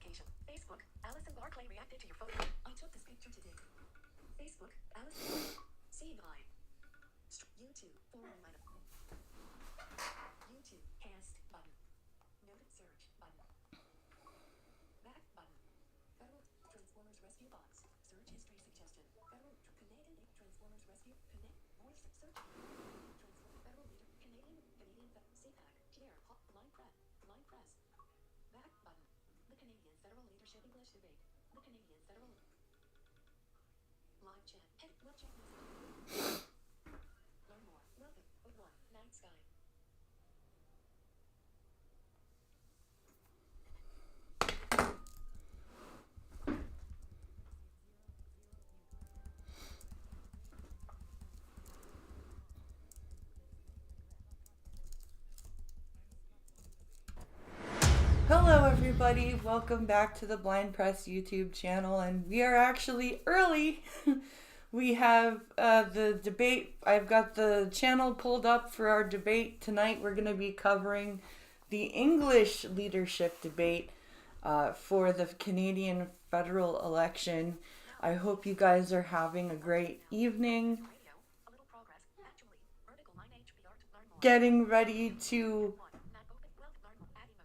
notification. Facebook, Alison Barclay reacted to your photo. I took this picture today. Facebook, Alison. See bye. YouTube, forum item. YouTube, cast button. Noted search button. Back button. Federal Transformers Rescue Box. Search history suggestion. Federal Canadian Transformers Rescue. Connect voice search. Federal leader. Canadian CPAC. Chair. Blind press. Back button. The Canadian Federal Leadership English Debate. The Canadian Federal Live chat. Head. What chat message? Learn more. Welcome. One. Night sky. Hello everybody, welcome back to the Blind Press YouTube channel, and we are actually early. We have the debate. I've got the channel pulled up for our debate tonight. We're going to be covering the English leadership debate for the Canadian federal election. I hope you guys are having a great evening. Getting ready to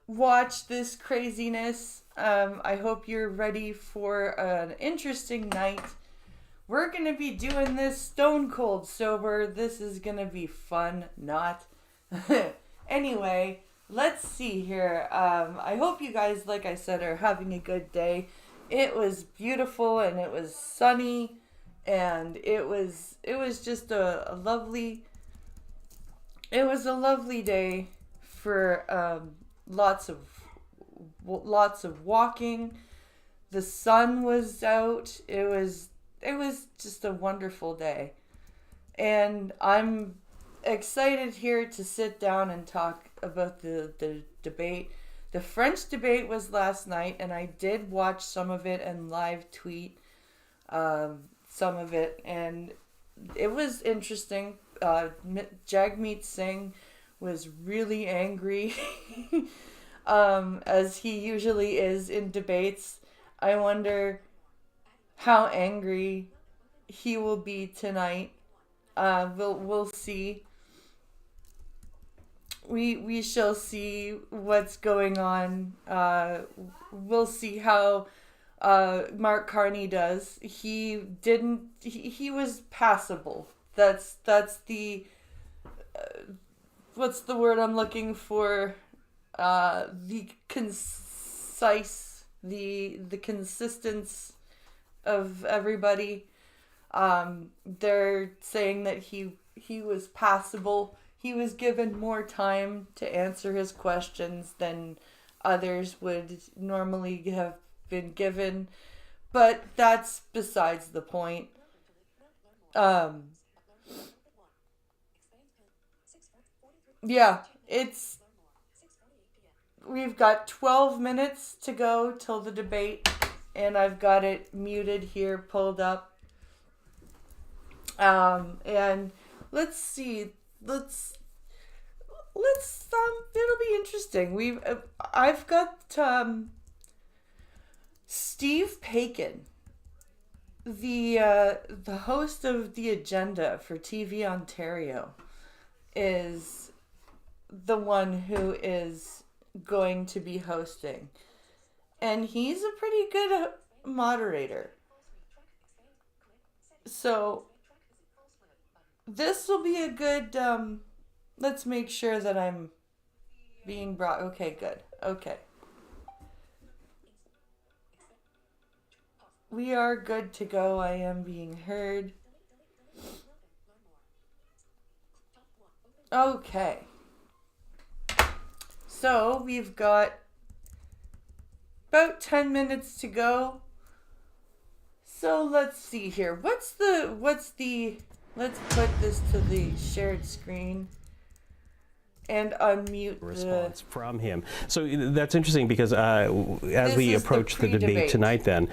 watch this craziness. I hope you're ready for an interesting night. We're gonna be doing this stone cold sober. This is gonna be fun, not. Anyway, let's see here. I hope you guys, like I said, are having a good day. It was beautiful and it was sunny, and it was just a lovely day for lots of walking. The sun was out. It was just a wonderful day, and I'm excited here to sit down and talk about the debate. The French debate was last night, and I did watch some of it and live tweet some of it, and it was interesting. Jagmeet Singh was really angry, as he usually is in debates. I wonder how angry he will be tonight. We'll see. We shall see what's going on. We'll see how Mark Carney does. He was passable. That's the what's the word I'm looking for? The concise, the consistence of everybody. They're saying that he was passable. He was given more time to answer his questions than others would normally have been given, but that's besides the point. Yeah, we've got 12 minutes to go till the debate, and I've got it muted here, pulled up. And let's see, it'll be interesting. I've got, Steve Paikin, the host of The Agenda for TV Ontario, is the one who is going to be hosting, and he's a pretty good moderator. So this will be a good, let's make sure that I'm being brought. Okay, good. Okay. We are good to go. I am being heard. Okay. So we've got about 10 minutes to go. So let's see here. Let's put this to the shared screen and unmute response from him. So that's interesting because as we approach the debate tonight, then,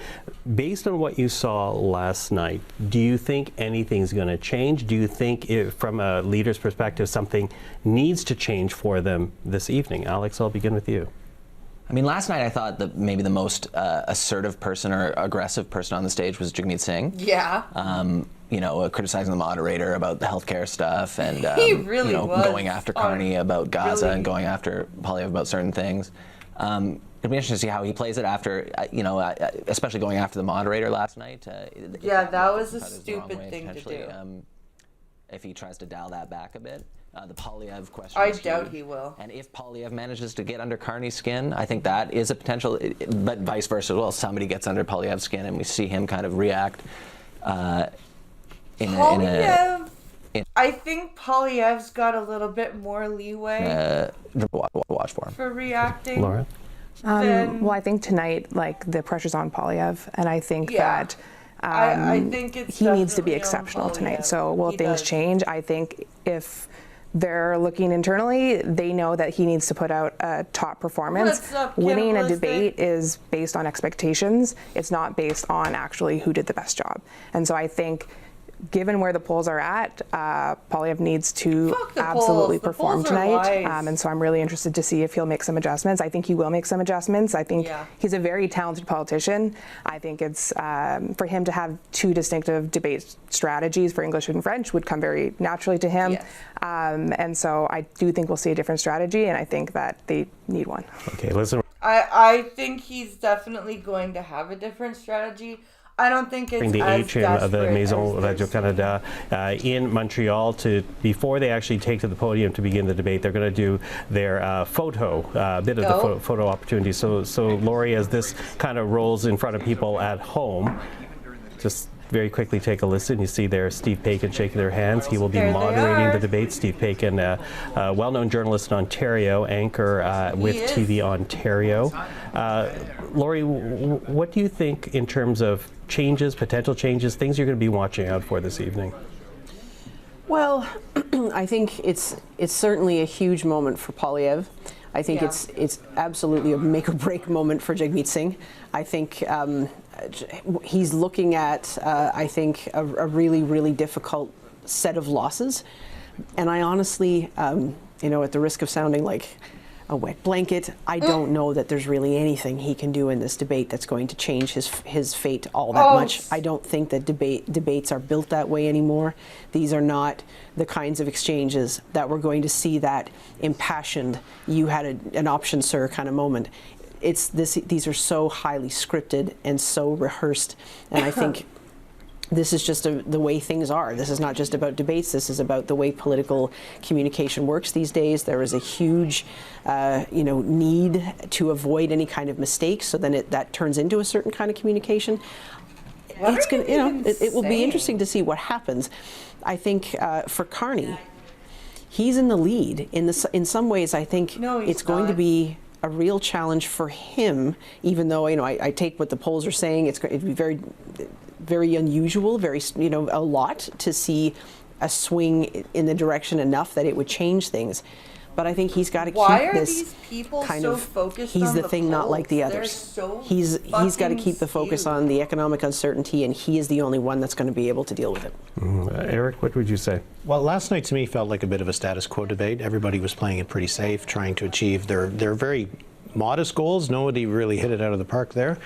based on what you saw last night, do you think anything's going to change? Do you think, from a leader's perspective, something needs to change for them this evening? Alex, I'll begin with you. I mean, last night I thought that maybe the most assertive person or aggressive person on the stage was Jagmeet Singh. Yeah. Criticizing the moderator about the healthcare stuff and He really was going after Carney about Gaza really- and going after Poilievre about certain things. It'll be interesting to see how he plays it after, especially going after the moderator last night. Yeah, that was a cut it the wrong stupid way, thing to potentially, do. If he tries to dial that back a bit. The Poilievre question. I is doubt huge. he will. And if Poilievre manages to get under Carney's skin, I think that is a potential, but vice versa as well. Somebody gets under Poilievre's skin and we see him kind of react Poilievre, I think Poilievre's got a little bit more leeway watch for him. for reacting. Laura? Well, I think tonight, like, the pressure's on Poilievre, and I think Yeah. that I think it's he needs to be definitely on exceptional tonight. Poilievre. So will He things does. change? I think if they're looking internally, they know that he needs to put out a top performance. What's up, Winning a cannibalistic? debate is based on expectations. It's not based on actually who did the best job. And so I think, given where the polls are at, Poilievre needs to Fuck the absolutely polls. The perform polls are tonight. lies. And so I'm really interested to see if he'll make some adjustments. I think he will make some adjustments. I think Yeah. he's a very talented politician. I think it's for him to have two distinctive debate strategies for English and French would come very naturally to him. Yes. And so I do think we'll see a different strategy, and I think that they need one. Okay, listen. I think he's definitely going to have a different strategy. I don't think it's The as atrium of the desperate Maison as they're Radio-Canada in Montreal before they actually take to the podium to begin the debate. They're going to do their bit of the photo opportunity. So Laurie, as this kind of rolls in front of people at home, just very quickly take a listen. You see there Steve Paikin shaking their hands. He will be There they moderating are. the debate. Steve Paikin, a well-known journalist in Ontario, anchor with is. TV Ontario. Laurie, what do you think in terms of changes, potential changes, things you're going to be watching out for this evening? Well, I think it's certainly a huge moment for Poilievre. I think Yeah. it's absolutely a make or break moment for Jagmeet Singh. I think he's looking at I think a really, really difficult set of losses, and I honestly, at the risk of sounding like a wet blanket, I don't know that there's really anything he can do in this debate that's going to change his fate all that much. I don't think that debates are built that way anymore. These are not the kinds of exchanges that we're going to see that impassioned, you had an option, sir, kind of moment. These are so highly scripted and so rehearsed, and I think this is just the way things are. This is not just about debates. This is about the way political communication works these days. There is a huge, need to avoid any kind of mistakes. So then that turns into a certain kind of communication. What It's are going, you even it will be saying? interesting to see what happens. I think for Carney, he's in the lead. In some ways, I think No, he's it's going to not. be a real challenge for him. Even though I take what the polls are saying, it'd be very, very unusual, a lot to see a swing in the direction enough that it would change things. But I think he's got to Why keep are this these people kind so of. focused He's on the the thing, not like the polls? They're others. so He's got to fucking keep the focus skewed. on the economic uncertainty, and he is the only one that's going to be able to deal with it. Eric, what would you say? Well, last night to me felt like a bit of a status quo debate. Everybody was playing it pretty safe, trying to achieve their very modest goals. Nobody really hit it out of the park there.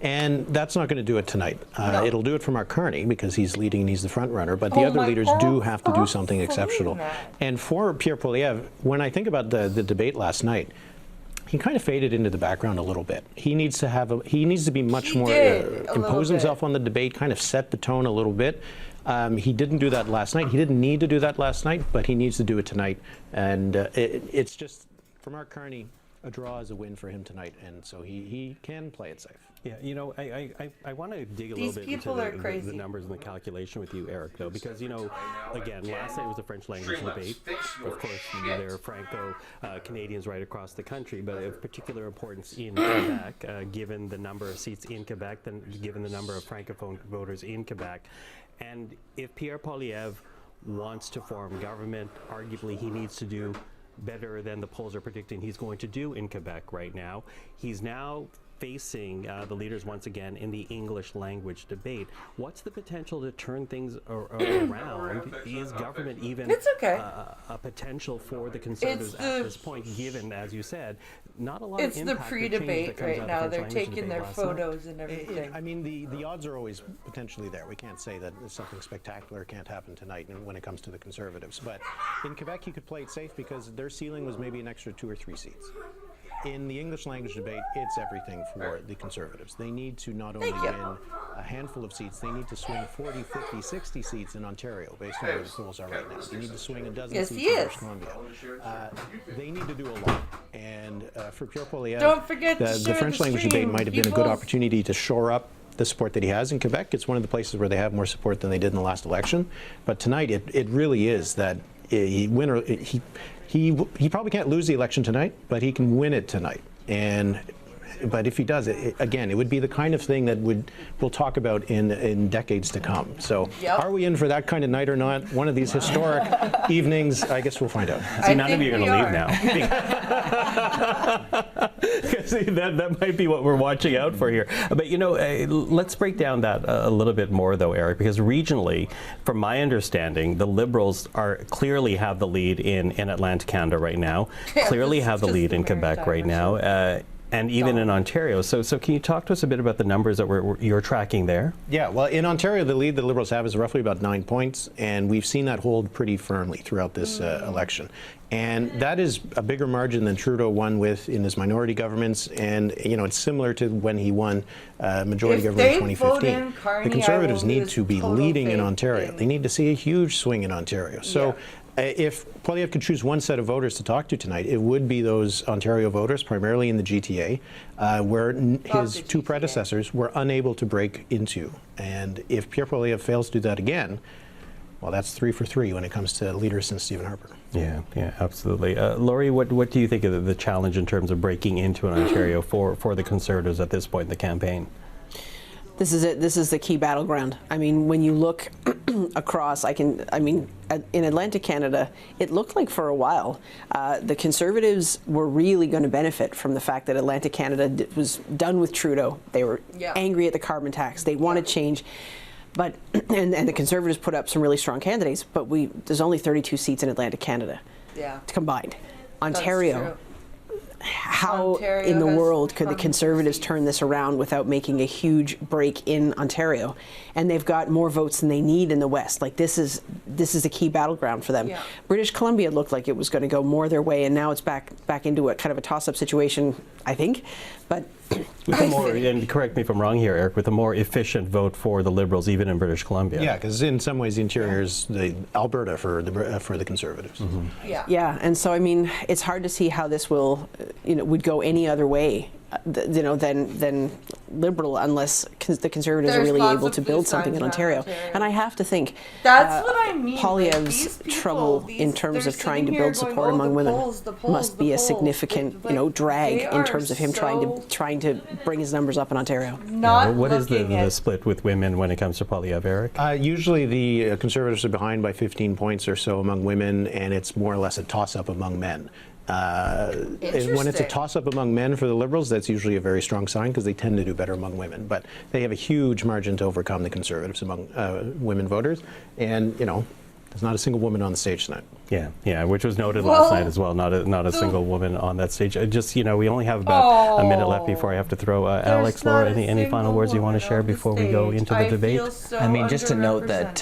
And that's not going to do it tonight. It'll do it for Mark Carney because he's leading and he's the front runner. But the Oh other my leaders God, do have to do stop something saying exceptional. that. And for Pierre Poilievre, when I think about the debate last night, he kind of faded into the background a little bit. He needs to be much He more did, a little compose himself bit. on the debate, kind of set the tone a little bit. He didn't do that last night. He didn't need to do that last night, but he needs to do it tonight. And it's just, for Mark Carney, a draw is a win for him tonight, and so he can play it safe. Yeah, I want to dig a These little bit people into are crazy. the numbers and the calculation with you, Eric, though, because, again, last night was a French language debate. Of course, there are Franco-Canadians right across the country, but of particular importance in Quebec, given the number of seats in Quebec, given the number of Francophone voters in Quebec. And if Pierre Poilievre wants to form government, arguably he needs to do better than the polls are predicting he's going to do in Quebec right now. He's now facing the leaders once again in the English language debate. What's the potential to turn things around? Is government even It's okay. a potential for the Conservatives at this point, given, as you said, not a lot of It's the impact or change pre-debate that comes right out now. of the They're French language taking debate their last night? photos and everything. I mean, the odds are always potentially there. We can't say that something spectacular can't happen tonight when it comes to the Conservatives. But in Quebec, you could play it safe because their ceiling was maybe an extra 2 or 3 seats. In the English language debate, it's everything for the Conservatives. They need to not only win a handful of seats, they need to swing 40, 50, 60 seats in Ontario based on where the polls are right now. They need to swing a dozen Yes, seats he in is. British Columbia. They need to do a lot. And for Pierre Poilievre, Don't forget to the share French the language debate stream, might have been a good peoples. opportunity to shore up the support that he has in Quebec. It's one of the places where they have more support than they did in the last election. But tonight, it really is that he probably can't lose the election tonight, but he can win it tonight. But if he does it, again, it would be the kind of thing that we'll talk about in decades to come. So Yep. are we in for that kind of night or not? One of these historic evenings, I guess we'll find out. See, I none of think you are we going to leave now. See, that might be what we're watching out for here. But, you know, let's break down that a little bit more, though, Eric, because regionally, from my understanding, the Liberals clearly have the lead in Atlantic Canada right now, Yeah, clearly this is have the just lead the in Quebec right Maritime now. And even in Ontario. So can you talk to us a bit about the numbers that you're tracking there? Yeah, well, in Ontario, the lead the Liberals have is roughly about 9 points, and we've seen that hold pretty firmly throughout this election. And that is a bigger margin than Trudeau won with in his minority governments, and you know it's similar to when he won majority If government in they vote 2015. in Carney, The Conservatives I will need lose to be total leading in faith Ontario. in- They need to see a huge swing in Ontario. So. If Poilievre could choose one set of voters to talk to tonight, it would be those Ontario voters, primarily in the GTA, where his the two GTA. predecessors were unable to break into. And if Pierre Poilievre fails to do that again, well, that's 3 for 3 when it comes to leaders since Stephen Harper. Yeah, absolutely. Laurie, what do you think of the challenge in terms of breaking into an Ontario for the Conservatives at this point in the campaign? This is it. This is the key battleground. I mean, when you look across, in Atlantic Canada, it looked like for a while the Conservatives were really going to benefit from the fact that Atlantic Canada was done with Trudeau. They were angry at the carbon tax. They wanted change. But and the Conservatives put up some really strong candidates, but there's only 32 seats in Atlantic Canada combined. Ontario. How Ontario in the has world could the come to Conservatives seats. turn this around without making a huge break in Ontario? And they've got more votes than they need in the West. Like this is a key battleground for them. Yeah. British Columbia looked like it was going to go more their way, and now it's back into a kind of a toss-up situation, I think. But With a more, and correct me if I'm wrong here, Eric, with a more efficient vote for the Liberals, even in British Columbia. Yeah, because in some ways the interior is the Alberta for the Conservatives. Mm-hmm. yeah, and so I mean, it's hard to see how this will, would go any other way, than Liberal, unless the Conservatives There's are really lots able of to blue build something signs in around Ontario. Ontario. And I have to think That's what I mean. Poilievre's These people, trouble in terms they're of trying to sitting here build going, support "Oh, among the women polls, the polls, must be the a polls." significant, Like, drag they in are terms of him so trying to bring his numbers up in Ontario. Not What is the looking at split with women when it comes to Poilievre, Eric? Usually the Conservatives are behind by 15 points or so among women, and it's more or less a toss-up among men. And when it's a Interesting. toss-up among men for the Liberals, that's usually a very strong sign because they tend to do better among women. But they have a huge margin to overcome the Conservatives among women voters. And, there's not a single woman on the stage tonight. Yeah, which was noted Well, last night as well. Not a single woman on that stage. We only have about a minute left before I have to throw Alex, Laura, any final words you want to share before we go into the debate? I mean, just to note that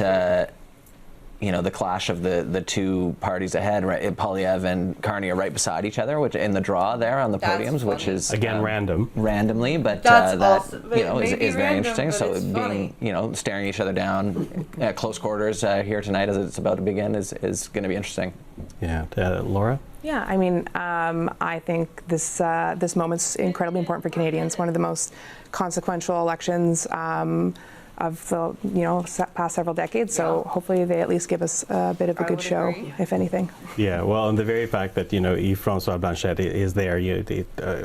the clash of the two parties ahead, right? Poilievre and Carney are right beside each other, which in the draw there on the That's podiums, which funny. is Again, randomly, but That's that also- is maybe very random, interesting. but So it's being staring each other down at close quarters here tonight as it's about to begin is going to be interesting. Yeah, Laura. Yeah, I mean, I think this moment's incredibly important for Canadians. One of the most consequential elections of the past several decades. So hopefully they at least give us a bit of a good show, if anything. Yeah, well, and the very fact that Yves-François Blanchet is there,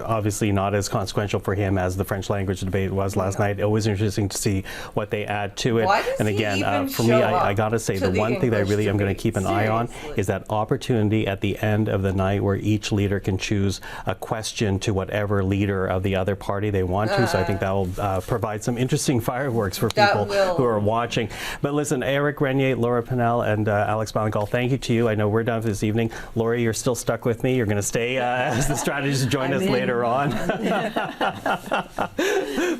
obviously not as consequential for him as the French language debate was last night. Always interesting to see what they add to it. Why does and he again, even for me, show I up gotta say to the the one thing that I English really am going to debate? keep an eye on Seriously. is that opportunity at the end of the night where each leader can choose a question to whatever leader of the other party they want to. So I think that will provide some interesting fireworks for people who are watching. But listen, Eric Renier, Laura Pinnell, and Alex Balankal, thank you to you. I know we're done for this evening. Lori, you're still stuck with me. You're going to stay as the strategist join us later on.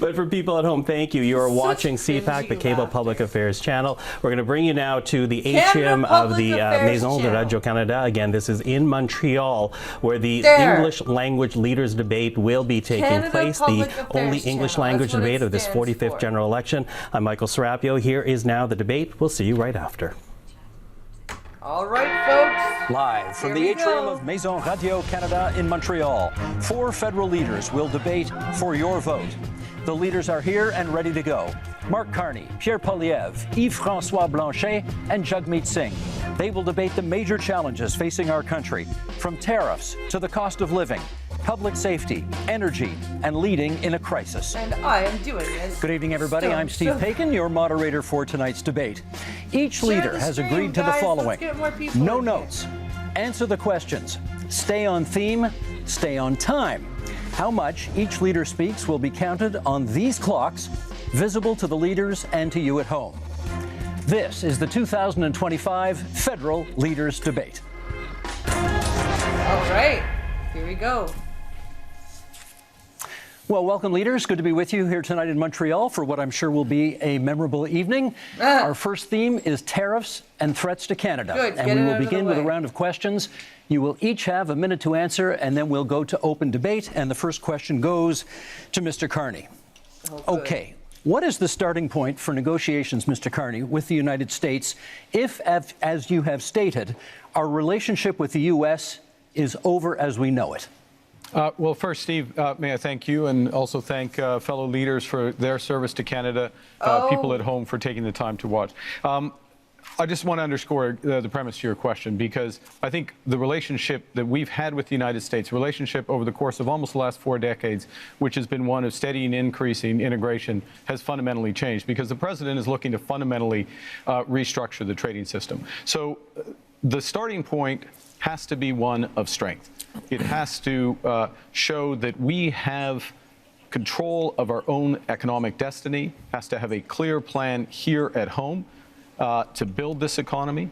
But for people at home, thank you. You are watching CPAC, the Cable Public Affairs channel. We're going to bring you now to the atrium of the Maison de Radio-Canada. Again, this is in Montreal, where the English language leaders debate will be taking place. The only English language debate of this 45th general election. I'm Michael Serapio. Here is now the debate. We'll see you right after. All right, folks. Live from the atrium of Maison Radio-Canada in Montreal, 4 federal leaders will debate for your vote. The leaders are here and ready to go. Mark Carney, Pierre Poilievre, Yves-François Blanchet, and Jagmeet Singh. They will debate the major challenges facing our country, from tariffs to the cost of living, public safety, energy, and leading in a crisis. And I am doing this. Good evening, everybody. I'm Steve Paikin, your moderator for tonight's debate. Each leader has agreed to the following. No notes. Answer the questions. Stay on theme. Stay on time. How much each leader speaks will be counted on these clocks, visible to the leaders and to you at home. This is the 2025 Federal Leaders Debate. All right, here we go. Well, welcome, leaders. Good to be with you here tonight in Montreal for what I'm sure will be a memorable evening. Our first theme is tariffs and threats to Canada. Good. And we will begin with a round of questions. You will each have a minute to answer, and then we'll go to open debate. And the first question goes to Mr. Carney. Okay. What is the starting point for negotiations, Mr. Carney, with the United States if, as you have stated, our relationship with the U.S. is over as we know it? Well, first, Steve, may I thank you and also thank fellow leaders for their service to Canada, people at home for taking the time to watch. I just want to underscore the premise to your question, because I think the relationship that we've had with the United States, relationship over the course of almost the last 4 decades, which has been one of steady and increasing integration, has fundamentally changed because the president is looking to fundamentally restructure the trading system. So the starting point has to be one of strength. It has to show that we have control of our own economic destiny, has to have a clear plan here at home to build this economy,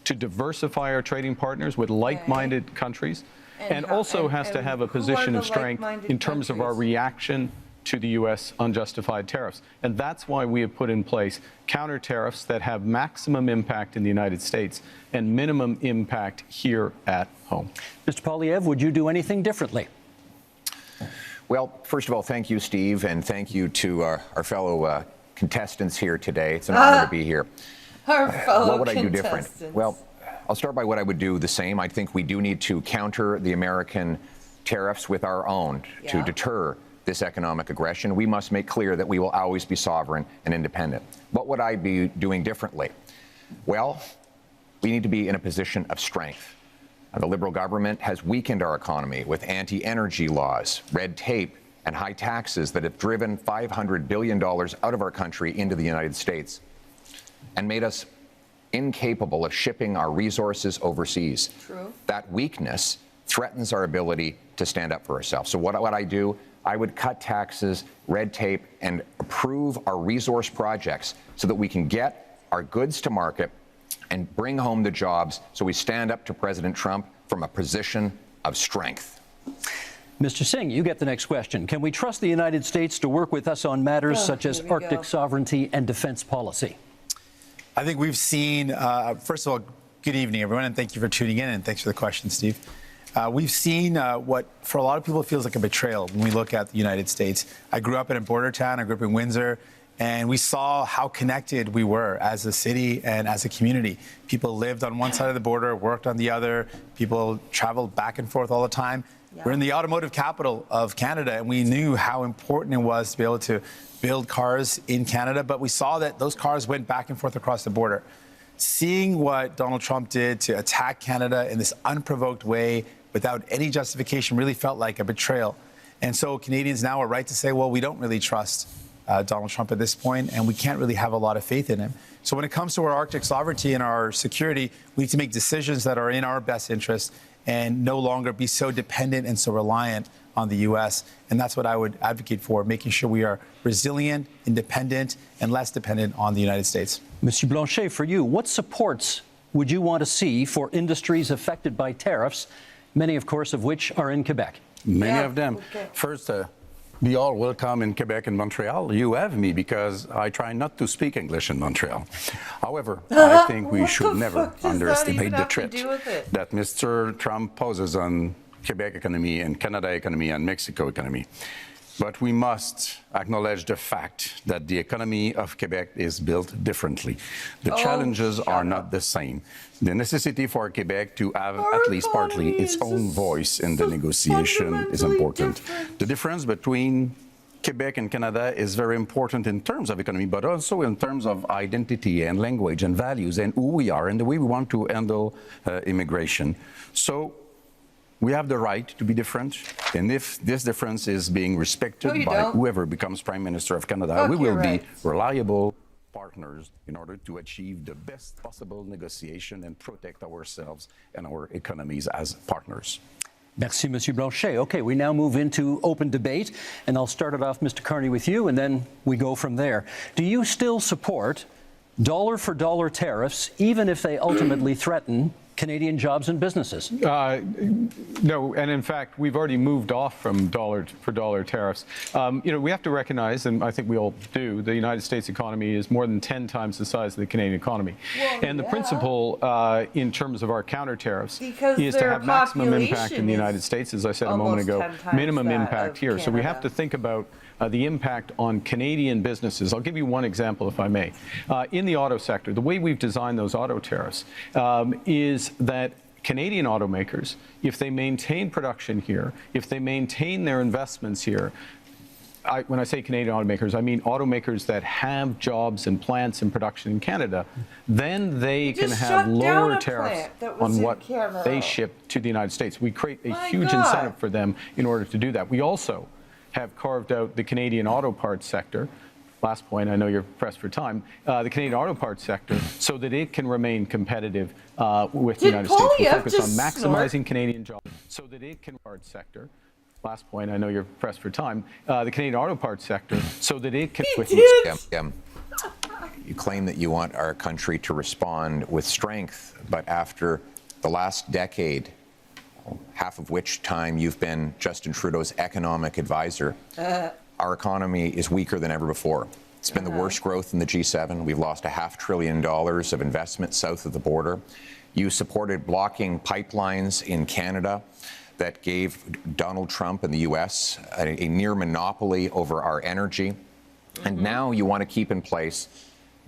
to diversify our trading partners with like-minded countries, and also has to have a position of strength in terms of our reaction to the U.S. unjustified tariffs. And that's why we have put in place counter tariffs that have maximum impact in the United States and minimum impact here at home. Mr. Poilievre, would you do anything differently? Well, first of all, thank you, Steve, and thank you to our fellow contestants here today. It's an honor to be here. Our fellow What would I do different? contestants. Well, I'll start by what I would do the same. I think we do need to counter the American tariffs with our own to deter this economic aggression. We must make clear that we will always be sovereign and independent. What would I be doing differently? Well, we need to be in a position of strength. The Liberal government has weakened our economy with anti-energy laws, red tape, and high taxes that have driven $500 billion out of our country into the United States and made us incapable of shipping our resources overseas. True. That weakness threatens our ability to stand up for ourselves. So what I do, I would cut taxes, red tape, and approve our resource projects so that we can get our goods to market and bring home the jobs, so we stand up to President Trump from a position of strength. Mr. Singh, you get the next question. Can we trust the United States to work with us on matters such as Arctic sovereignty and defense policy? I think we've seen, first of all, good evening, everyone, and thank you for tuning in, and thanks for the question, Steve. We've seen what, for a lot of people, feels like a betrayal when we look at the United States. I grew up in a border town. I grew up in Windsor. And we saw how connected we were as a city and as a community. People lived on one side of the border, worked on the other. People traveled back and forth all the time. Yeah. We're in the automotive capital of Canada, and we knew how important it was to be able to build cars in Canada. But we saw that those cars went back and forth across the border. Seeing what Donald Trump did to attack Canada in this unprovoked way without any justification really felt like a betrayal. And so Canadians now are right to say, well, we don't really trust Donald Trump at this point, and we can't really have a lot of faith in him. So when it comes to our Arctic sovereignty and our security, we need to make decisions that are in our best interest and no longer be so dependent and so reliant on the U.S. And that's what I would advocate for, making sure we are resilient, independent, and less dependent on the United States. Monsieur Blanchet, for you, what supports would you want to see for industries affected by tariffs, many, of course, of which are in Quebec? Many of them. Okay. First, be all welcome in Quebec and Montreal. You have me because I try not to speak English in Montreal. However, I think we should never underestimate the threat that Mr. Trump poses on Quebec economy and Canada economy and Mexico economy. But we must acknowledge the fact that the economy of Quebec is built differently. The challenges are not the same. The necessity for Quebec to have at least partly its own voice in the negotiation is important. The difference between Quebec and Canada is very important in terms of economy, but also in terms of identity and language and values and who we are and the way we want to handle immigration. So we have the right to be different, and if this difference is being respected by whoever becomes Prime Minister of Canada, we will be reliable partners in order to achieve the best possible negotiation and protect ourselves and our economies as partners. Merci, Monsieur Blanchet. Okay, we now move into open debate, and I'll start it off, Mr. Carney, with you, and then we go from there. Do you still support dollar-for-dollar tariffs, even if they ultimately threaten Canadian jobs and businesses? No, and in fact, we've already moved off from dollar-for-dollar tariffs. We have to recognize, and I think we all do, the United States economy is more than 10 times the size of the Canadian economy. Well, and the principle in terms of our counter tariffs is to have maximum impact in the United States, as I said a moment ago, minimum impact here. So we have to think about the impact on Canadian businesses. I'll give you one example, if I may. In the auto sector, the way we've designed those auto tariffs is that Canadian automakers, if they maintain production here, if they maintain their investments here, when I say Canadian automakers, I mean automakers that have jobs and plants and production in Canada, then they can have lower tariffs on what they ship to the United States. We create a huge incentive for them in order to do that. We also have carved out the Canadian auto parts sector. Last point, I know you're pressed for time. The Canadian auto parts sector, so that it can remain competitive with the United States. We focus on maximizing Canadian jobs, so that it can parts sector. Last point, I know you're pressed for time. The Canadian auto parts sector, so that it can. You claim that you want our country to respond with strength, but after the last decade, half of which time you've been Justin Trudeau's economic advisor, our economy is weaker than ever before. It's been the worst growth in the G7. We've lost $500 billion of investment south of the border. You supported blocking pipelines in Canada that gave Donald Trump and the U.S. a near monopoly over our energy. And now you want to keep in place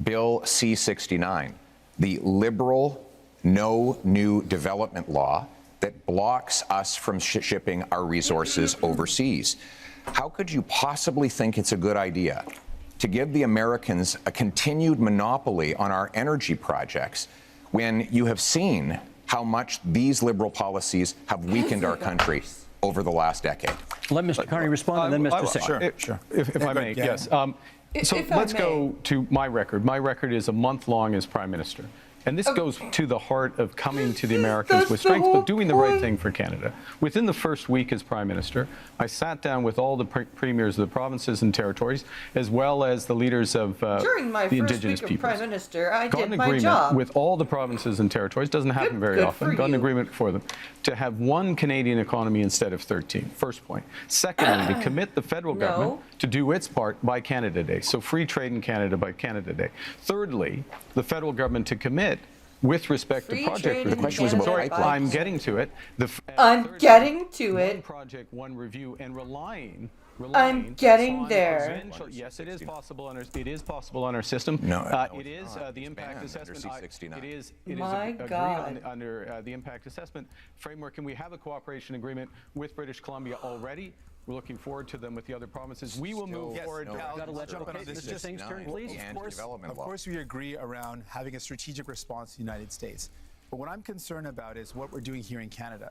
Bill C-69, the liberal no new development law that blocks us from shipping our resources overseas. How could you possibly think it's a good idea to give the Americans a continued monopoly on our energy projects when you have seen how much these liberal policies have weakened our country over the last decade? Let Mr. Carney respond, and then Mr. Singh. Sure. If I may, yes. So let's go to my record. My record is a month long as Prime Minister. And this goes to the heart of coming to the Americans with strength, but doing the right thing for Canada. Within the first week as Prime Minister, I sat down with all the premiers of the provinces and territories, as well as the leaders of During my the first Indigenous week of peoples. Prime Minister, I Got did an my agreement job. with all the provinces and territories, doesn't happen very often, got an agreement for them, to have one Canadian economy instead of 13. First point. Secondly, to commit the federal government to do its part by Canada Day. So free trade in Canada by Canada Day. Thirdly, the federal government to commit with respect to project review. The question was about pipelines. I'm getting to it. I'm getting to it. One project, one review, and relying relying getting on there. Yes, it is possible on our system. No, it is the impact assessment. It is My agreed God. under the impact assessment framework, and we have a cooperation agreement with British Columbia already. We're looking forward to them with the other provinces. We will move forward. Mr. Singh's turn, please. Of course, we agree around having a strategic response to the United States. But what I'm concerned about is what we're doing here in Canada.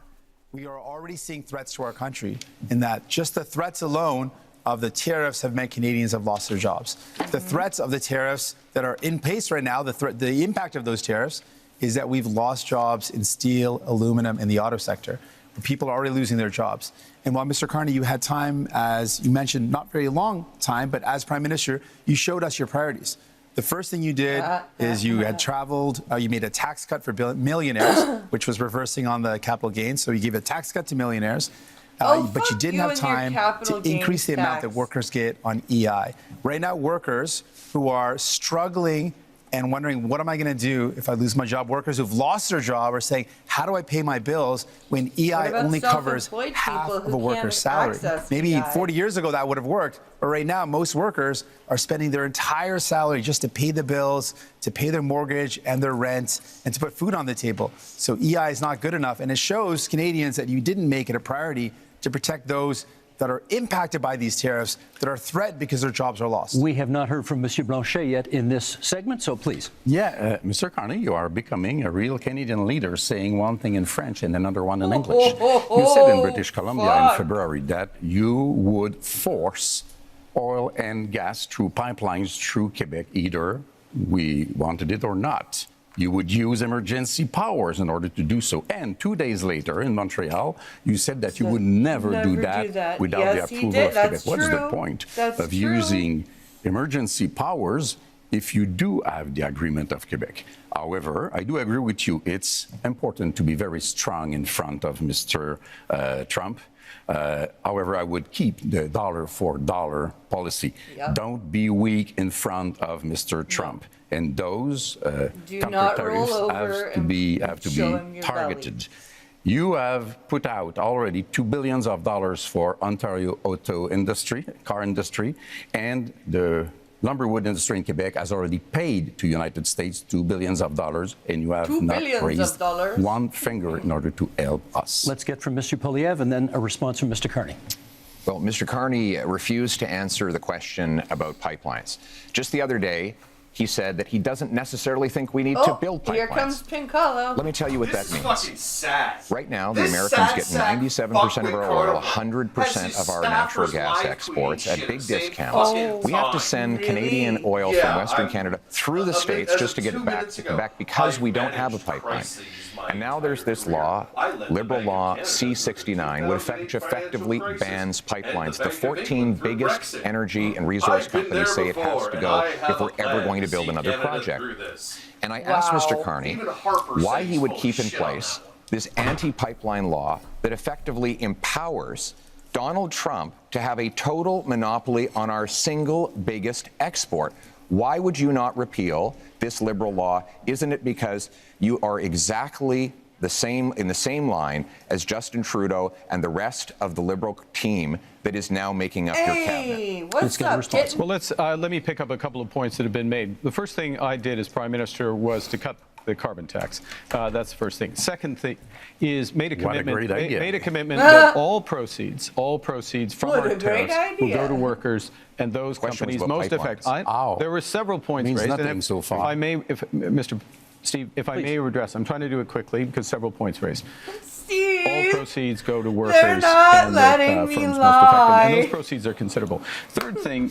We are already seeing threats to our country in that just the threats alone of the tariffs have meant Canadians have lost their jobs. The threats of the tariffs that are in place right now, the impact of those tariffs is that we've lost jobs in steel, aluminum, and the auto sector. People are already losing their jobs. And while, Mr. Carney, you had time, as you mentioned, not very long time, but as Prime Minister, you showed us your priorities. The first thing you did is you had traveled, you made a tax cut for millionaires, which was reversing on the capital gains. So you gave a tax cut to millionaires, but you didn't have time to increase the amount that workers get on EI. Right now, workers who are struggling and wondering, what am I going to do if I lose my job? Workers who've lost their job are saying, how do I pay my bills when EI only covers half of a worker's salary? Maybe 40 years ago that would have worked, but right now most workers are spending their entire salary just to pay the bills, to pay their mortgage and their rent, and to put food on the table. So EI is not good enough, and it shows Canadians that you didn't make it a priority to protect those that are impacted by these tariffs, that are threatened because their jobs are lost. We have not heard from Monsieur Blanchet yet in this segment, so please. Yeah, Mr. Carney, you are becoming a real Canadian leader, saying one thing in French and another one in English. You said in British Columbia in February that you would force oil and gas through pipelines through Quebec, either we wanted it or not. You would use emergency powers in order to do so. And 2 days later in Montreal, you said that you would never do that without the approval of Quebec. What's the point of using emergency powers if you do have the agreement of Quebec? However, I do agree with you. It's important to be very strong in front of Mr. Trump. However, I would keep the dollar for dollar policy. Don't be weak in front of Mr. Trump. And those counter-tariffs have to be targeted. You have put out already $2 billion for Ontario auto industry, car industry, and the lumberwood industry in Quebec has already paid to United States $2 billion, and you have not raised one finger in order to help us. Let's get from Mr. Poilievre and then a response from Mr. Carney. Well, Mr. Carney refused to answer the question about pipelines. Just the other day, he said that he doesn't necessarily think we need to build pipelines. Here comes Pincolo. Let me tell you what that means. Fucking sad. Right now, the Americans get 97% of our oil, 100% of our natural gas exports at big discounts. We have to send Canadian oil from Western Canada through the States just to get it back to Quebec because we don't have a pipeline. And now there's this law, Liberal Law C-69, which effectively bans pipelines. The 14 biggest energy and resource companies say it has to go if we're ever going to build another project. And I asked Mr. Carney why he would keep in place this anti-pipeline law that effectively empowers Donald Trump to have a total monopoly on our single biggest export. Why would you not repeal this Liberal law? Isn't it because you are exactly the same in the same line as Justin Trudeau and the rest of the Liberal team that is now making up your cabinet? What's up, well, let me pick up a couple of points that have been made. The first thing I did as Prime Minister was to cut the carbon tax. That's the first thing. Second thing is made a commitment that all proceeds from our tariffs will go to workers and those companies most affected. There were several points raised. Nothing so far. If I may, Mr. Steve, if I may address, I'm trying to do it quickly because several points raised. Steve, all proceeds go to workers they're not and letting me firms lie. most affected, and those proceeds are considerable. Third thing,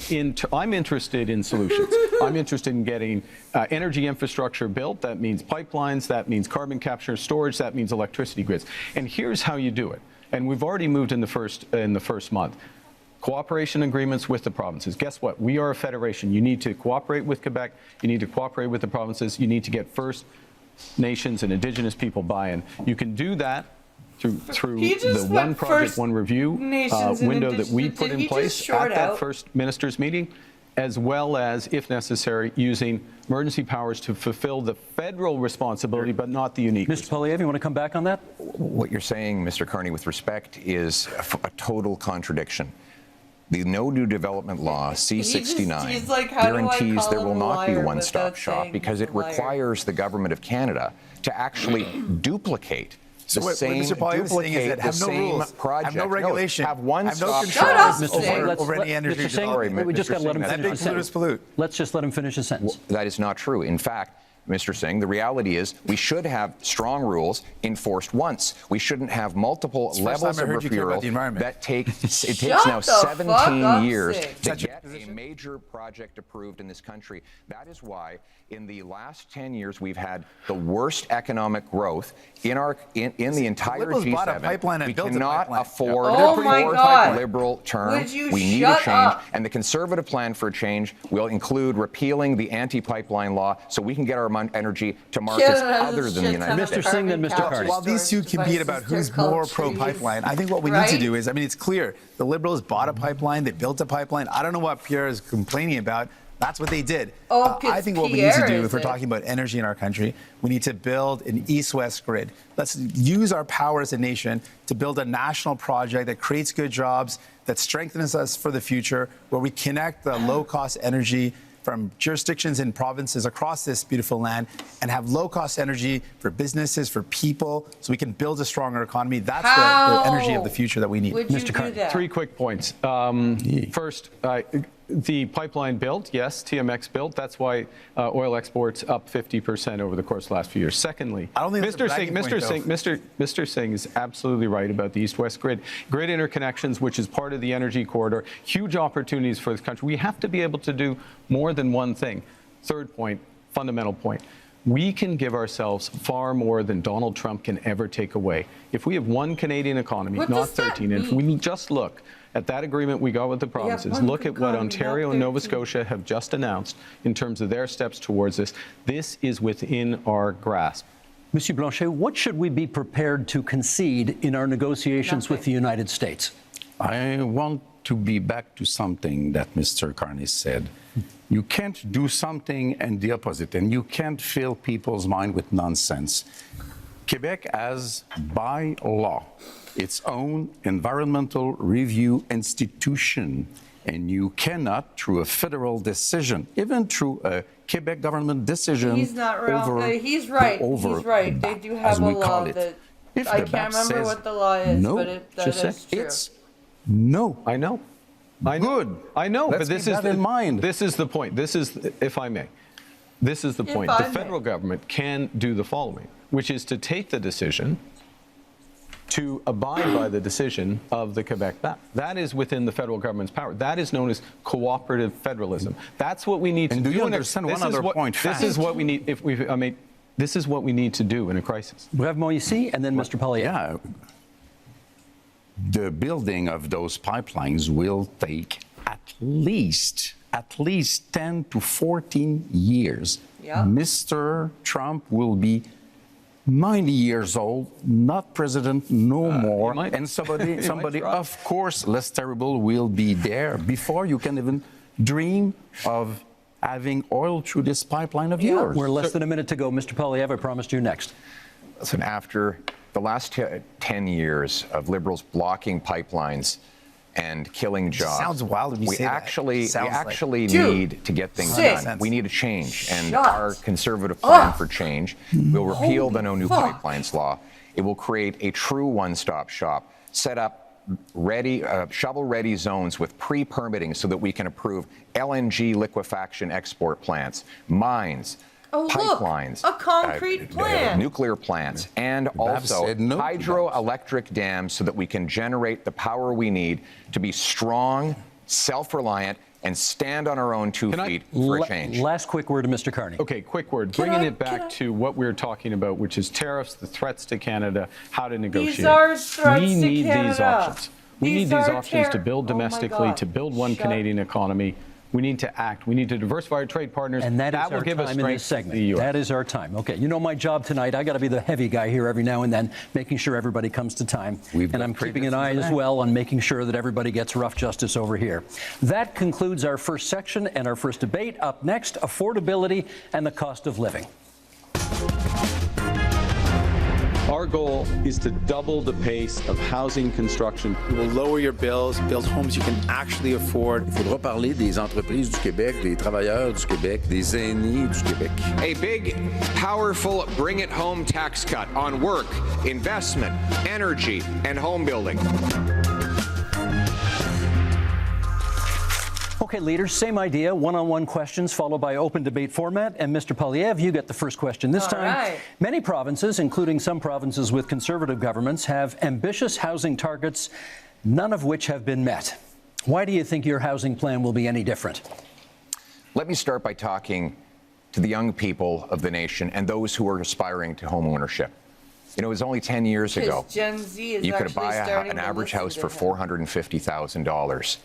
I'm interested in solutions. I'm interested in getting energy infrastructure built. That means pipelines. That means carbon capture, storage. That means electricity grids. And here's how you do it. And we've already moved in the first month. Cooperation agreements with the provinces. Guess what? We are a federation. You need to cooperate with Quebec. You need to cooperate with the provinces. You need to get First Nations and Indigenous people buy-in. You can do that through the one project, one review window that we put in place at that first ministers' meeting, as well as, if necessary, using emergency powers to fulfill the federal responsibility, but not the unique. Mr. Poilievre, you want to come back on that? What you're saying, Mr. Carney, with respect, is a total contradiction. The No New Development Law, C-69, he's like, how do I guarantees call there him will a not be liar one-stop without shop saying because he's it a liar? requires the government of Canada to actually duplicate So the what same, Mr. Poilievre is saying is that have no rules, project. have no regulation, have one have no stop control shop. over any energy Mr. Singh, development. we just got to let him That finish big his sentence. polluters pollute. Let's just let him finish his sentence. That is not true. In fact, Mr. Singh, the reality is we should have strong rules enforced once. We shouldn't have multiple It's the first levels time I of heard you care about referral the environment. that takes it Shut takes now the fuck 17 up, years Singh. to get a major project approved in this country. That is why in the last 10 years we've had the worst economic growth in the entire Liberals G7. bought a pipeline and we built a cannot pipeline. afford Oh my a God. liberal term. Would you we need shut a change. up? And the Conservative plan for a change will include repealing the anti-pipeline law so we can get our energy to markets other than the United States. Mr. Singh, then Mr. Carney. While these two compete about who's more pro-pipeline, I think what we need to do is, I mean, it's clear. The Liberals bought a pipeline. They built a pipeline. I don't know what Pierre is complaining about. That's what they did. I think what we need to do, if we're talking about energy in our country, we need to build an east-west grid. Let's use our power as a nation to build a national project that creates good jobs, that strengthens us for the future, where we connect the low-cost energy from jurisdictions and provinces across this beautiful land and have low-cost energy for businesses, for people, so we can build a stronger economy. That's the energy of the future that we need. Would you do that? 3 quick points. First, the pipeline built, yes, TMX built. That's why oil exports up 50% over the course of the last few years. Secondly, I don't think that's a bragging point, Mr. Singh is absolutely right about the East-West grid. Grid interconnections, which is part of the energy corridor, huge opportunities for this country. We have to be able to do more than one thing. Third point, fundamental point. We can give ourselves far more than Donald Trump can ever take away. If we have one Canadian economy, What not does that 13, and if mean? we just look at that agreement we got with the provinces, one look at what economy, Ontario not and Nova 13. Scotia have just announced in terms of their steps towards this, this is within our grasp. Monsieur Blanchet, what should we be prepared to concede in our negotiations with the United States? I want to be back to something that Mr. Carney said. You can't do something and the opposite, and you can't fill people's mind with nonsense. Quebec has, by law, its own environmental review institution, and you cannot, through a federal decision, even through a Quebec government decision, He's not wrong. He's right. He's right. They do have a law that I can't remember what the law is, no, but that is true. it's no. I know. Good. I know, Let's but this keep is that in mind. This is the point. This is, if I may, this is the If point. I The may. federal government can do the following, which is to take the decision to abide by the decision of the Quebec BAP. That is within the federal government's power. That is known as cooperative federalism. That's what we need to And do. do you in a- understand this one is other what- point, This is fast? what we need. If we, I mean, this is what we need to do in a crisis. Brève Moïse, and then Mr. Poilievre. Yeah. The building of those pipelines will take at least 10 to 14 years. Yeah. Mr. Trump will be 90 years old, not president no more, might- and somebody, try. of course, less terrible will be there before you can even dream of having oil through this pipeline of yours. We're less than a minute to go. Mr. Poilievre, I promised you next. Listen, after the last 10 years of Liberals blocking pipelines and killing jobs, sounds wild when you we say that. actually, Sounds we like- actually Dude, need to get things Singh. done. We need a change, and Shut our Conservative plan for change will repeal the No New fuck. Pipelines law. It will create a true one-stop shop, set up ready, shovel-ready zones with pre-permitting so that we can approve LNG liquefaction export plants, mines, Oh, look, pipelines, a concrete plan. nuclear plants, and also said no to that. hydroelectric dams so that we can generate the power we need to be strong, self-reliant, and stand on our own 2 Can I- feet for a change. Last quick word to Mr. Carney. Okay, quick word. Can Bringing I- it can I- back to what we're talking about, which is tariffs, the threats to Canada, how to negotiate. are threats we to need these Canada. options. We These need these are options to build oh my domestically, God. to build one Shut- Canadian economy. We need to act. We need to diversify our trade partners. And that is will our give us time in this strength to segment. the U.S. That is our time. Okay, you know my job tonight. I got to be the heavy guy here every now and then, making sure everybody comes to time. We've And got I'm keeping an previous eye to as that. well on making sure that everybody gets rough justice over here. That concludes our first section and our first debate. Up next, affordability and the cost of living. Our goal is to double the pace of housing construction. We will lower your bills, build homes you can actually afford. Il faudra parler des entreprises du Québec, des travailleurs du Québec, des aînés du Québec. A big, powerful bring it home tax cut on work, investment, energy, and home building. Okay, leaders, same idea, one-on-one questions followed by open debate format. And Mr. Poilievre, you get the first question this time. Right. Many provinces, including some provinces with conservative governments, have ambitious housing targets, none of which have been met. Why do you think your housing plan will be any different? Let me start by talking to the young people of the nation and those who are aspiring to home ownership. You know, it was only 10 years ago Gen Z is you could actually buy starting an to average listen house to for him. $450,000.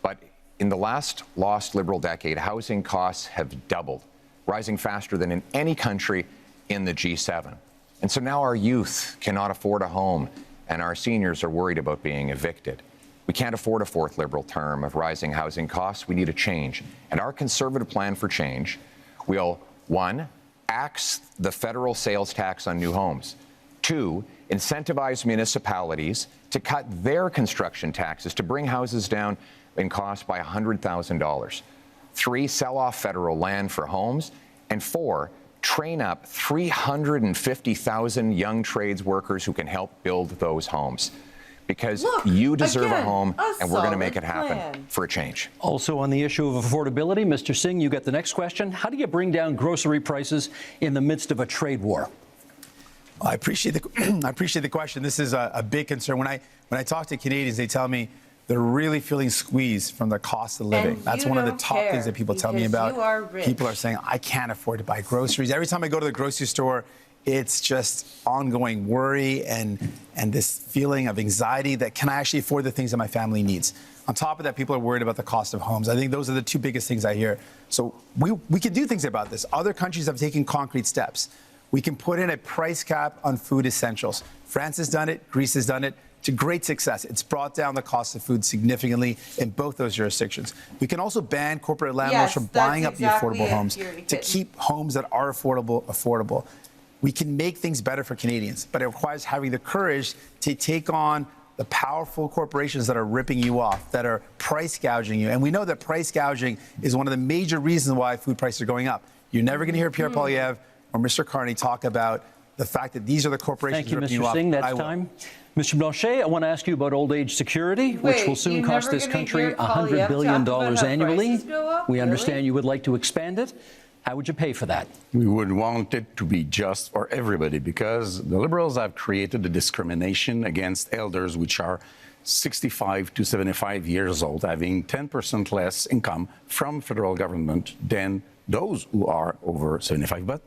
But in the last lost Liberal decade, housing costs have doubled, rising faster than in any country in the G7. And so now our youth cannot afford a home, and our seniors are worried about being evicted. We can't afford a fourth Liberal term of rising housing costs. We need a change. And our Conservative plan for change will, 1, axe the federal sales tax on new homes. 2, incentivize municipalities to cut their construction taxes to bring houses down in cost by $100,000. 3, sell off federal land for homes. And 4, train up 350,000 young trades workers who can help build those homes. Because you deserve a home, and we're going to make it happen for a change. Also on the issue of affordability, Mr. Singh, you get the next question. How do you bring down grocery prices in the midst of a trade war? I appreciate the question. This is a big concern. When I talk to Canadians, they tell me they're really feeling squeezed from the cost of living. And That's you one of the don't top things that people tell me because about. you are rich. People are saying, I can't afford to buy groceries. Every time I go to the grocery store, it's just ongoing worry and this feeling of anxiety that can I actually afford the things that my family needs? On top of that, people are worried about the cost of homes. I think those are the two biggest things I hear. So we can do things about this. Other countries have taken concrete steps. We can put in a price cap on food essentials. France has done it. Greece has done it. To great success. It's brought down the cost of food significantly in both those jurisdictions. We can also ban corporate landlords from buying up the affordable homes to keep homes that are affordable. We can make things better for Canadians, but it requires having the courage to take on the powerful corporations that are ripping you off, that are price gouging you. And we know that price gouging is one of the major reasons why food prices are going up. You're never going to hear Pierre Poilievre or Mr. Carney talk about the fact that these are the corporations ripping you off. Thank you, Mr. Singh. That's time. Mr. Blanchet, I want to ask you about old age security, which will soon cost this country $100 billion annually. We understand you would like to expand it. How would you pay for that? We would want it to be just for everybody because the Liberals have created a discrimination against elders which are 65 to 75 years old, having 10% less income from federal government than those who are over 75. But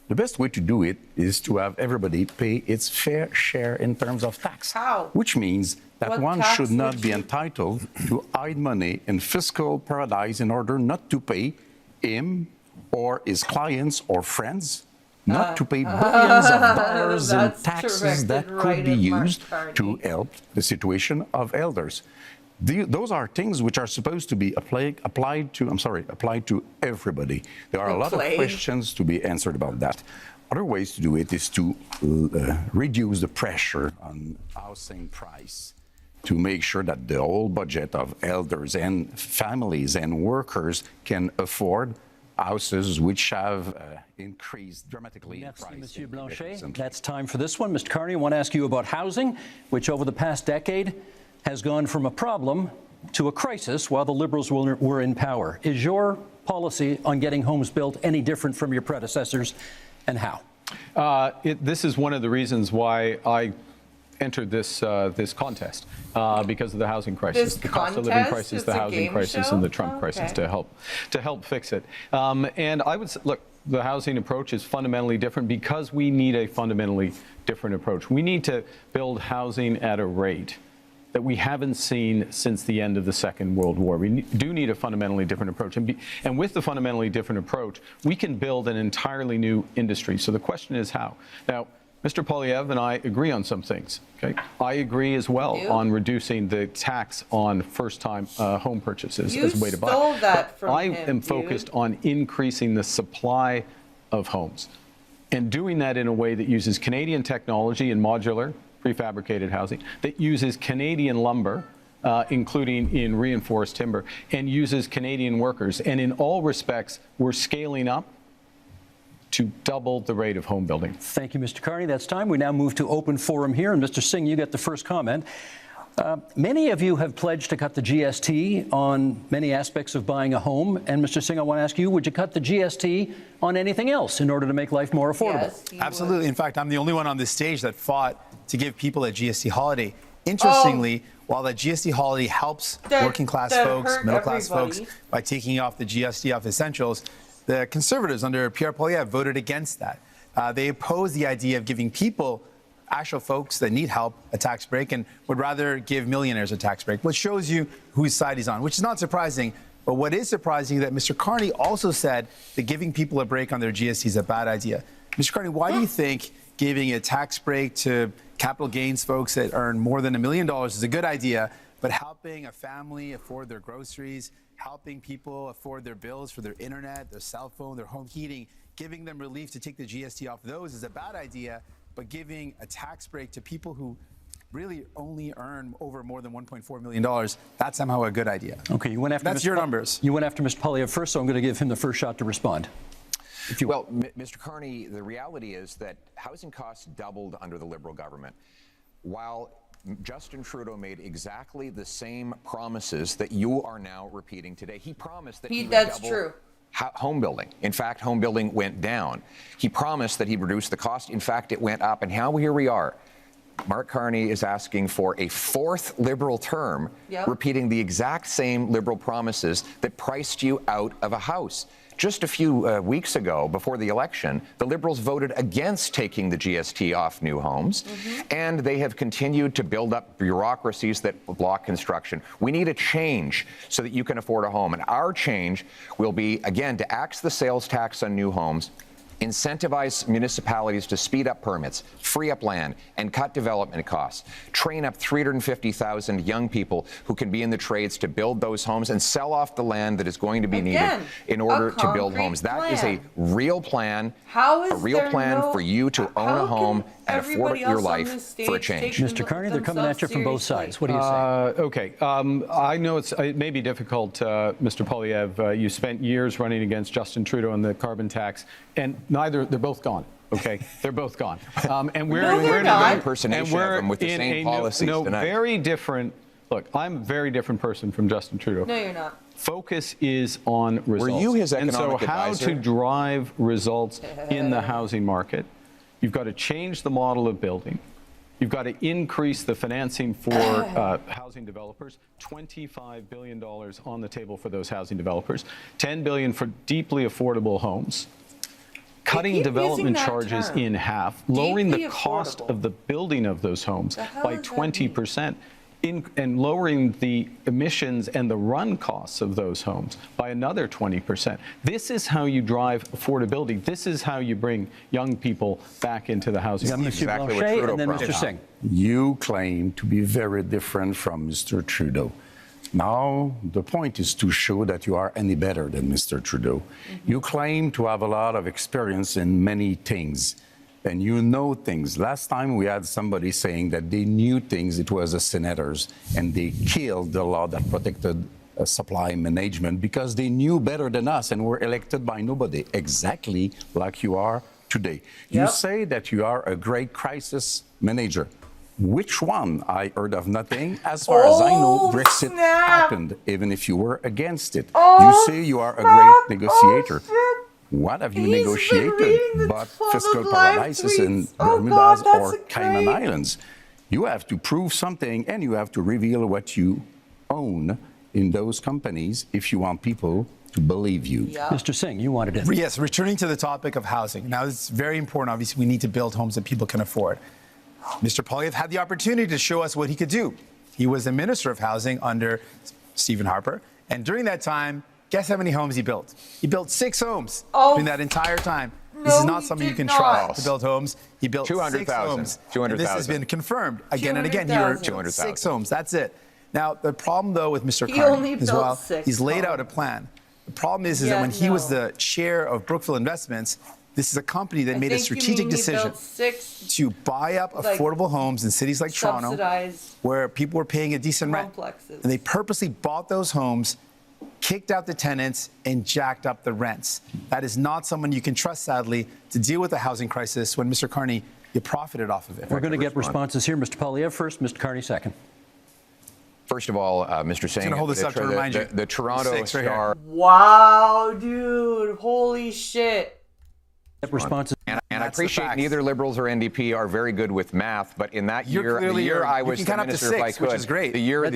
the best way to do it is to have everybody pay its fair share in terms of tax. How? Which means that What one tax should not would be you- entitled to hide money in fiscal paradise in order not to pay him or his clients or friends, not to pay billions of dollars in That's taxes that directed could right be at Mark used to help the situation of elders. Those are things which are supposed to be applied to everybody. There are a lot of questions to be answered about that. Other ways to do it is to reduce the pressure on housing price, to make sure that the whole budget of elders and families and workers can afford houses which have increased dramatically in price. Monsieur Blanchet. That's time for this one. Mr. Carney, I want to ask you about housing, which over the past decade has gone from a problem to a crisis while the Liberals were in power. Is your policy on getting homes built any different from your predecessors, and how? This is one of the reasons why I entered this contest, because of the housing crisis, the cost of living crisis, the housing crisis, and the Trump crisis to help fix it. And I would say, look, the housing approach is fundamentally different because we need a fundamentally different approach. We need to build housing at a rate that we haven't seen since the end of the Second World War. We do need a fundamentally different approach. And with the fundamentally different approach, we can build an entirely new industry. So the question is how? Now, Mr. Poilievre and I agree on some things. Okay, I agree as well on reducing the tax on first-time home purchases as a way to buy. You stole that from I him, am focused on increasing the supply of homes. and doing that in a way that uses Canadian technology in modular, prefabricated housing, that uses Canadian lumber, including in reinforced timber, and uses Canadian workers. And in all respects, we're scaling up to double the rate of home building. Thank you, Mr. Carney. That's time. We now move to open forum here. And Mr. Singh, you get the first comment. Many of you have pledged to cut the GST on many aspects of buying a home. And Mr. Singh, I want to ask you, would you cut the GST on anything else in order to make life more affordable? Yes, absolutely. In fact, I'm the only one on this stage that fought to give people a GST holiday. Interestingly, while the GST holiday helps working class folks, middle class folks by taking off the GST off essentials, the Conservatives under Pierre Poilievre voted against that. They opposed the idea of giving people, actual folks that need help, a tax break, and would rather give millionaires a tax break, which shows you whose side he's on, which is not surprising. But what is surprising is that Mr. Carney also said that giving people a break on their GST is a bad idea. Mr. Carney, why do you think giving a tax break to capital gains folks that earn more than $1 million is a good idea, but helping a family afford their groceries, helping people afford their bills for their internet, their cell phone, their home heating, giving them relief to take the GST off those is a bad idea, but giving a tax break to people who really only earn over more than $1.4 million, that's somehow a good idea. Okay, you went after that's your numbers. You went after Mr. Poilievre first, so I'm going to give him the first shot to respond. Well, Mr. Carney, the reality is that housing costs doubled under the Liberal government, while Justin Trudeau made exactly the same promises that you are now repeating today. He promised that he would double home building. In fact, home building went down. He promised that he'd reduce the cost. In fact, it went up. And here we are. Mark Carney is asking for a fourth Liberal term, repeating the exact same Liberal promises that priced you out of a house. Just a few weeks ago, before the election, the Liberals voted against taking the GST off new homes, and they have continued to build up bureaucracies that block construction. We need a change so that you can afford a home, and our change will be, again, to axe the sales tax on new homes, incentivize municipalities to speed up permits, free up land, and cut development costs. Train up 350,000 young people who can be in the trades to build those homes and sell off the land that is going to be needed in order to build homes. That is a real plan, a real plan for you to own a home and afford your life for a change. Mr. Carney, they're coming at you from both sides. What do you say? Okay. I know it may be difficult, Mr. Poilievre. You spent years running against Justin Trudeau on the carbon tax, and they're both gone. Okay, they're both gone. And we're in a impersonation of them with the same policies tonight. Very different. Look, I'm a very different person from Justin Trudeau. No, you're not. Focus is on results. Were you his economic advisor? And so how to drive results in the housing market, you've got to change the model of building. You've got to increase the financing for housing developers, $25 billion on the table for those housing developers, $10 billion for deeply affordable homes. Cutting development charges in half, lowering the cost of the building of those homes by 20%, and lowering the emissions and the run costs of those homes by another 20%. This is how you drive affordability. This is how you bring young people back into the housing market. Exactly what Trudeau and then Mr. Singh. You claim to be very different from Mr. Trudeau. Now, the point is to show that you are any better than Mr. Trudeau. You claim to have a lot of experience in many things, and you know things. Last time we had somebody saying that they knew things, it was the senators, and they killed the law that protected supply management because they knew better than us and were elected by nobody, exactly like you are today. You say that you are a great crisis manager. Which one? I heard of nothing. As far as I know, Brexit happened, even if you were against it. You say you are a great negotiator. What have you negotiated but fiscal paradises in Bermudas or Cayman Islands? You have to prove something, and you have to reveal what you own in those companies if you want people to believe you. Mr. Singh, you wanted to. Yes, returning to the topic of housing. Now, it's very important. Obviously, we need to build homes that people can afford. Mr. Poilievre had the opportunity to show us what he could do. He was the Minister of Housing under Stephen Harper. And during that time, guess how many homes he built? He built 6 homes during that entire time. This is not something you can trust to build homes. He built 6 homes. 200,000. This has been confirmed again and again. He built 6 homes. That's it. Now, the problem, though, with Mr. Carney as well, he's laid out a plan. The problem is that when he was the chair of Brookfield Investments, This is a company that I made a think you strategic mean he decision built 6 to buy up like, affordable homes in cities like Toronto, subsidized where people were paying a decent rent. complexes. And they purposely bought those homes, kicked out the tenants, and jacked up the rents. That is not someone you can trust, sadly, to deal with the housing crisis when, Mr. Carney, you profited off of it. We're going to get responses here. Mr. Poilievre first, Mr. Carney second. First of all, Mr. Singh, hold this up to remind you. the Toronto Six right Star. Wow, dude. Holy shit. Responses. And I appreciate neither Liberals or NDP are very good with math, but in that year, the year I was the minister, if I could, the year I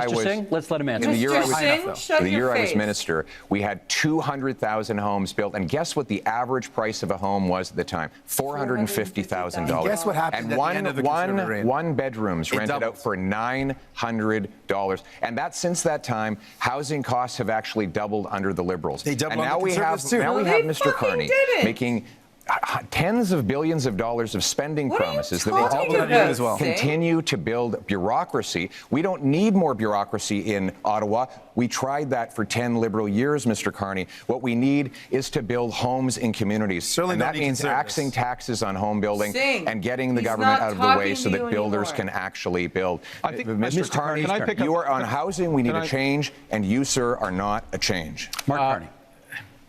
was, let's let him answer. in the year I Mr. was, Singh, the year I was face. minister, we had 200,000 homes built, and guess what the average price of a home was at the time? $450,000. And guess what happened And at the end of the Conservative reign? one bedrooms rented out for $900, and that since that time, housing costs have actually doubled under the Liberals. They doubled and on now the we have Conservatives, too. now we No, have they Mr. fucking Carney didn't. making tens of billions of dollars of spending What are you promises that talking will about, as well. continue to build bureaucracy. We don't need more bureaucracy in Ottawa. We tried that for 10 Liberal years, Mr. Carney. What we need is to build homes in communities. Certainly and don't that need means Conservatives. axing taxes on home building Singh, and getting the he's government not out of the way talking so to that you builders anymore. can actually build. I think- Mr. Mr. Carney, Carney, can I pick up- you are on housing. We need Can a I- change, and you, sir, are not a change. Mark Carney.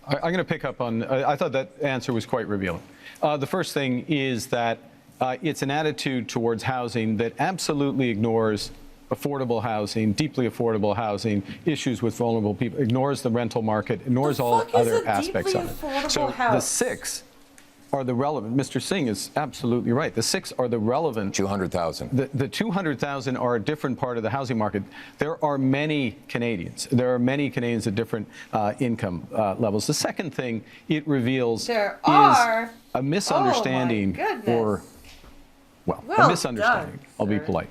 I'm going to pick up on, I thought that answer was quite revealing. The first thing is that it's an attitude towards housing that absolutely ignores affordable housing, deeply affordable housing, issues with vulnerable people, ignores the rental market, ignores all fuck is other a aspects deeply of it. affordable So the house? 6 are the relevant. Mr. Singh is absolutely right. The 6 are the relevant. 200,000. The 200,000 are a different part of the housing market. There are many Canadians. There are many Canadians at different income levels. The second thing it reveals There is are. a misunderstanding, Oh my goodness. or Well a misunderstanding. done, I'll be sir. polite.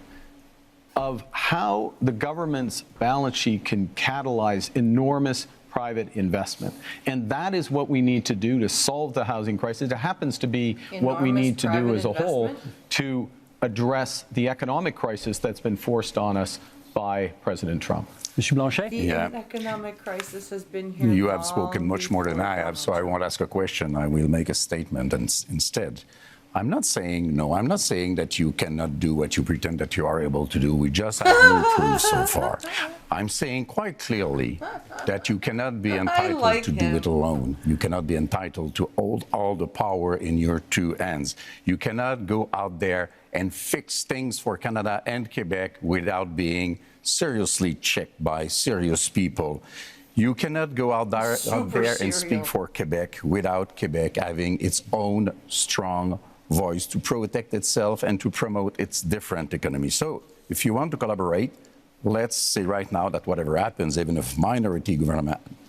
Of how the government's balance sheet can catalyze enormous private investment. And that is what we need to do to solve the housing crisis. It happens to be what we Enormous need to do private as a whole investment? to address the economic crisis that's been forced on us by President Trump. Mr. Blanchet? The Yeah. economic crisis has been here. You have long spoken much more than before I have, so I Donald won't ask a question. I will make a statement instead. I'm not saying no. I'm not saying that you cannot do what you pretend that you are able to do. We just have no proof so far. I'm saying quite clearly that you cannot be entitled like to him. do it alone. You cannot be entitled to hold all the power in your two hands. You cannot go out there and fix things for Canada and Quebec without being seriously checked by serious people. You cannot go out there and serial. speak for Quebec without Quebec having its own strong voice to protect itself and to promote its different economy. So if you want to collaborate, let's say right now that whatever happens, even if minority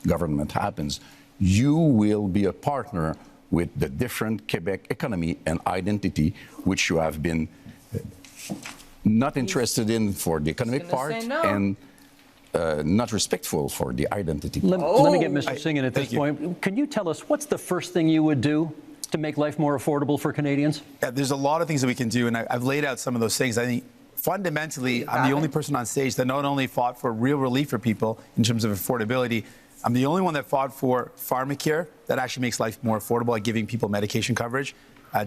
government happens, you will be a partner with the different Quebec economy and identity, which you have been not interested in for the economic gonna part say no. and not respectful for the identity. Let me get Mr. Singh in at this point. Can you tell us what's the first thing you would do to make life more affordable for Canadians? Yeah, there's a lot of things that we can do, and I've laid out some of those things. I think fundamentally, I'm the only person on stage that not only fought for real relief for people in terms of affordability, I'm the only one that fought for pharmacare that actually makes life more affordable by giving people medication coverage.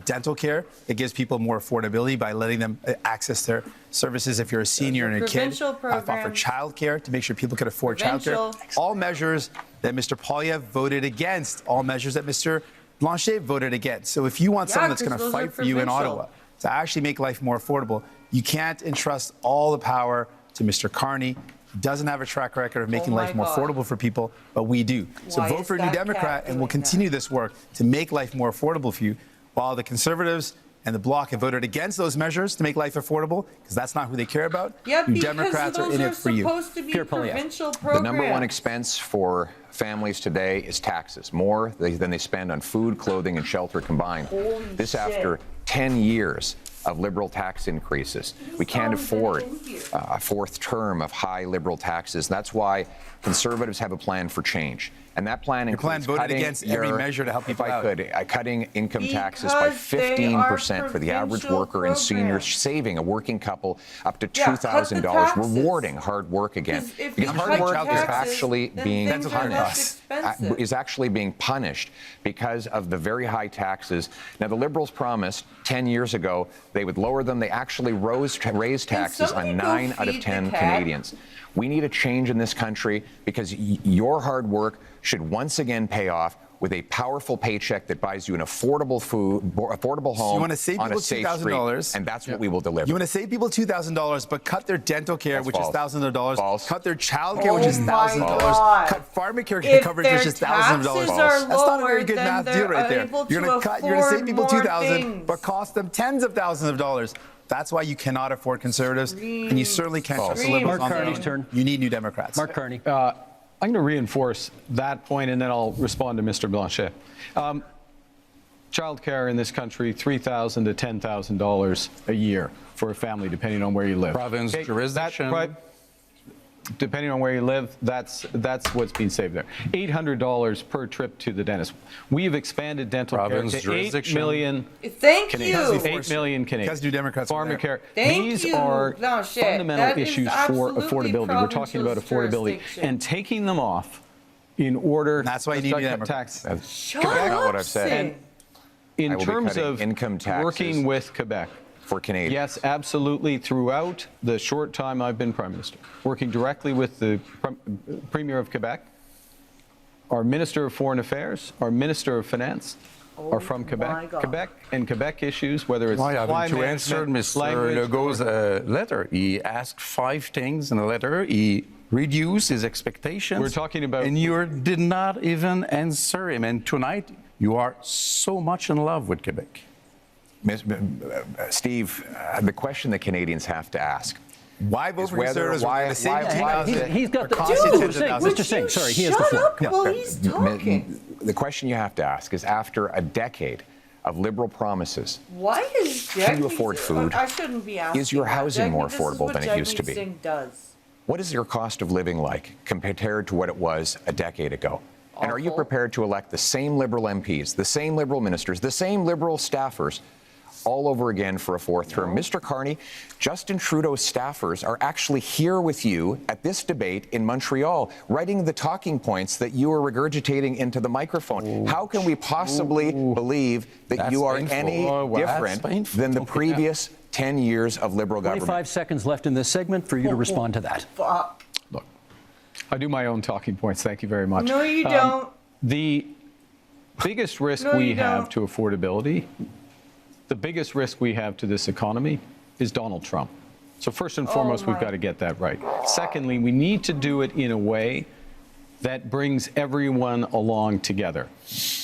Dental care, it gives people more affordability by letting them access their services if you're a senior and a kid. provincial I fought for programs. child care to make sure people could afford child care. Provincial. All measures that Mr. Poilievre voted against, all measures that Mr. Blanchet voted against. So if you want someone that's going to 'cause those are fight for you in provincial. Ottawa to actually make life more affordable, you can't entrust all the power to Mr. Carney. He doesn't have a track record of making Oh my life more God. affordable for people, but we do. So Why vote is for a New that Democrat, cat and we'll doing that? continue this work to make life more affordable for you, while the Conservatives and the Bloc have voted against those measures to make life affordable, because that's not who they care about. Yeah, New because Democrats those are in are it for you. supposed to be Pierre Poilievre. provincial programs. The number one expense for families today is taxes, more than they spend on food, clothing, and shelter combined. Holy This shit. after 10 years of Liberal tax increases. We can't afford a fourth term of high Liberal taxes. That's why Conservatives have a plan for change. And that plan Your plan includes voted cutting against every measure to help people if I out. could, cutting income taxes by Because they are 15% for the average provincial worker and seniors, programs. saving a working couple up to Yeah, cut the $2,000, taxes. rewarding hard work again. If Because you hard cut work is taxes, actually then being things are less expensive. is actually being punished because of the very high taxes. Now, the Liberals promised 10 years ago they would lower them. They actually raised taxes on 9 out of 10 Canadians. We need a change in this country because your hard work should once again pay off with a powerful paycheck that buys you an affordable home So you want to save on a people safe $2,000, street, and that's what we will deliver. You want to save people $2,000, but cut their dental care, That's which false. is thousands of dollars. False. Cut their child care, which is Oh thousands my of dollars. God. Cut pharmacare If coverage, their which is thousands of dollars. taxes are That's not a very lower, good then math they're deal right there. able You're to going to save people afford more $2,000, things. but cost them tens of thousands of dollars. That's why you cannot afford Conservatives, and you certainly can't trust the Liberals Mark on their Carney's own. turn. You need New Democrats. Mark Carney. I'm going to reinforce that point, and then I'll respond to Mr. Blanchet. Child care in this country, $3,000 to $10,000 a year for a family, depending on where you live. Province, jurisdiction. Depending on where you live, that's what's being saved there. $800 per trip to the dentist. We've expanded dental Province, care to 8 jurisdiction. million Thank Canadians. you. 8 million Canadians. Because New Democrats are there. Pharmacare. Thank These you, are Blanchet. fundamental That is issues for absolutely affordability. We're talking about provincial affordability. jurisdiction. And taking them off in order That's why you to need cut New Democrats. tax. Shut That's not up, what I've said. Singh. In I will be terms cutting of income taxes working with Quebec, for Canadians. yes, absolutely, throughout the short time I've been Prime Minister, working directly with the Premier of Quebec, our Minister of Foreign Affairs, our Minister of Finance are from my Quebec. God. Quebec and Quebec issues, whether it's Why supply haven't you answered management, Mr. language, Legault's letter? He asked 5 things in the letter. He reduced his expectations. We're talking about- And you did not even answer him. And tonight, you are so much in love with Quebec. Steve, the question that Canadians have to ask Why vote is for whether Conservatives? We're going to save why- He's got the cost you Dude, tens of thousands. Mr. Singh, sorry, he has the Shut floor. up while he's talking. the question you have to ask is after a decade of Liberal promises, Why is Can you afford food? I shouldn't be asking. Is your that. housing more Jagmeet, this is affordable what than it used to Jagmeet be? Singh does. what is your cost of living like compared to what it was a decade ago? And are you Awful. prepared to elect the same Liberal MPs, the same Liberal ministers, the same Liberal staffers all over again for a 4th term? Mr. Carney, Justin Trudeau's staffers are actually here with you at this debate in Montreal, writing the talking points that you are regurgitating into the microphone. How can we possibly believe that That's you are painful. any Oh, wow. That's different painful. than the previous 10 years of Liberal government? 25 seconds left in this segment for you to respond to that. Look, I do my own talking points. Thank you very much. No, you don't. The biggest risk No, we you have don't. to affordability, the biggest risk we have to this economy is Donald Trump. So first and foremost, we've my. got to get that right. Secondly, we need to do it in a way that brings everyone along together.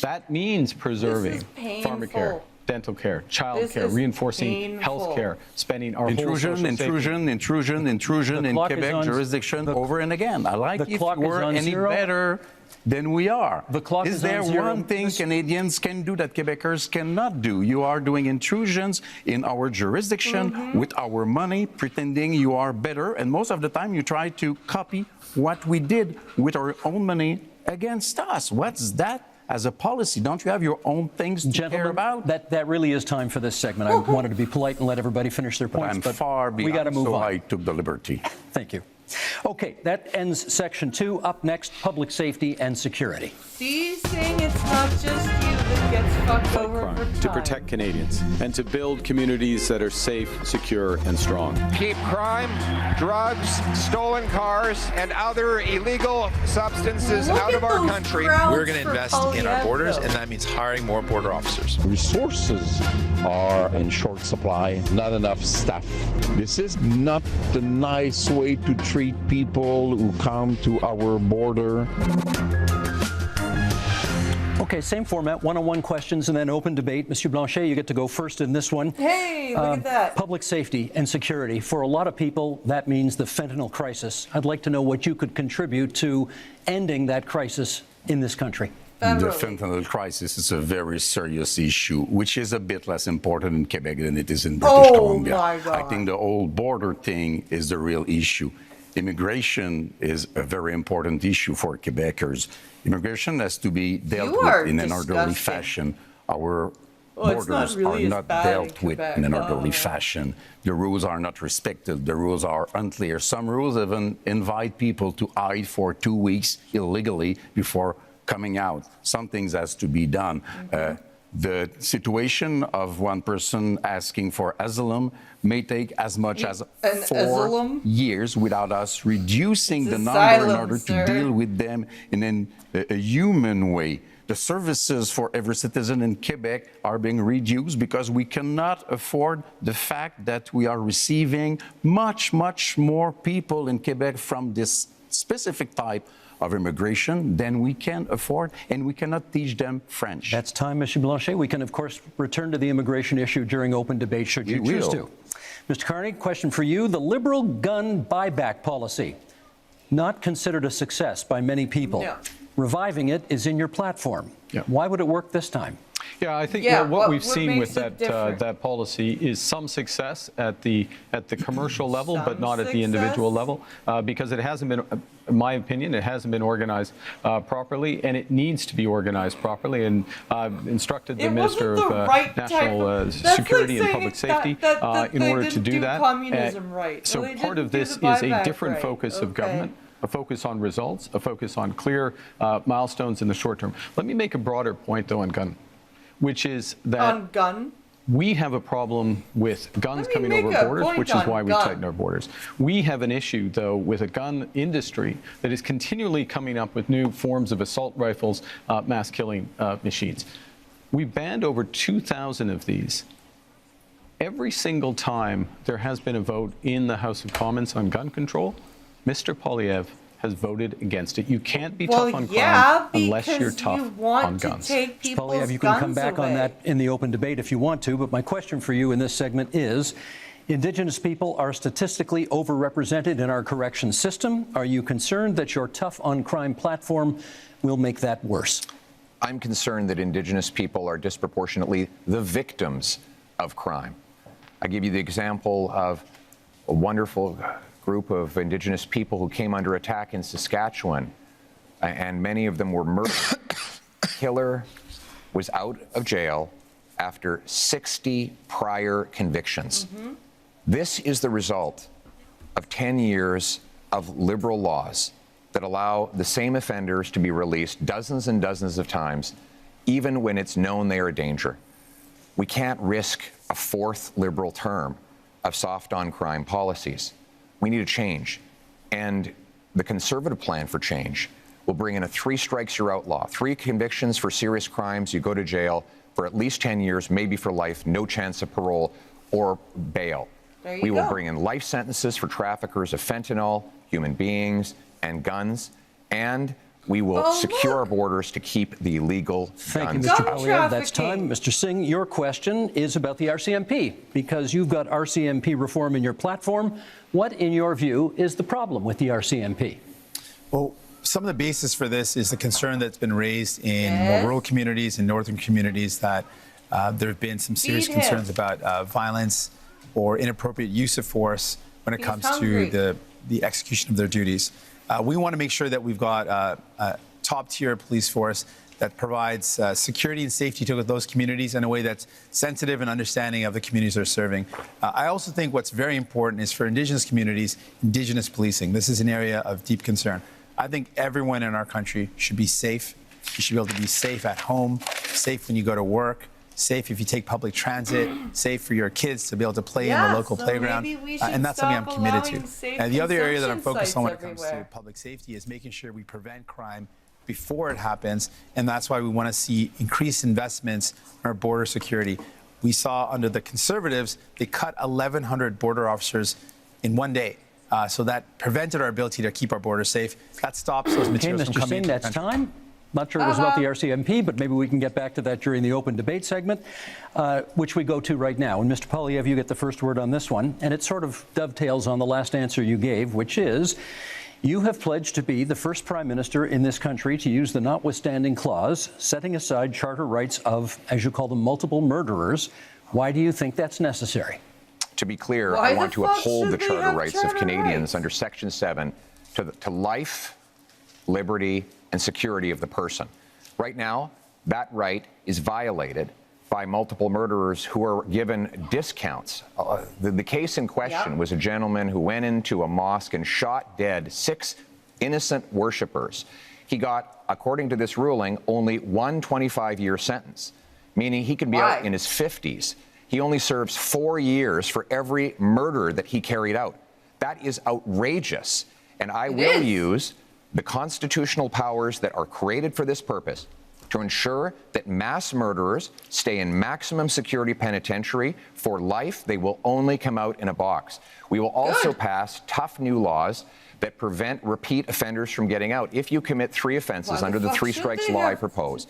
That means preserving pharmacare, painful. dental care, child This care, is reinforcing painful. health care, spending our whole Intrusion, social safety. intrusion The in clock is Quebec on- jurisdiction over and again. I like the if clock is we're on any zero. better than we are. The clock is there on zero. one thing Canadians can do that Quebecers cannot do? You are doing intrusions in our jurisdiction with our money, pretending you are better, and most of the time you try to copy what we did with our own money against us. What's that? As a policy, don't you have your own things to care Gentlemen, about? that really is time for this segment. I wanted to be polite and let everybody finish their points, I'm but far we beyond, got to move so on. I took the liberty. Thank you. Okay, that ends section 2. Up next, public safety and security. See, Singh, it's not just you that gets fucked over crime, for to time. protect Canadians, and to build communities that are safe, secure, and strong. Keep crime, drugs, stolen cars, and other illegal substances Look out at of our those country. crowds We're going to for invest in our Polyev, borders, though. and that means hiring more border officers. Resources are in short supply, not enough staff. This is not the nice way to treat people who come to our border. Okay, same format, one-on-one questions and then open debate. Monsieur Blanchet, you get to go first in this one. Hey, look at that. Public safety and security. For a lot of people, that means the fentanyl crisis. I'd like to know what you could contribute to ending that crisis in this country. The Federally. fentanyl crisis is a very serious issue, which is a bit less important in Quebec than it is in British Oh, Columbia. my God. I think the whole border thing is the real issue. immigration is a very important issue for Quebecers. Immigration has to be dealt You with are in an orderly disgusting. fashion. Our Well, it's not borders really are as not bad in dealt with Quebec. in an orderly fashion. The rules are not respected. The rules are unclear. Some rules even invite people to hide for 2 weeks illegally before coming out. Some things has to be done. The situation of one person asking for asylum may take as much as 4 asylum? years without us reducing It's the number in asylum, order sir. to deal with them in a human way. The services for every citizen in Quebec are being reduced because we cannot afford the fact that we are receiving much, much more people in Quebec from this specific type of immigration than we can afford, and we cannot teach them French. That's time, Mr. Blanchet. We can, of course, return to the immigration issue during open debate should you We choose will. to. Mr. Carney, question for you. The Liberal gun buyback policy, not considered a success by many people. No. Reviving it is in your platform. Yeah. Why would it work this time? Yeah, I think Yeah, what we've what seen with makes it that different? that policy is some success at the commercial level, but Some not at the individual success? level, because it hasn't been, in my opinion, it hasn't been organized properly, and it needs to be organized properly. And I've instructed the It Minister wasn't of the right type National of- That's Security like and Public saying Safety that in they order to didn't do do that. communism right. So Well, they part didn't of do this the is a buyback different right. focus of Okay. government. A focus on results, a focus on clear milestones in the short term. Let me make a broader point, though, on gun, which is that On gun? we have a problem with guns Let me coming make over a borders, point which is on why we gun. tighten our borders. We have an issue, though, with a gun industry that is continually coming up with new forms of assault rifles, mass killing machines. We banned over 2,000 of these. Every single time there has been a vote in the House of Commons on gun control, Mr. Poilievre has voted against it. You can't be tough on crime unless you're tough you want on to guns. take people's Poilievre, you can come guns back on away. that in the open debate if you want to, but my question for you in this segment is, Indigenous people are statistically overrepresented in our corrections system. Are you concerned that your tough on crime platform will make that worse? I'm concerned that Indigenous people are disproportionately the victims of crime. I give you the example of a wonderful group of Indigenous people who came under attack in Saskatchewan, and many of them were murdered. Killer was out of jail after 60 prior convictions. This is the result of 10 years of liberal laws that allow the same offenders to be released dozens and dozens of times, even when it's known they are a danger. We can't risk a 4th liberal term of soft on crime policies. We need a change. And the Conservative plan for change will bring in a 3 strikes you're outlaw, 3 convictions for serious crimes, you go to jail for at least 10 years, maybe for life, no chance of parole or bail. There you We will go. bring in life sentences for traffickers of fentanyl, human beings, and guns, and we will secure our borders to keep the illegal Thank you, guns Mr. out. Poilievre. That's time. Mr. Singh, your question is about the RCMP, because you've got RCMP reform in your platform. What, in your view, is the problem with the RCMP? Well, some of the basis for this is the concern that's been raised in more rural communities and northern communities that there have been some serious Feed him. concerns about violence or inappropriate use of force when it He's comes hungry. to the execution of their duties. We want to make sure that we've got a top-tier police force that provides security and safety to those communities in a way that's sensitive and understanding of the communities they're serving. I also think what's very important is for Indigenous communities, Indigenous policing. This is an area of deep concern. I think everyone in our country should be safe. You should be able to be safe at home, safe when you go to work, safe if you take public transit, safe for your kids to be able to play in the local playground. maybe we should And that's something I'm stop committed allowing to. safe And the other area that I'm consumption focused on when it sites comes to everywhere. public safety is making sure we prevent crime before it happens. And that's why we want to see increased investments in our border security. We saw under the Conservatives, they cut 1,100 border officers in one day. So that prevented our ability to keep our borders safe. That stops those Okay, materials from Mr. coming Singh, into the that's country. time. Not sure it was about the RCMP, but maybe we can get back to that during the open debate segment, which we go to right now. And Mr. Poilievre, you get the first word on this one, and it sort of dovetails on the last answer you gave, which is you have pledged to be the first prime minister in this country to use the notwithstanding clause, setting aside charter rights of, as you call them, multiple murderers. Why do you think that's necessary? To be clear, Why I the want to fuck uphold the should they charter have rights of charter Canadians rights? under Section 7 to life, liberty, and security of the person. Right now, that right is violated by multiple murderers who are given discounts. The case in question was a gentleman who went into a mosque and shot dead 6 innocent worshipers. He got, according to this ruling, only one 25-year sentence, meaning he could be out in his 50s. He only serves 4 years for every murder that he carried out. That is outrageous. And I will use the constitutional powers that are created for this purpose to ensure that mass murderers stay in maximum security penitentiary for life. They will only come out in a box. We will also pass tough new laws that prevent repeat offenders from getting out. If you commit 3 offenses under the 3 strikes law I propose,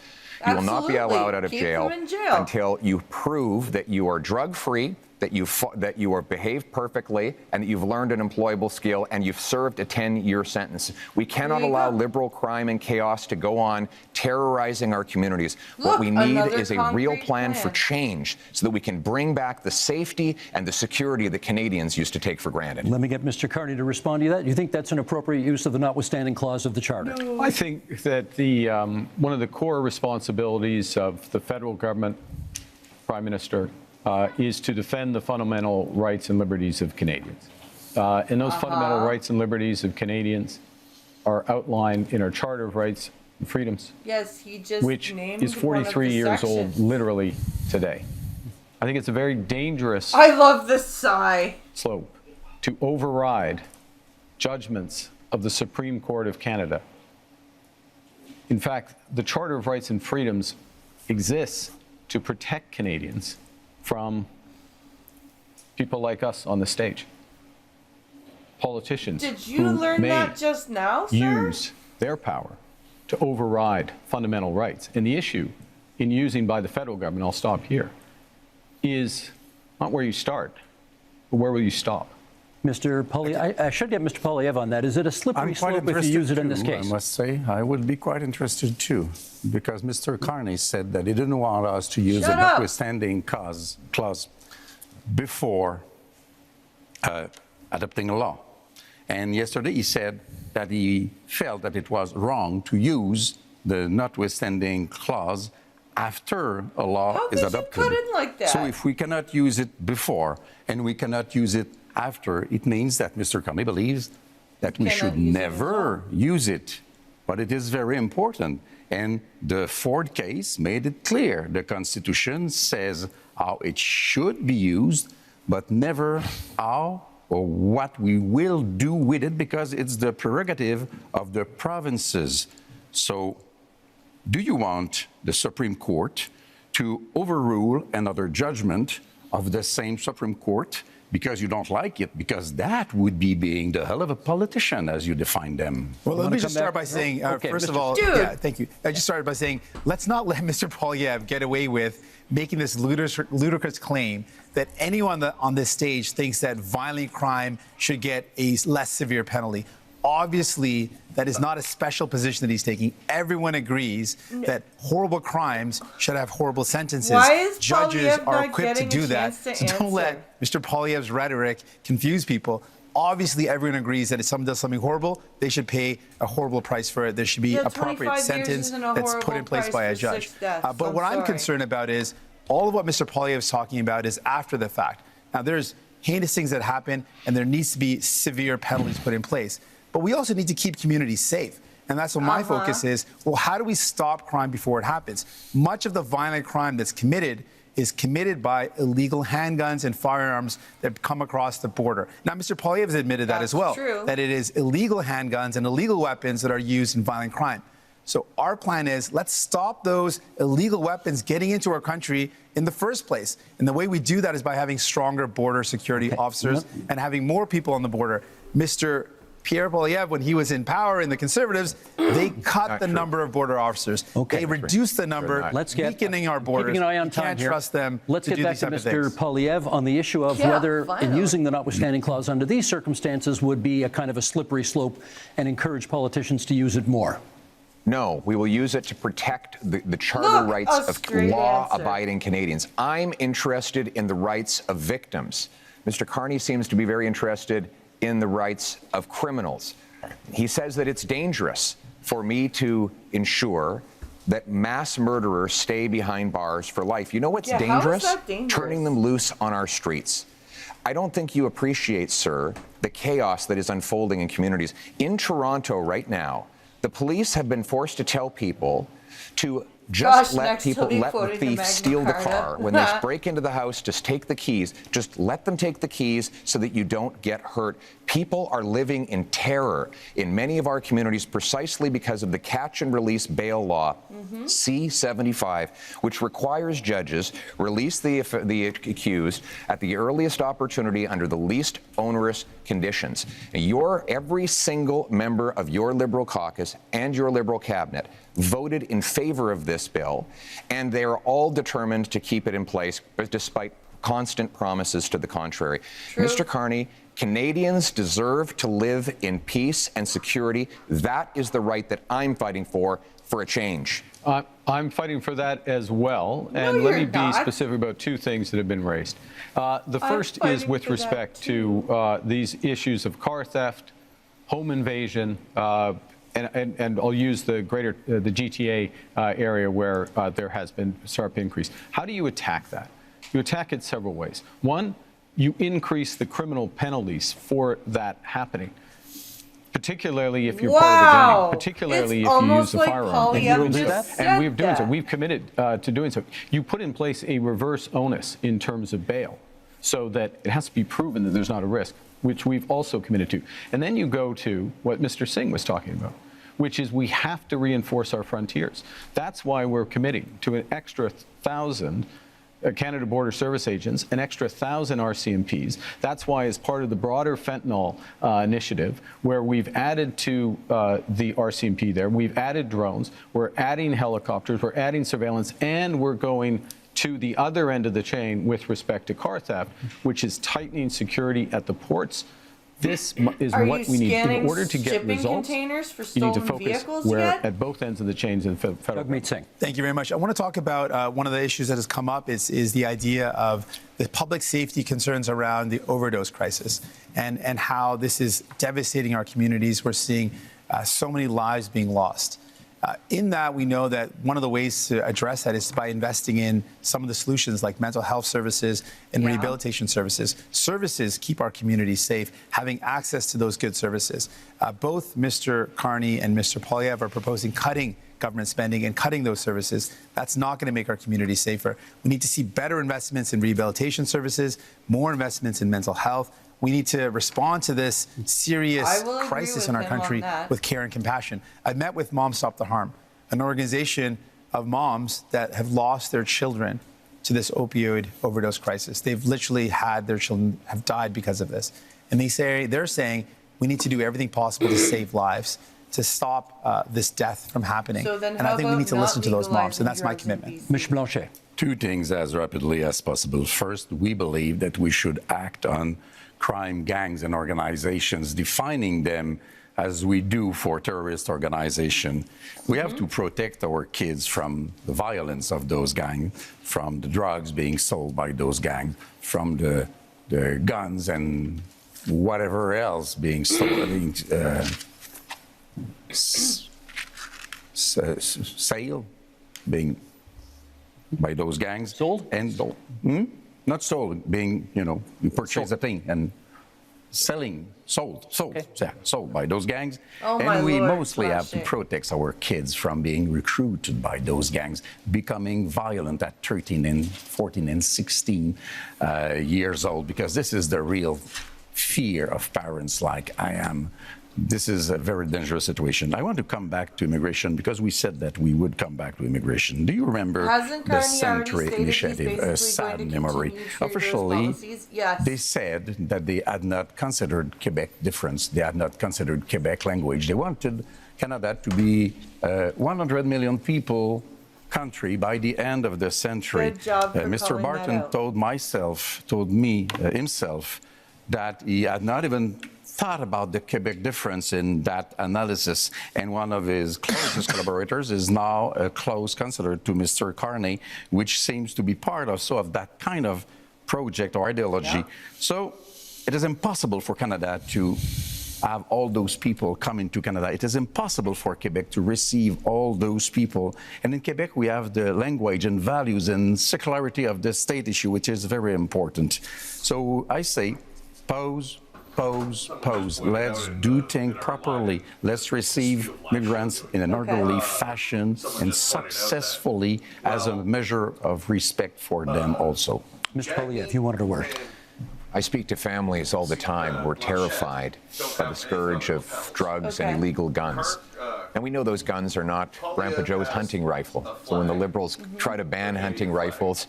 you will not be allowed out of jail until you prove that you are drug-free, that you are behaved perfectly, and that you've learned an employable skill, and you've served a 10-year sentence. We cannot allow liberal crime and chaos to go on terrorizing our communities. What we need is a real plan for change so that we can bring back the safety and the security that Canadians used to take for granted. Let me get Mr. Carney to respond to that. Do you think that's an appropriate use of the notwithstanding clause of the Charter? I think that the one of the core responsibilities of the federal government, Prime Minister, is to defend the fundamental rights and liberties of Canadians. And those fundamental rights and liberties of Canadians are outlined in our Charter of Rights and Freedoms, Yes, he just which named is 43 years old literally today. I think it's a very dangerous I love this sigh. slope to override judgments of the Supreme Court of Canada. In fact, the Charter of Rights and Freedoms exists to protect Canadians from people like us on the stage. Politicians Did you who learn may that just now, sir? use their power to override fundamental rights. And the issue in using by the federal government, I'll stop here, is not where you start, but where will you stop? Mr. Poilievre, I should get Mr. Poilievre on that. Is it a slippery slope if you use it in this case? I must say, I would be quite interested too, because Mr. Carney said that he didn't want us to use a notwithstanding clause before adopting a law. And yesterday he said that he felt that it was wrong to use the notwithstanding clause after a law is adopted. How could you put it like that? So if we cannot use it before and we cannot use it after, it means that Mr. Carney believes that we should never use it. But it is very important. And the Ford case made it clear. The Constitution says how it should be used, but never how or what we will do with it, because it's the prerogative of the provinces. So do you want the Supreme Court to overrule another judgment of the same Supreme Court because you don't like it? Because that would be being the hell of a politician as you define them. Well, let me just start by saying, first of all, thank you. I just started by saying, let's not let Mr. Poilievre get away with making this ludicrous claim that anyone on this stage thinks that violent crime should get a less severe penalty. Obviously, that is not a special position that he's taking. Everyone agrees that horrible crimes should have horrible sentences. Why is Judges Poilievre are not equipped to getting do a that. chance to So don't let Mr. Poilievre's rhetoric confuse people. Obviously, everyone agrees that if someone does something horrible, they should pay a horrible price for it. There should be appropriate sentence that's put in place by a judge. But what I'm concerned about is all of what Mr. Poilievre is talking about is after the fact. Now, there's heinous things that happen, and there needs to be severe penalties put in place. But we also need to keep communities safe. And that's what my focus is. Well, how do we stop crime before it happens? Much of the violent crime that's committed is committed by illegal handguns and firearms that come across the border. Now, Mr. Poilievre has admitted that as well, that it is illegal handguns and illegal weapons that are used in violent crime. So our plan is, let's stop those illegal weapons getting into our country in the first place. And the way we do that is by having stronger border security officers and having more people on the border. Mr. Pierre Poilievre, when he was in power in the Conservatives, they cut the number of border officers. They reduced the number, weakening our borders. Keeping an eye on we time can't here. trust them Let's to get do back these to type of Mr. things. Poilievre on the issue of whether in using the notwithstanding clause under these circumstances would be a kind of a slippery slope and encourage politicians to use it more. No, we will use it to protect the charter rights of law-abiding Canadians. I'm interested in the rights of victims. Mr. Carney seems to be very interested in the rights of criminals. He says that it's dangerous for me to ensure that mass murderers stay behind bars for life. You know what's dangerous? How is that dangerous? Turning them loose on our streets. I don't think you appreciate, sir, the chaos that is unfolding in communities. In Toronto right now, the police have been forced to tell people to just let the thief steal the car. When they break into the house, just take the keys. Just let them take the keys so that you don't get hurt. People are living in terror in many of our communities precisely because of the catch and release bail law, C-75, which requires judges release the accused at the earliest opportunity under the least onerous conditions. And every single member of your Liberal caucus and your Liberal cabinet voted in favor of this bill, and they are all determined to keep it in place, despite constant promises to the contrary. True. Mr. Carney, Canadians deserve to live in peace and security. That is the right that I'm fighting for a change. I'm fighting for that as well. And let me be specific about two things that have been raised. The first is with respect to these issues of car theft, home invasion, and I'll use the GTA area where there has been a sharp increase. How do you attack that? You attack it several ways. One, you increase the criminal penalties for that happening, particularly if you're part of the gang, particularly if you use a firearm. And you will do that, and we've doing so. We've committed to doing so. You put in place a reverse onus in terms of bail, so that it has to be proven that there's not a risk, which we've also committed to. And then you go to what Mr. Singh was talking about, which is we have to reinforce our frontiers. That's why we're committing to an extra 1,000 Canada Border Service agents, an extra 1,000 RCMPs. That's why, as part of the broader fentanyl initiative, where we've added to the RCMP there, we've added drones, we're adding helicopters, we're adding surveillance, and we're going to the other end of the chain with respect to car theft, which is tightening security at the ports. This is what we need in order to get results. Containers for you need to stolen focus vehicles where yet? at both ends of the chains in federal. Jagmeet Singh. Thank you very much. I want to talk about one of the issues that has come up is the idea of the public safety concerns around the overdose crisis and how this is devastating our communities. We're seeing so many lives being lost. In that, we know that one of the ways to address that is by investing in some of the solutions like mental health services and rehabilitation services. Services keep our communities safe, having access to those good services. Both Mr. Carney and Mr. Poilievre are proposing cutting government spending and cutting those services. That's not going to make our communities safer. We need to see better investments in rehabilitation services, more investments in mental health. We need to respond to this serious crisis in our country with care and compassion. I've met with Moms Stop the Harm, an organization of moms that have lost their children to this opioid overdose crisis. They've literally had their children have died because of this. And they're saying we need to do everything possible to save lives, to stop this death from happening. And I think we need to listen to those moms, and that's my commitment. Ms. Blanchet. Two things as rapidly as possible. First, we believe that we should act on crime gangs and organizations, defining them as we do for terrorist organization. We have to protect our kids from the violence of those gangs, from the drugs being sold by those gangs, from the guns and whatever else being sold, sale being by those gangs. Sold? And not sold, being, you purchase a thing and selling, sold by those gangs. And we mostly have to protect our kids from being recruited by those gangs, becoming violent at 13 and 14 and 16 years old, because this is the real fear of parents like I am. This is a very dangerous situation. I want to come back to immigration because we said that we would come back to immigration. Do you remember the Century Initiative, a sad memory? Officially, they said that they had not considered Quebec difference. They had not considered Quebec language. They wanted Canada to be 100 million people country by the end of the century. Mr. Barton told me himself that he had not even thought about the Quebec difference in that analysis, and one of his closest collaborators is now a close counselor to Mr. Carney, which seems to be part also of that kind of project or ideology. So it is impossible for Canada to have all those people come into Canada. It is impossible for Quebec to receive all those people. And in Quebec, we have the language and values and secularity of the state issue, which is very important. So I say, pause. Let's do things properly. Let's receive migrants in an orderly fashion and successfully as a measure of respect for them also. Mr. Poilievre, you wanted a word. I speak to families all the time who are terrified by the scourge of drugs and illegal guns. And we know those guns are not Grandpa Joe's hunting rifle. So when the Liberals try to ban hunting rifles,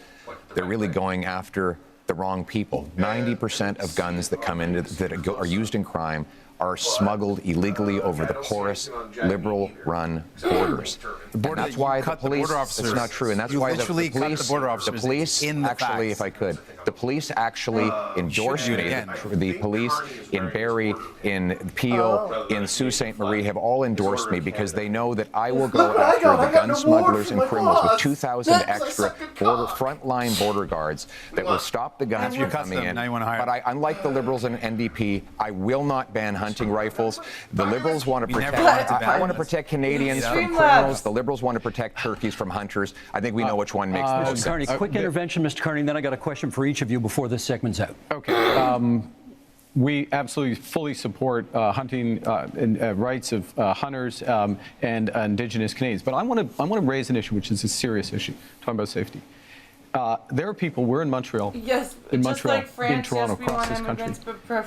they're really going after the wrong people. 90% of guns that come in that are used in crime are smuggled illegally over the porous, Liberal-run borders. And that's why the police, it's not true, and that's why the police actually, if I could, the police actually endorsed me. The police in Barrie, in Peel, in Sault Ste. Marie have all endorsed me because they know that I will go after the gun smugglers and criminals with 2,000 extra frontline border guards that will stop the guns from coming in. But unlike the Liberals and NDP, I will not ban hunting rifles. The Liberals want to protect. I want to protect Canadians from criminals. The Liberals want to protect turkeys from hunters. I think we know which one makes most sense. Carney, quick intervention, Mr. Carney, and then I got a question for each of you before this segment's out. Okay. We absolutely fully support hunting and rights of hunters and Indigenous Canadians. But I want to raise an issue, which is a serious issue, talking about safety. There are people, we're in Montreal, in Montreal, like France, in Toronto, across this country,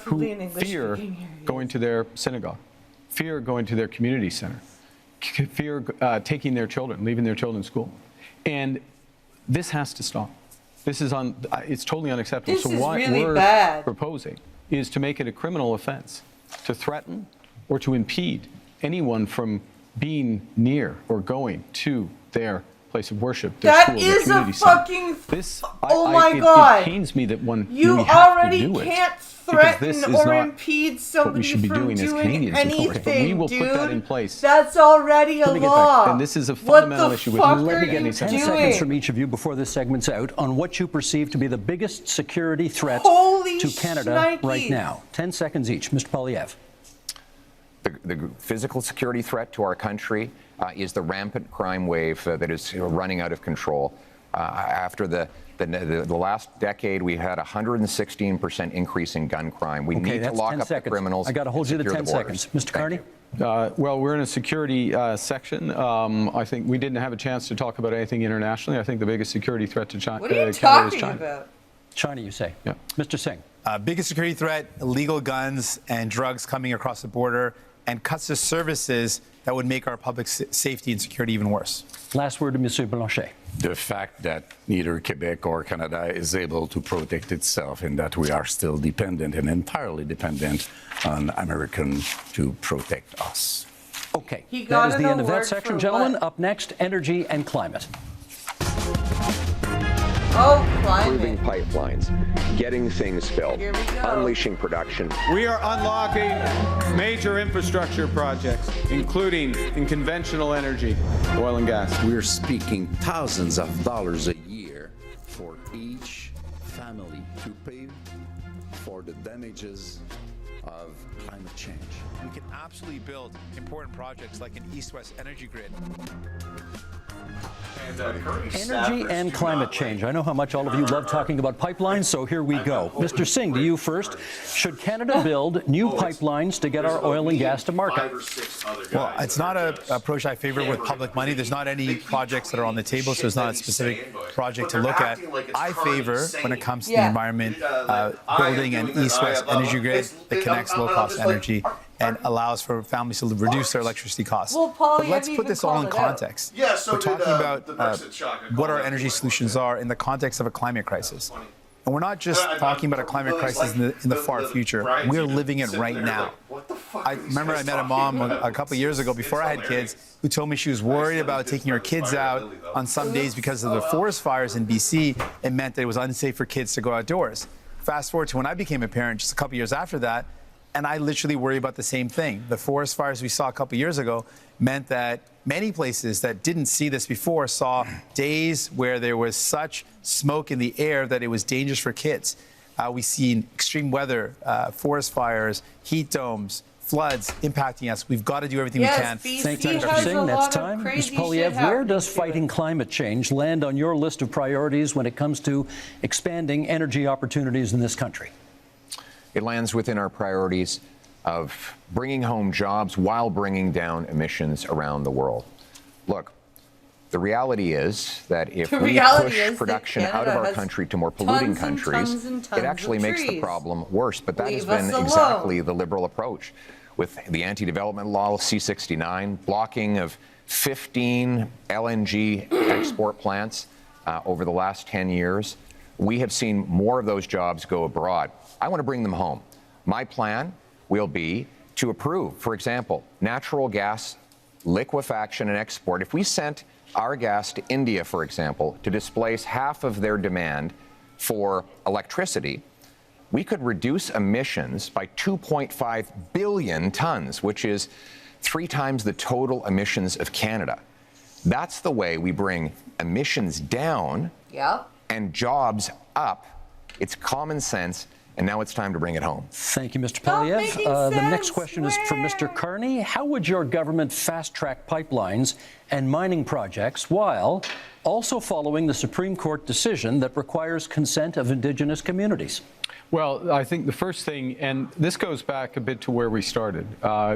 who fear going to their synagogue, fear going to their community center, fear taking their children, leaving their children in school. And this has to stop. This is it's totally unacceptable. This so is what really we're bad. proposing is to make it a criminal offense to threaten or to impede anyone from being near or going to their place of worship, their school, their community center. God! It pains me that you already can't threaten or impede somebody from doing anything, we will put that in place. That's already a law. And this is a fundamental issue. Let me get 10 seconds from each of you before this segment's out on what you perceive to be the biggest security threat to Canada right now. 10 seconds each. Mr. Poilievre. The physical security threat to our country is the rampant crime wave that is running out of control. After the last decade, we had a 116% increase in gun crime. We need to lock up the criminals. I got to hold you to 10 seconds. Mr. Carney? Well, we're in a security section. I think we didn't have a chance to talk about anything internationally. I think the biggest security threat to China is China. About? China, you say? Yeah. Mr. Singh? Biggest security threat, illegal guns and drugs coming across the border, and cuts to services that would make our public safety and security even worse. Last word to Monsieur Blanchet. The fact that neither Quebec or Canada is able to protect itself and that we are still dependent and entirely dependent on Americans to protect us. Okay, that is the end of that section, gentlemen. Up next, energy and climate. Oh, climate. Improving pipelines, getting things built, unleashing production. We are unlocking major infrastructure projects, including in conventional energy, oil and gas. We're speaking thousands of dollars a year for each family to pay for the damages of climate change. We can absolutely build important projects like an east-west energy grid. Energy and climate change. I know how much all of you love talking about pipelines, so here we go. Mr. Singh, to you first. Should Canada build new pipelines to get our oil and gas to market? Well, it's not an approach I favor with public money. There's not any projects that are on the table, so it's not a specific project to look at. I favor, when it comes to the environment, building an east-west energy grid that connects low-cost energy and allows for families to reduce their electricity costs. Well, Paul, but let's put this all in context. Yeah, so we're talking about what our energy solutions are in the context of a climate crisis. And we're not just talking about a climate crisis in the far future. We're living it right now. I remember I met a mom a couple of years ago before I had kids who told me she was worried about taking her kids out on some days because of the forest fires in BC. It meant that it was unsafe for kids to go outdoors. Fast forward to when I became a parent just a couple of years after that, And I literally worry about the same thing. The forest fires we saw a couple years ago meant that many places that didn't see this before saw days where there was such smoke in the air that it was dangerous for kids. We've seen extreme weather, forest fires, heat domes, floods impacting us. We've got to do everything we can. Thank you, Mr. Singh. That's time. Ms. Poilievre, where does fighting climate change land on your list of priorities when it comes to expanding energy opportunities in this country? It lands within our priorities of bringing home jobs while bringing down emissions around the world. Look, the reality is that if we push production out of our country to more polluting countries, it actually makes the problem worse. But that has been exactly the Liberal approach with the anti-development law, C-69, blocking of 15 LNG export plants over the last 10 years. We have seen more of those jobs go abroad. I want to bring them home. My plan will be to approve, for example, natural gas liquefaction and export. If we sent our gas to India, for example, to displace half of their demand for electricity, we could reduce emissions by 2.5 billion tons, which is 3 times the total emissions of Canada. That's the way we bring emissions down and jobs up. It's common sense. And now it's time to bring it home. Thank you, Mr. Poilievre. The next question is for Mr. Carney. How would your government fast-track pipelines and mining projects while also following the Supreme Court decision that requires consent of Indigenous communities? Well, I think the first thing, and this goes back a bit to where we started,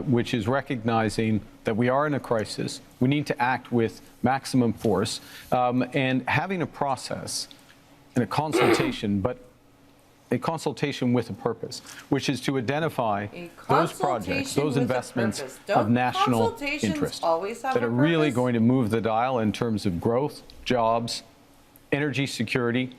which is recognizing that we are in a crisis. We need to act with maximum force and having a process and a consultation, but a consultation with a purpose, which is to identify those projects, those investments of national interest that are really going to move the dial in terms of growth, jobs, energy security,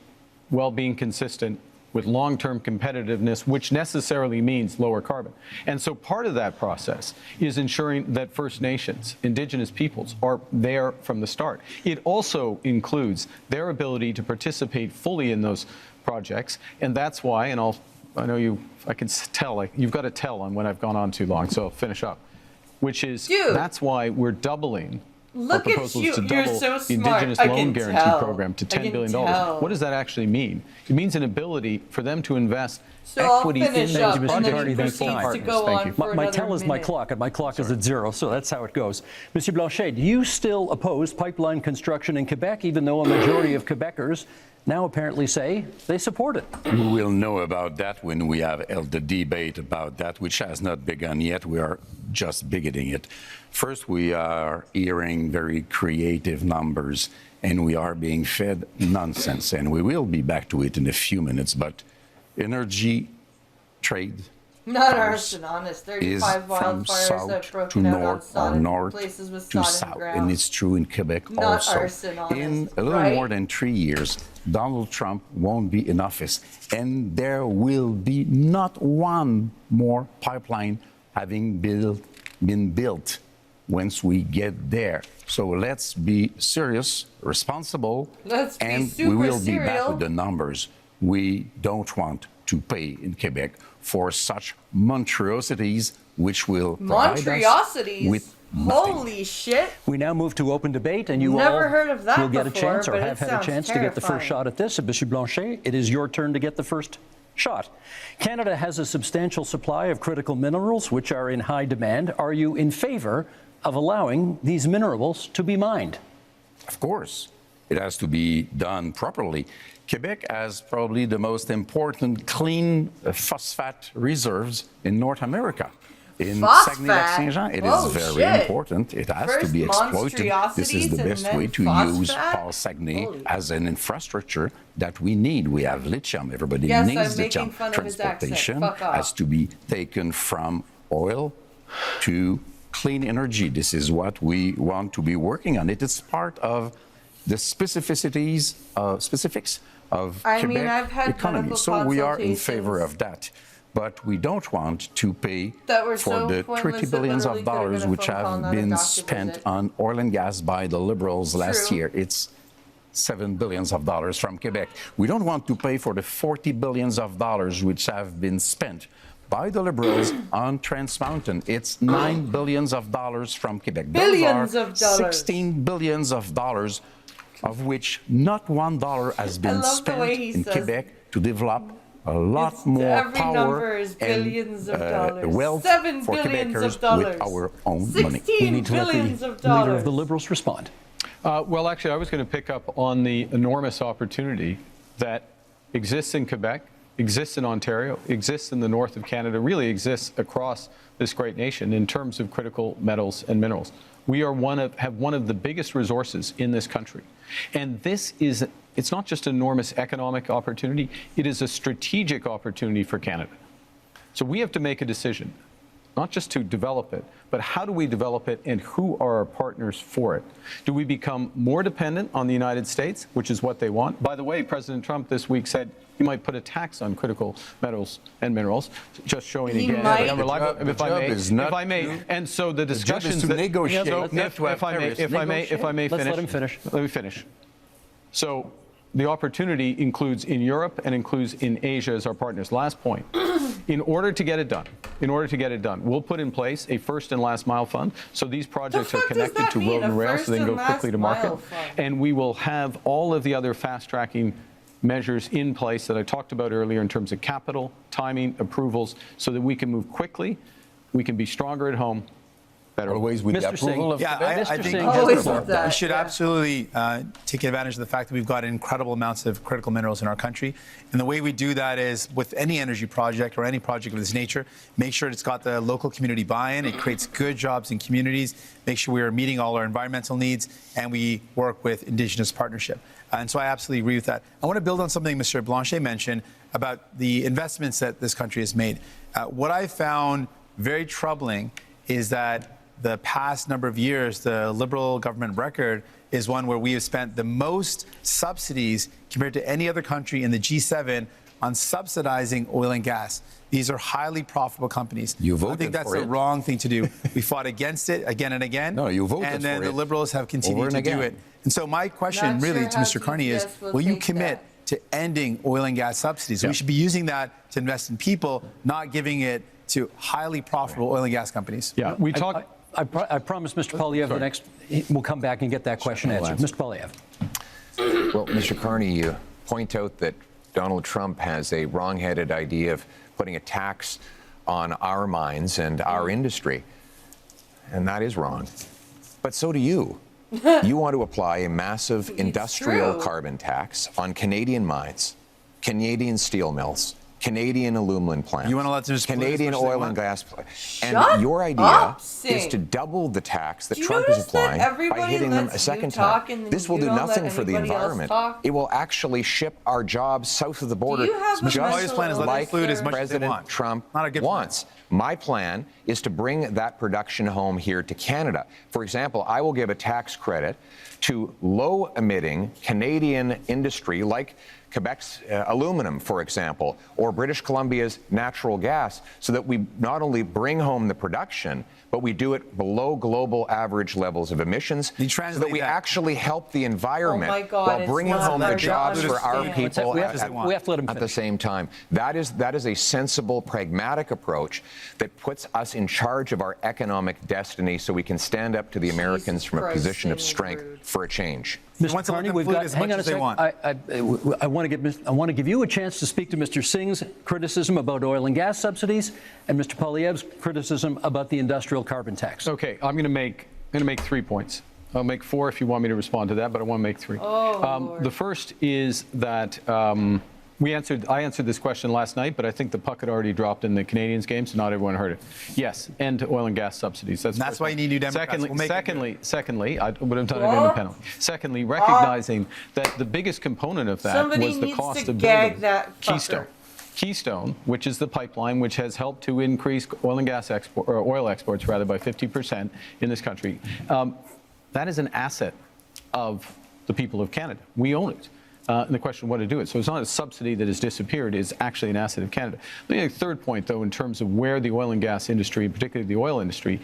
while being consistent with long-term competitiveness, which necessarily means lower carbon. And so part of that process is ensuring that First Nations, Indigenous peoples, are there from the start. It also includes their ability to participate fully in those projects, and that's why, and I know I can tell, you've got to tell on when I've gone on too long, so I'll finish up, which is, that's why we're doubling our proposals to double the Indigenous Loan Guarantee Program to $10 billion. What does that actually mean? It means an ability for them to invest equity in those projects. Thank you. My tell is my clock, and my clock is at 0, so that's how it goes. Monsieur Blanchet, do you still oppose pipeline construction in Quebec, even though a majority of Quebecers now apparently say they support it? We will know about that when we have held the debate about that, which has not begun yet. We are just beginning it. First, we are hearing very creative numbers, and we are being fed nonsense. And we will be back to it in a few minutes. But energy trade not arson, honest. 35 wildfires that broke out on north places with to sodden south, ground. and it's true in Quebec not also. Arson, honest, in a little more than 3 years, Donald Trump won't be in office, and there will be not one more pipeline having been built once we get there. So let's be serious, responsible, and we will be back with the numbers. We don't want to pay in Quebec for such monstrosities, which will provide us with nothing. Holy shit. We now move to open debate, and you Never all heard of that will get before, a chance or but have it had a chance to get the first terrifying. shot at this. And Monsieur Blanchet, it is your turn to get the first shot. Canada has a substantial supply of critical minerals, which are in high demand. Are you in favor of allowing these minerals to be mined? Of course. It has to be done properly. Quebec has probably the most important clean phosphate reserves in North America. In Saguenay-Lac-Saint-Jean, it is very important. It has to be exploited. This is the best way to use Paul Saguenay as an infrastructure that we need. We have lithium. Everybody needs lithium. Transportation has to be taken from oil to clean energy. This is what we want to be working on. It is part of the specifics of Quebec economy. So we are in favor of that. But we don't want to pay for the $30 billion which have been spent on oil and gas by the Liberals last year. It's $7 billion from Quebec. We don't want to pay for the $40 billion which have been spent by the Liberals on Trans Mountain. It's $9 billion from Quebec. Billions Those are of dollars. 16 billions of dollars, of which not $1 has been spent in Quebec to develop a lot more every power number is and billions of dollars. wealth 7 for billions Quebecers of dollars. with our own 16 money. We need to let the billions of leader dollars. of the Liberals respond. Well, actually, I was going to pick up on the enormous opportunity that exists in Quebec, exists in Ontario, exists in the north of Canada, really exists across this great nation in terms of critical metals and minerals. We are have one of the biggest resources in this country. And it's not just an enormous economic opportunity, it is a strategic opportunity for Canada. So we have to make a decision, not just to develop it, but how do we develop it and who are our partners for it? Do we become more dependent on the United States, which is what they want? By the way, President Trump this week said he might put a tax on critical metals and minerals, just showing He again. might. If I may, and so the discussions to negotiate, so not to have terrorists. if I may finish. Let's let him finish. Let me finish. So the opportunity includes in Europe and includes in Asia as our partners. Last point. In order to get it done, we'll put in place a first and last mile fund. So these projects are connected to road and rail so they can go quickly to market. And we will have all of the other fast tracking measures in place that I talked about earlier in terms of capital, timing, approvals, so that we can move quickly, we can be stronger at home. Always with the approval of Quebec. I think we should absolutely take advantage of the fact that we've got incredible amounts of critical minerals in our country. And the way we do that is with any energy project or any project of this nature, make sure it's got the local community buy-in. It creates good jobs in communities, make sure we are meeting all our environmental needs, and we work with Indigenous partnership. And so I absolutely agree with that. I want to build on something Mr. Blanchet mentioned about the investments that this country has made. What I found very troubling is that the past number of years, the Liberal government record is one where we have spent the most subsidies compared to any other country in the G7 on subsidizing oil and gas. These are highly profitable companies. You voted I think that's for the it. wrong thing to do. We fought against it again and again. No, you voted and then for the it. Liberals have continued Over and to do again. it. And so my question Not really sure to how Mr. Carney is, TPS will will you take commit to ending oil and gas subsidies? Yeah. We should be using that to invest in people, not giving it to highly profitable oil and gas companies. Yeah, we talk. I promised Mr. Polyev the next. We'll come back and get that question answered. Mr. Polyev. Well, Mr. Carney, you point out that Donald Trump has a wrong-headed idea of putting a tax on our mines and our industry. And that is wrong. But so do you. You want to apply a massive industrial carbon tax on Canadian mines, Canadian steel mills, Canadian aluminum plants, You want to let them just pollute as Canadian much as they oil want? and gas plants. Shut And your idea up, is Singh. to double the tax that Do you Trump is notice that applying by everybody hitting them lets a second you talk time. and This will you do don't let nothing for the anybody else environment. talk? It will actually ship our jobs south of the border, you have a just mental plan is let them like pollute as much as they President want. Trump Not a good plan. wants. My plan is to bring that production home here to Canada. For example, I will give a tax credit to low-emitting Canadian industry like Quebec's aluminum, for example, or British Columbia's natural gas, so that we not only bring home the production, but we do it below global average levels of emissions, so that we actually help the environment Oh my God, while it's bringing not home the our jobs job for to our understand. people We have to let him at the finish. same time. That is a sensible, pragmatic approach that puts us in charge of our economic destiny, so we can stand up to the Americans from a Christ, position of Singh strength Rude. for a change. Mr. wants to let Carney, them we've pollute got. as Hang much on a as they second. want. I want to give you a chance to speak to Mr. Singh's criticism about oil and gas subsidies and Mr. Polyev's criticism about the industrial carbon tax. Okay, I'm going to make 3 points. I'll make 4 if you want me to respond to that, but I want to make 3. The first is that I answered this question last night, but I think the puck had already dropped in the Canadians game, so not everyone heard it. Yes, end to oil and gas subsidies. That's why you need New Democrats. Secondly, I would have done it independently. Secondly, recognizing that the biggest component of that Somebody was the needs cost to of gag building that fucker. Keystone. Keystone, which is the pipeline which has helped to increase oil and gas oil exports rather by 50% in this country. That is an asset of the people of Canada. We own it. And the question of what to do it. So it's not a subsidy that has disappeared, it's actually an asset of Canada. Let me make a third point, though, in terms of where the oil and gas industry, particularly the oil industry,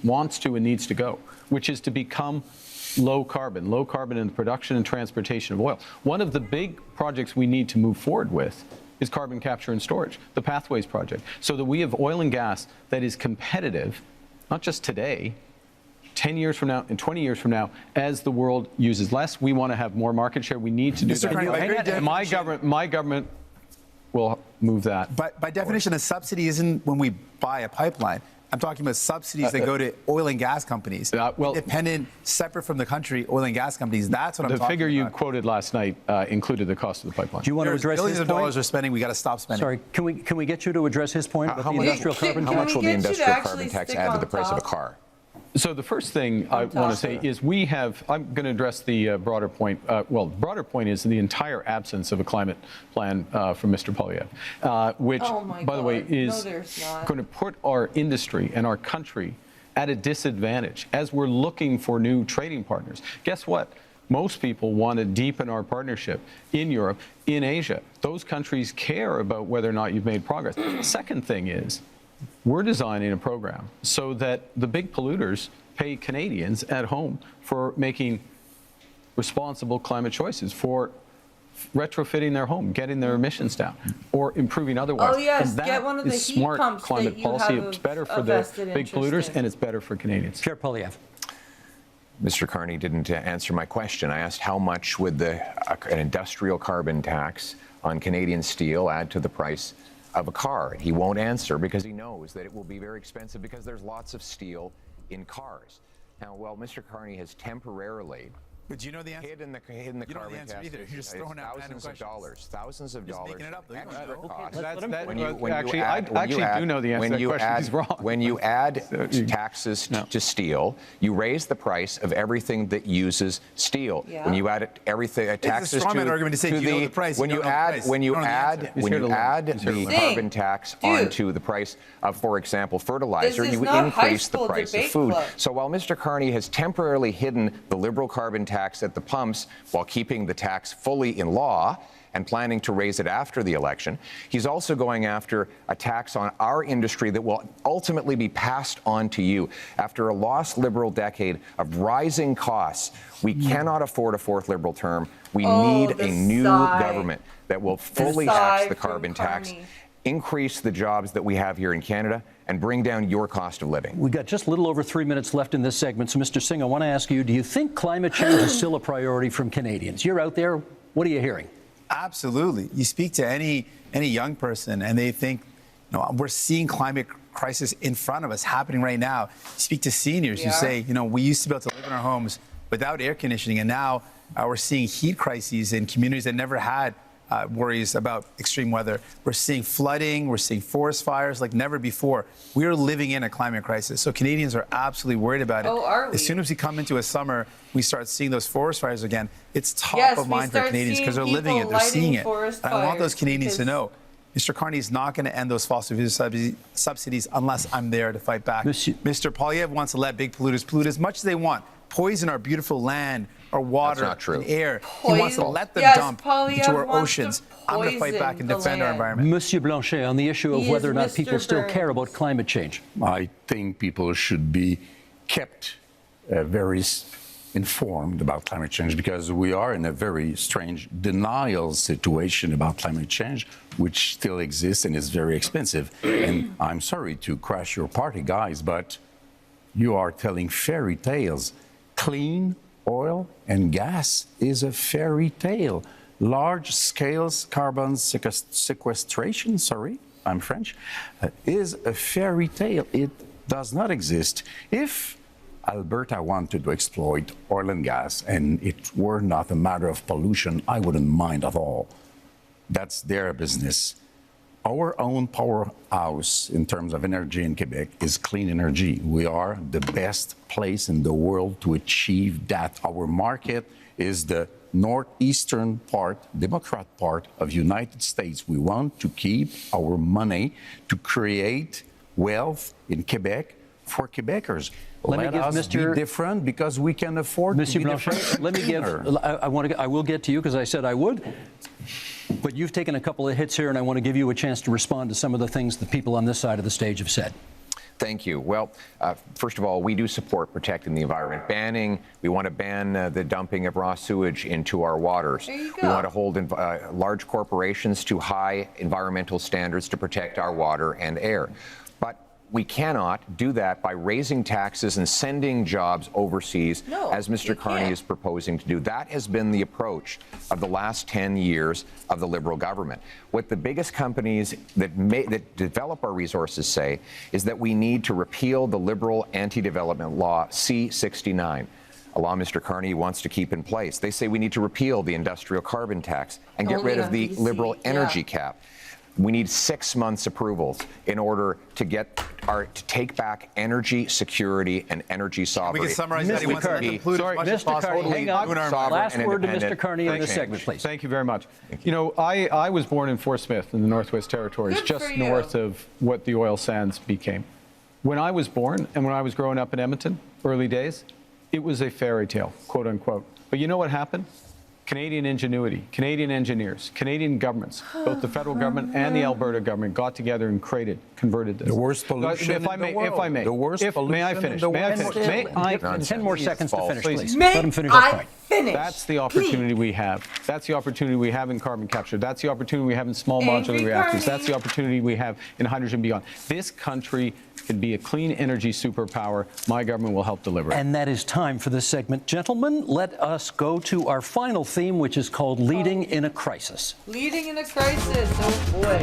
wants to and needs to go, which is to become low carbon in the production and transportation of oil. One of the big projects we need to move forward with is carbon capture and storage, the Pathways Project, so that we have oil and gas that is competitive, not just today, 10 years from now and 20 years from now, as the world uses less. We want to have more market share. We need to do that. And my government will move that. But by definition, a subsidy isn't when we buy a pipeline. I'm talking about subsidies that go to oil and gas companies, independent, separate from the country, oil and gas companies. That's what I'm talking about. The figure you quoted last night included the cost of the pipeline. Do you want to address billions his of point? dollars we're spending. We got to stop spending. Sorry, can we get you to address his point about the industrial carbon tax? How much will the industrial carbon tax add to the price of a car? So the first thing I want to say is I'm going to address the broader point. The broader point is the entire absence of a climate plan from Mr. Poilievre, which, by the way, is going to put our industry and our country at a disadvantage as we're looking for new trading partners. Guess what? Most people want to deepen our partnership in Europe, in Asia. Those countries care about whether or not you've made progress. Second thing is, we're designing a program so that the big polluters pay Canadians at home for making responsible climate choices, for retrofitting their home, getting their emissions down, or improving otherwise. Oh yes, and that get one of the is heat smart pumps climate that you policy. have It's better for a the vested big interest polluters, in. and it's better for Canadians. Chair Poilievre. Mr. Carney didn't answer my question. I asked how much would an industrial carbon tax on Canadian steel add to the price of a car. He won't answer because he knows that it will be very expensive because there's lots of steel in cars. Now, Mr. Carney has temporarily But you know the answer? hidden the you don't know carbon the answer tax. either. You're just throwing out random questions. Thousands of Just dollars. making it up. Extra cost. I actually do know the answer to that question. He's wrong. When you add taxes to steel, you raise the price of everything that uses steel. Yeah. When you add taxes It's a straw man argument to say you know the price. when you add the carbon tax onto the price of, for example, fertilizer, you increase the price of food. So while Mr. Carney has temporarily hidden the Liberal carbon tax at the pumps while keeping the tax fully in law and planning to raise it after the election, he's also going after a tax on our industry that will ultimately be passed on to you. After a lost Liberal decade of rising costs, we cannot afford a fourth Liberal term. We need a new government that will fully tax the carbon tax, increase the jobs that we have here in Canada, and bring down your cost of living. We've got just a little over 3 minutes left in this segment. So, Mr. Singh, I want to ask you, do you think climate change is still a priority from Canadians? You're out there. What are you hearing? Absolutely. You speak to any young person and they think, we're seeing climate crisis in front of us happening right now. You speak to seniors who say, we used to be able to live in our homes without air conditioning, and now we're seeing heat crises in communities that never had worries about extreme weather. We're seeing flooding, we're seeing forest fires like never before. We are living in a climate crisis. So Canadians are absolutely worried about it. Oh, are we? As soon as we come into a summer, we start seeing those forest fires again. It's top of mind for Canadians because they're living it, they're seeing it. And I want those Canadians to know, Mr. Carney is not going to end those fossil fuel subsidies unless I'm there to fight back. Mr. Poilievre wants to let big polluters pollute as much as they want, poison our beautiful land, our water, and air. He wants to let them dump into our oceans. I'm going to fight back and defend our environment. Monsieur Blanchet, on the issue of whether or not people still care about climate change. I think people should be kept very informed about climate change because we are in a very strange denial situation about climate change, which still exists and is very expensive. And I'm sorry to crash your party, guys, but you are telling fairy tales. Clean oil and gas is a fairy tale. Large-scale carbon sequestration, sorry, I'm French, is a fairy tale. It does not exist. If Alberta wanted to exploit oil and gas and it were not a matter of pollution, I wouldn't mind at all. That's their business. Our own powerhouse in terms of energy in Quebec is clean energy. We are the best place in the world to achieve that. Our market is the northeastern part, Democrat part of United States. We want to keep our money to create wealth in Quebec for Quebecers. Let us be different because we can afford to be different. Let me give. I will get to you because I said I would. But you've taken a couple of hits here, and I want to give you a chance to respond to some of the things the people on this side of the stage have said. Thank you. Well, first of all, we do support protecting the environment. We want to ban the dumping of raw sewage into our waters. There you We go. want to hold large corporations to high environmental standards to protect our water and air. But we cannot do that by raising taxes and sending jobs overseas, No, as Mr. you Carney can't. is proposing to do. That has been the approach of the last 10 years of the Liberal government. What the biggest companies that develop our resources say is that we need to repeal the Liberal anti-development law C-69, a law Mr. Carney wants to keep in place. They say we need to repeal the industrial carbon tax and get Only rid of on the BC, Liberal energy yeah. cap. We need 6 months approvals in order to take back energy security and energy sovereignty. We can summarize that. He wants to include as much as Mr. possible. Carney, hang on. Ruin our Last and word to Mr. independent Carney in this change. segment, please. Thank you very much. You know, I was born in Fort Smith in the Northwest Territories, Good just for you. north of what the oil sands became. When I was born and when I was growing up in Edmonton, early days, it was a fairy tale, quote unquote. But you know what happened? Canadian ingenuity, Canadian engineers, Canadian governments, both the federal government and the Alberta government got together and converted this. The worst pollution If I in may, the world. if I may. The worst May I pollution finish? in the May I world. finish? May I 10 more seconds to finish, please. May Let him finish his I point. finish? That's the opportunity we have. That's the opportunity we have in carbon capture. That's the opportunity we have in small Angry modular reactors. Carney. That's the opportunity we have in hydrogen beyond. This country can be a clean energy superpower. My government will help deliver it. And that is time for this segment. Gentlemen, let us go to our final theme, which is called Leading in a Crisis. Leading in a crisis. Oh boy.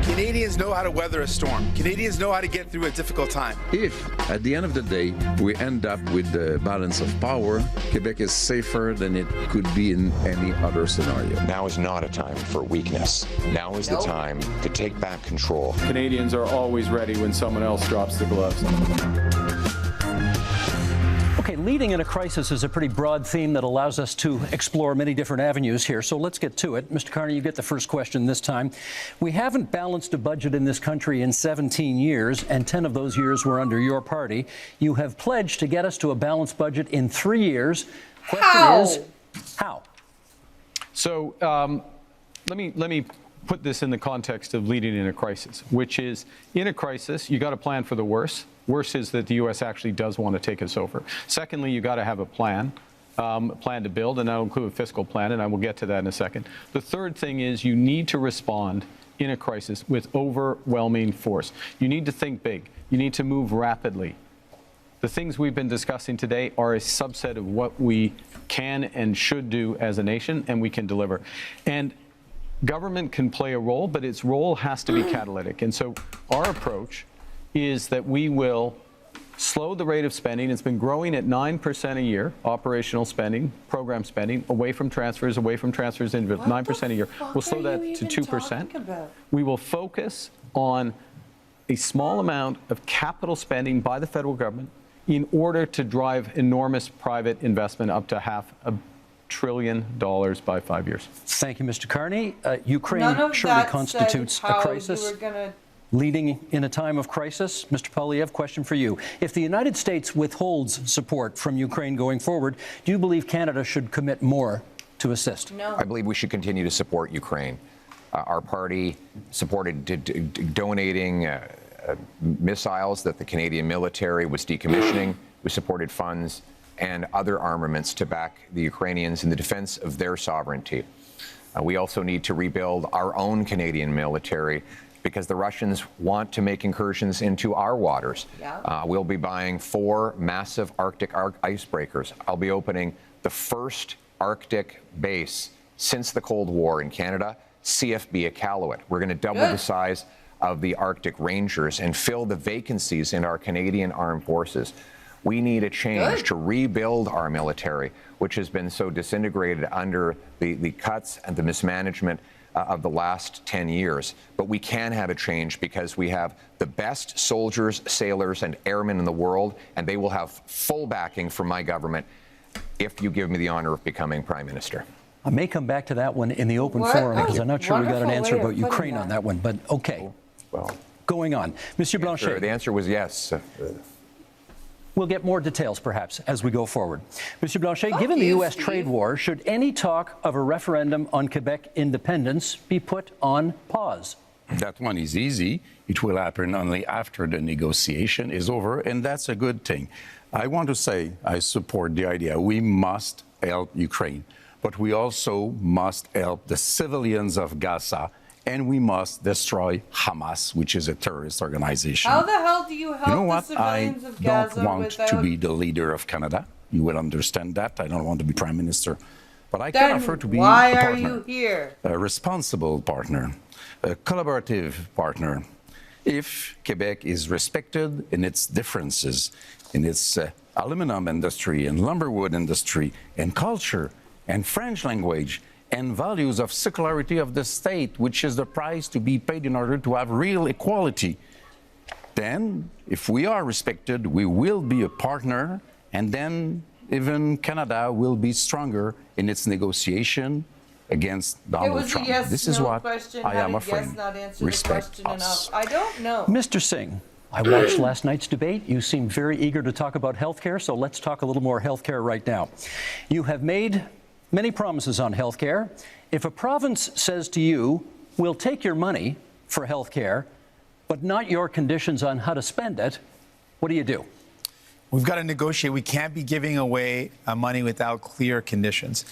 Canadians know how to weather a storm. Canadians know how to get through a difficult time. If, at the end of the day, we end up with the balance of power, Quebec is safer than it could be in any other scenario. Now is not a time for weakness. Now is the time to take back control. Canadians are always ready when someone else drops the gloves. Okay, leading in a crisis is a pretty broad theme that allows us to explore many different avenues here. So let's get to it. Mr. Carney, you get the first question this time. We haven't balanced a budget in this country in 17 years, and 10 of those years were under your party. You have pledged to get us to a balanced budget in 3 years. Question is, how? So let me put this in the context of leading in a crisis, which is in a crisis, you got to plan for the worst. Worst is that the U.S. actually does want to take us over. Secondly, you got to have a plan to build, and that'll include a fiscal plan, and I will get to that in a second. The third thing is you need to respond in a crisis with overwhelming force. You need to think big. You need to move rapidly. The things we've been discussing today are a subset of what we can and should do as a nation, and we can deliver. And government can play a role, but its role has to be catalytic. And so our approach is that we will slow the rate of spending. It's been growing at 9% a year, operational spending, program spending, away from transfers, into 9% a year. We'll slow that to 2%. We will focus on a small amount of capital spending by the federal government in order to drive enormous private investment up to $500 billion by 5 years. Thank you, Mr. Carney. Ukraine None of surely that constitutes said a how crisis. You were gonna Leading in a time of crisis, Mr. Poilievre, question for you. If the United States withholds support from Ukraine going forward, do you believe Canada should commit more to assist? No. I believe we should continue to support Ukraine. Our party supported donating missiles that the Canadian military was decommissioning. We supported funds and other armaments to back the Ukrainians in the defense of their sovereignty. We also need to rebuild our own Canadian military because the Russians want to make incursions into our waters. Yeah. We'll be buying 4 massive Arctic icebreakers. I'll be opening the first Arctic base since the Cold War in Canada, CFB Iqaluit. We're going to double the size of the Arctic Rangers and fill the vacancies in our Canadian armed forces. We need a change to rebuild our military, which has been so disintegrated under the cuts and the mismanagement of the last 10 years. But we can have a change because we have the best soldiers, sailors, and airmen in the world, and they will have full backing from my government if you give me the honor of becoming Prime Minister. I may come back to that one in the open forum because I'm not sure we got an answer about Ukraine on that one, but okay. Well, going on. Monsieur Blanchet. The answer was yes. We'll get more details, perhaps, as we go forward. Monsieur Blanchet, given the U.S. trade war, should any talk of a referendum on Quebec independence be put on pause? That one is easy. It will happen only after the negotiation is over, and that's a good thing. I want to say I support the idea. We must help Ukraine, but we also must help the civilians of Gaza, and we must destroy Hamas, which is a terrorist organization. How the hell do you help You know the what? civilians I of Gaza don't want without... to be the leader of Canada. You will understand that. I don't want to be prime minister. But I Then can offer to be why a are partner, you here? a responsible partner, a collaborative partner. If Quebec is respected in its differences, in its aluminum industry and lumberwood industry and culture and French language and values of secularity of the state, which is the price to be paid in order to have real equality, then if we are respected, we will be a partner, and then even Canada will be stronger in its negotiation against Donald Trump. Yes, this is no what question. I am How afraid. did yes not answer Respect the question us. enough? I don't know. Mr. Singh, I watched last night's debate. You seem very eager to talk about health care, so let's talk a little more health care right now. You have made many promises on health care. If a province says to you, we'll take your money for health care, but not your conditions on how to spend it, what do you do? We've got to negotiate. We can't be giving away money without clear conditions.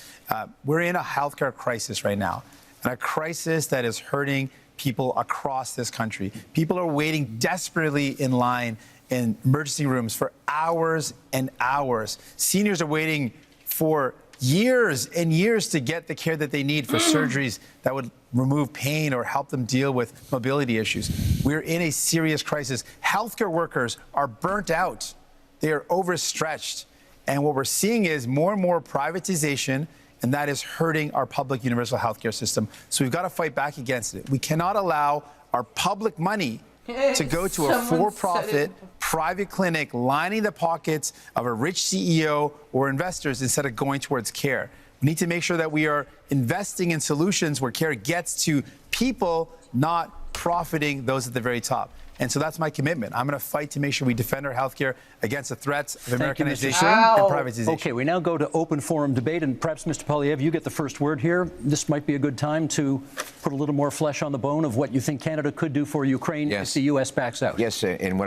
We're in a healthcare crisis right now, and a crisis that is hurting people across this country. People are waiting desperately in line in emergency rooms for hours and hours. Seniors are waiting for years and years to get the care that they need for surgeries that would remove pain or help them deal with mobility issues. We're in a serious crisis. Healthcare workers are burnt out. They are overstretched. And what we're seeing is more and more privatization, and that is hurting our public universal healthcare system. So we've got to fight back against it. We cannot allow our public money to go to a for-profit private clinic lining the pockets of a rich CEO or investors instead of going towards care. We need to make sure that we are investing in solutions where care gets to people, not profiting those at the very top. And so that's my commitment. I'm going to fight to make sure we defend our healthcare against the threats of Americanization and privatization. Okay, we now go to open forum debate, and perhaps, Mr. Poilievre, you get the first word here. This might be a good time to put a little more flesh on the bone of what you think Canada could do for Ukraine if the U.S. backs out. Yes, and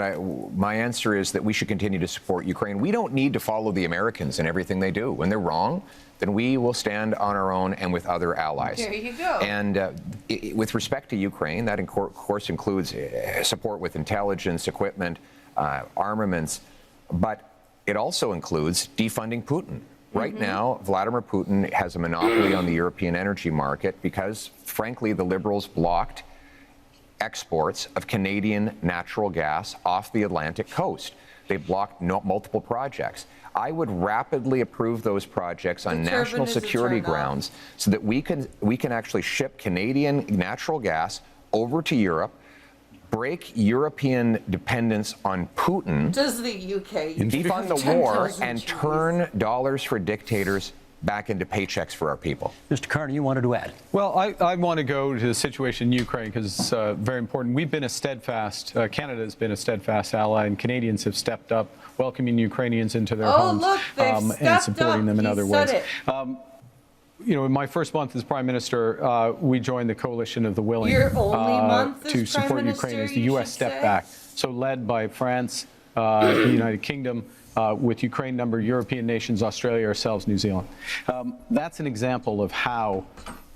my answer is that we should continue to support Ukraine. We don't need to follow the Americans in everything they do. When they're wrong, then we will stand on our own and with other allies. There you go. And with respect to Ukraine, that of course includes support with intelligence, equipment, armaments, but it also includes defunding Putin. Right now, Vladimir Putin has a monopoly on the European energy market because, frankly, the Liberals blocked exports of Canadian natural gas off the Atlantic coast. They blocked multiple projects. I would rapidly approve those projects on national security grounds so that we can actually ship Canadian natural gas over to Europe, break European dependence on Putin, Does the UK defund the war, and turn dollars for dictators back into paychecks for our people. Mr. Carney, you wanted to add? Well, I want to go to the situation in Ukraine because it's very important. We've been a steadfast, Canada has been a steadfast ally, and Canadians have stepped up, welcoming Ukrainians into their homes and supporting them in other ways. You know, in my first month as Prime Minister, we joined the coalition of the willing to support Ukraine as the U.S. stepped back. So led by France, the United Kingdom, with Ukraine, number European nations, Australia, ourselves, New Zealand. That's an example of how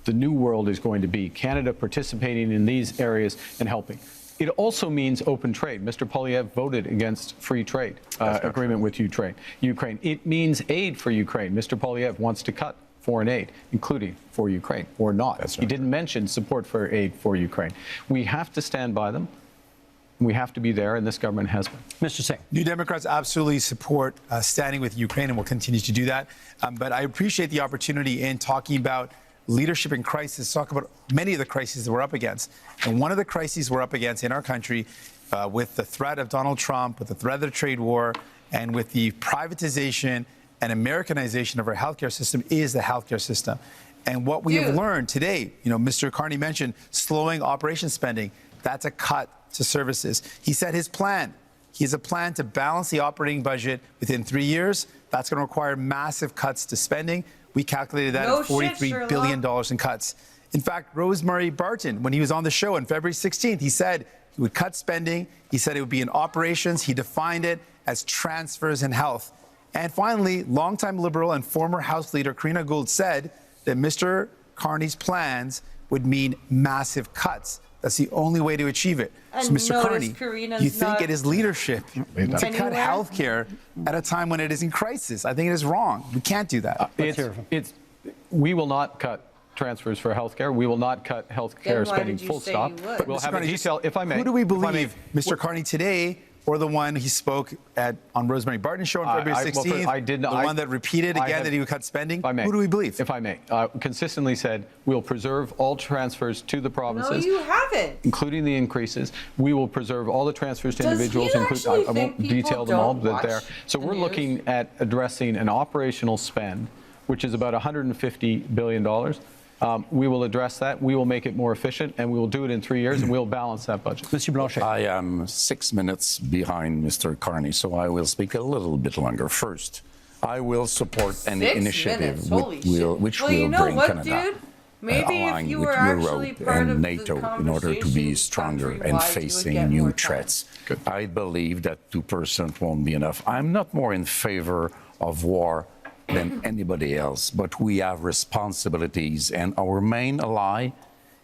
the new world is going to be. Canada participating in these areas and helping. It also means open trade. Mr. Poilievre voted against free trade agreement with Ukraine. It means aid for Ukraine. Mr. Poilievre wants to cut foreign aid, including for Ukraine, or not. He didn't mention support for aid for Ukraine. We have to stand by them. We have to be there, and this government has been. Mr. Singh. New Democrats absolutely support standing with Ukraine and will continue to do that. But I appreciate the opportunity in talking about leadership in crisis, talk about many of the crises that we're up against. And one of the crises we're up against in our country with the threat of Donald Trump, with the threat of the trade war, and with the privatization and Americanization of our healthcare system is the healthcare system. And what we have learned today, you know, Mr. Carney mentioned slowing operation spending. That's a cut to services. He said his plan. He has a plan to balance the operating budget within 3 years. That's going to require massive cuts to spending. We calculated that at $43 billion in cuts. In fact, Rosemary Barton, when he was on the show on February 16th, he said he would cut spending. He said it would be in operations. He defined it as transfers in health. And finally, longtime Liberal and former House Leader Karina Gould said that Mr. Carney's plans would mean massive cuts. That's the only way to achieve it. And so, Mr. notice Carney, do you think it is leadership to cut health care at a time when it is in crisis? I think it is wrong. We can't do that. We will not cut transfers for healthcare. We will not cut healthcare spending, full stop. We'll have a detail, if I may. Who do we believe, Mr. Carney today, or the one he spoke on Rosemary Barton's show on February 16th, the one that repeated again that he would cut spending? Who do we believe? If I may, consistently said we'll preserve all transfers to the provinces. No, you haven't. Including the increases. We will preserve all the transfers to individuals. I won't detail them all, but there. So we're looking at addressing an operational spend, which is about $150 billion. We will address that. We will make it more efficient, and we will do it in 3 years, and we'll balance that budget. Monsieur Blanchet. I am 6 minutes behind Mr. Carney, so I will speak a little bit longer. First, I will support any initiative which will bring Canada aligned with Europe and NATO in order to be stronger and facing new threats. I believe that 2% won't be enough. I'm not more in favor of war than anybody else, but we have responsibilities, and our main ally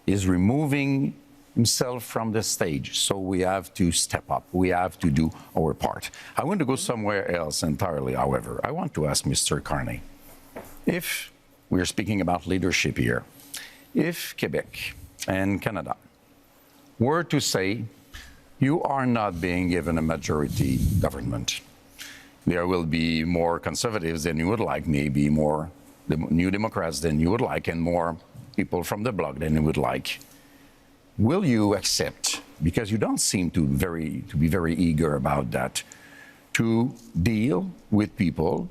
is removing himself from the stage. So we have to step up. We have to do our part. I want to go somewhere else entirely, however. I want to ask Mr. Carney, if we're speaking about leadership here, if Quebec and Canada were to say, you are not being given a majority government, there will be more conservatives than you would like, maybe more New Democrats than you would like, and more people from the bloc than you would like. Will you accept, because you don't seem to be very eager about that, to deal with people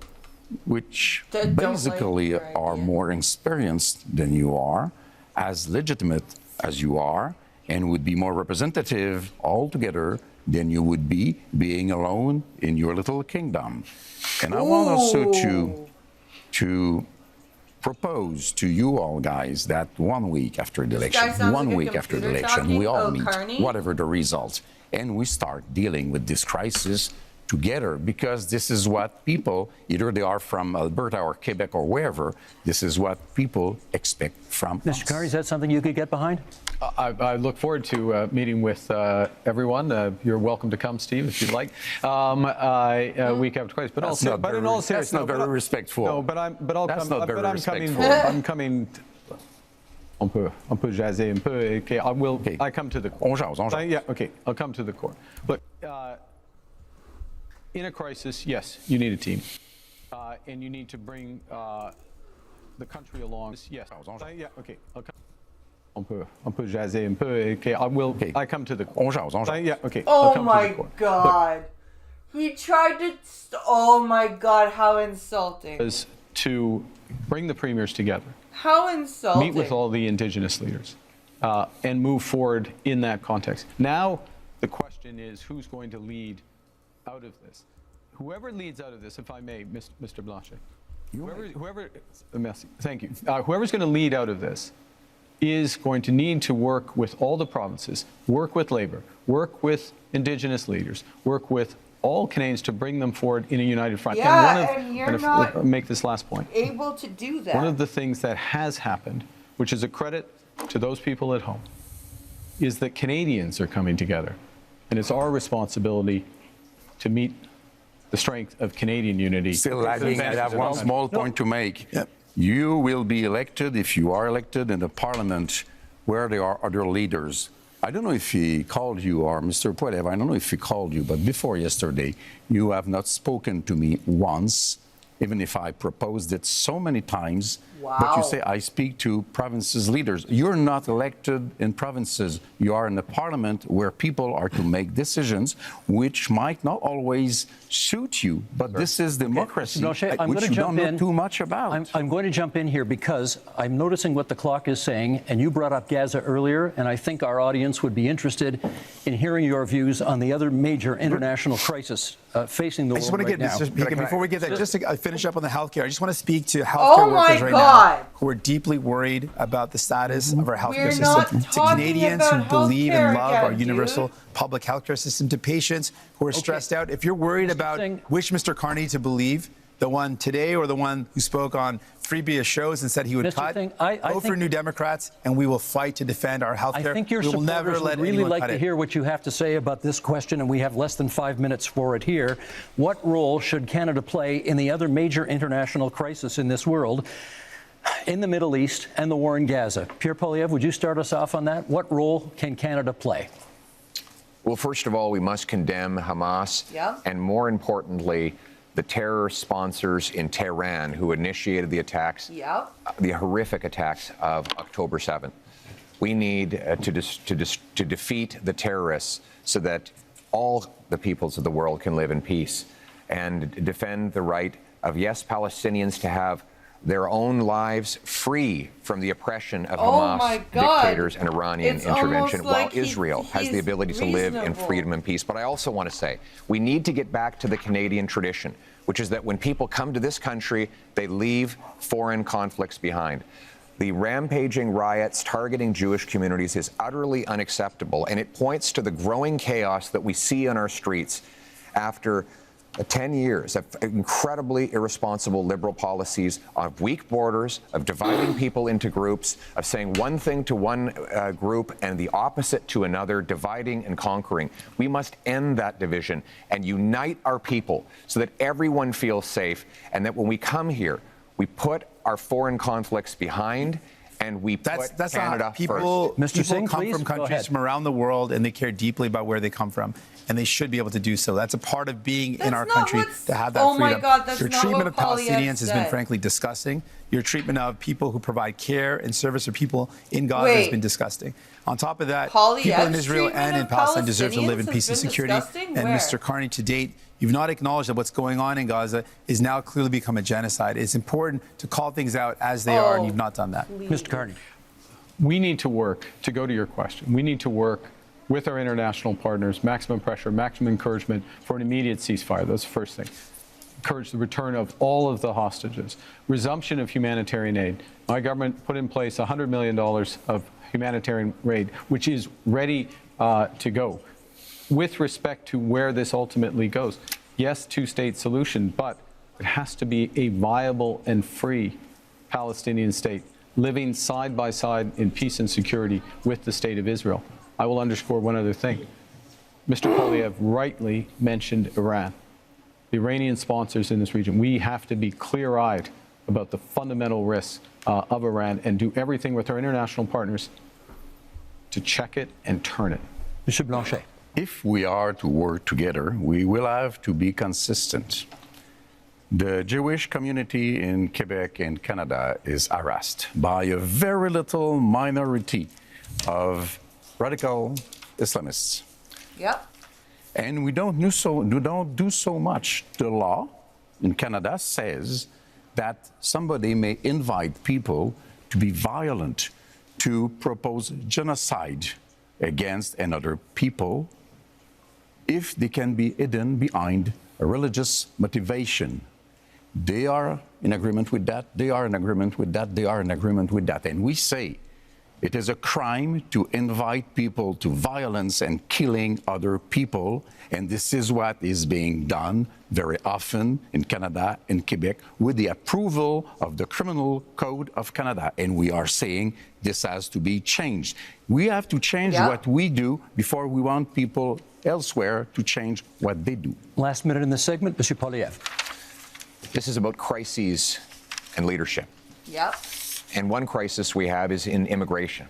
which basically are more experienced than you are, as legitimate as you are, and would be more representative altogether than you would be being alone in your little kingdom? And I want also to propose to you all guys that 1 week after the election, 1 week after the election, we all meet, whatever the result, and we start dealing with this crisis together, because this is what people, either they are from Alberta or Quebec or wherever, this is what people expect from us. Mr. Carney, is that something you could get behind? I look forward to meeting with everyone. You're welcome to come, Steve, if you'd like. Week after twice, but also, but in all seriousness, that's not very respectful. No, but I'll that's come. Not very but I'm respectful. coming. On peut jaser un peu. Okay, I will. Okay. I come to the core. On jase. Yeah. Okay. I'll come to the core. Look, in a crisis, yes, you need a team, and you need to bring the country along. Yes. Yeah. Okay. I'll come. On peut jaser un peu. Okay, I will. Okay. I come to the core. On jase. Yeah. Okay. Oh my God. He tried to. Oh my God! How insulting. Is to bring the premiers together. How insulting. Meet with all the Indigenous leaders, and move forward in that context. Now, the question is, who's going to lead out of this? Whoever leads out of this, if I may, Mr. Blanchet. Thank you. Whoever's going to lead out of this is going to need to work with all the provinces, work with Labour, work with Indigenous leaders, work with all Canadians to bring them forward in a united front. Yeah, and you're not make this last point. Able to do that. One of the things that has happened, which is a credit to those people at home, is that Canadians are coming together, and it's our responsibility to meet the strength of Canadian unity. Still lagging. I have one small point to make. Yep. You will be elected, if you are elected, in the parliament where there are other leaders. I don't know if he called you, or Mr. Poilievre, I don't know if he called you, but before yesterday, you have not spoken to me once, even if I proposed it so many times. Wow. But you say, I speak to provinces' leaders. You're not elected in provinces. You are in the parliament where people are to make decisions which might not always suit you. But this is democracy, Blanchet, which you don't know too much about. I'm going to jump in here because I'm noticing what the clock is saying, and you brought up Gaza earlier, and I think our audience would be interested in hearing your views on the other major international crisis facing the I just world want to right get now. this, before we get that, just to finish up on the healthcare, I just want to speak to healthcare workers right now who are deeply worried about the status of our healthcare system. To Canadians who believe and love our universal public healthcare system, to patients who are stressed out. If you're worried about which Mr. Carney to believe, the one today or the one who spoke on Freebie shows and said he would cut, vote for New Democrats, and we will fight to defend our health care. I think your supporters would really like to hear what you have to say about this question, and we have less than 5 minutes for it here. What role should Canada play in the other major international crisis in this world, in the Middle East and the war in Gaza? Pierre Poilievre, would you start us off on that? What role can Canada play? Well, first of all, we must condemn Hamas, and more importantly, the terror sponsors in Tehran who initiated the attacks, the horrific attacks of October 7th. We need to defeat the terrorists so that all the peoples of the world can live in peace and defend the right of, yes, Palestinians to have their own lives free from the oppression of Hamas dictators and Iranian intervention, while Israel has the ability to live in freedom and peace. But I also want to say we need to get back to the Canadian tradition, which is that when people come to this country, they leave foreign conflicts behind. The rampaging riots targeting Jewish communities is utterly unacceptable, and it points to the growing chaos that we see on our streets after 10 years of incredibly irresponsible Liberal policies, of weak borders, of dividing people into groups, of saying one thing to one group and the opposite to another, dividing and conquering. We must end that division and unite our people so that everyone feels safe, and that when we come here, we put our foreign conflicts behind and we put Canada people, first. Mr. Singh, come from countries from around the world, and they care deeply about where they come from, and they should be able to do so. That's a part of being in our country, to have that freedom. My God, that's Your not treatment what of Palestinians has been said. frankly disgusting. Your treatment of people who provide care and service for people in Gaza has been disgusting. On top of that, people in Israel and in Palestine deserve to live in peace and security. And Mr. Carney, to date, you've not acknowledged that what's going on in Gaza is now clearly become a genocide. It's important to call things out as they are, and you've not done that. Mr. Carney. We need to work, to go to your question, we need to work with our international partners, maximum pressure, maximum encouragement for an immediate ceasefire. That's the first thing. Encourage the return of all of the hostages. Resumption of humanitarian aid. My government put in place $100 million of humanitarian aid, which is ready to go. With respect to where this ultimately goes, yes, two-state solution, but it has to be a viable and free Palestinian state, living side by side in peace and security with the state of Israel. I will underscore one other thing. Mr. Poilievre rightly mentioned Iran, the Iranian sponsors in this region. We have to be clear-eyed about the fundamental risks of Iran and do everything with our international partners to check it and turn it. Mr. Blanchet. If we are to work together, we will have to be consistent. The Jewish community in Quebec and Canada is harassed by a very little minority of radical Islamists. Yep. And we don't do so much. The law in Canada says that somebody may invite people to be violent, to propose genocide against another people if they can be hidden behind a religious motivation. They are in agreement with that. They are in agreement with that. They are in agreement with that. And we say it is a crime to invite people to violence and killing other people. And this is what is being done very often in Canada and Quebec with the approval of the Criminal Code of Canada. And we are saying this has to be changed. We have to change what we do before we want people elsewhere to change what they do. Last minute in this segment, Mr. Poilievre. This is about crises and leadership. Yep. And one crisis we have is in immigration.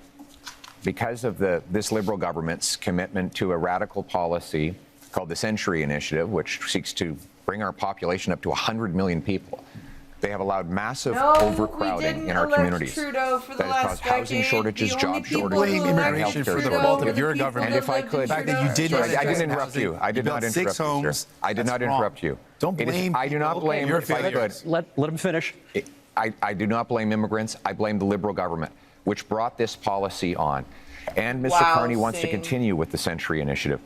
Because of this Liberal government's commitment to a radical policy called the Century Initiative, which seeks to bring our population up to 100 million people, they have allowed massive overcrowding in our communities. Trudeau for the that has caused housing shortages, job shortages, blame immigration for the fault of your government. And if I could, the fact that you did I didn't interrupt you. I did not interrupt you, sir. I did not interrupt you. Don't blame. I do not blame. If I could, let him finish. I do not blame immigrants. I blame the Liberal government, which brought this policy on. And Mr. Carney wants to continue with the Century Initiative.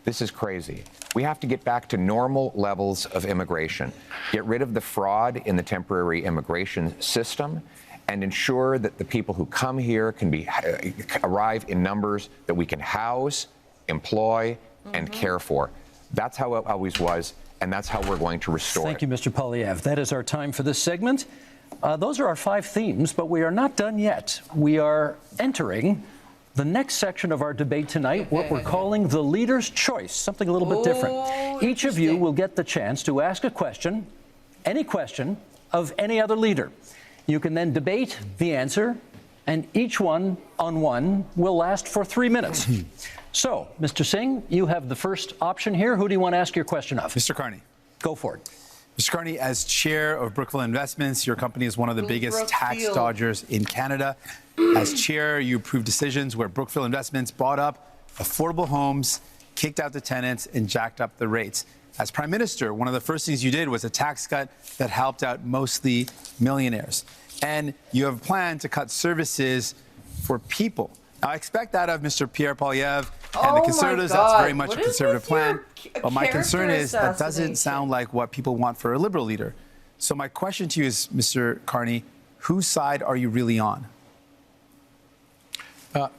This is crazy. We have to get back to normal levels of immigration, get rid of the fraud in the temporary immigration system, and ensure that the people who come here can arrive in numbers that we can house, employ, and care for. That's how it always was, and that's how we're going to restore Thank you, Mr. Poilievre. That is our time for this segment. Those are our 5 themes, but we are not done yet. We are entering the next section of our debate tonight, what we're calling the leader's choice, something a little bit different. Each of you will get the chance to ask a question, any question, of any other leader. You can then debate the answer, and each one on one will last for 3 minutes. So, Mr. Singh, you have the first option here. Who do you want to ask your question of? Mr. Carney. Go for it. Mr. Carney, as chair of Brookfield Investments, your company is one of the biggest tax dodgers in Canada. As chair, you approved decisions where Brookfield Investments bought up affordable homes, kicked out the tenants, and jacked up the rates. As Prime Minister, one of the first things you did was a tax cut that helped out mostly millionaires. And you have a plan to cut services for people. Now, I expect that of Mr. Pierre Poilievre and the Conservatives. That's very much a conservative plan. But my concern is that doesn't sound like what people want for a Liberal leader. So my question to you is, Mr. Carney, whose side are you really on?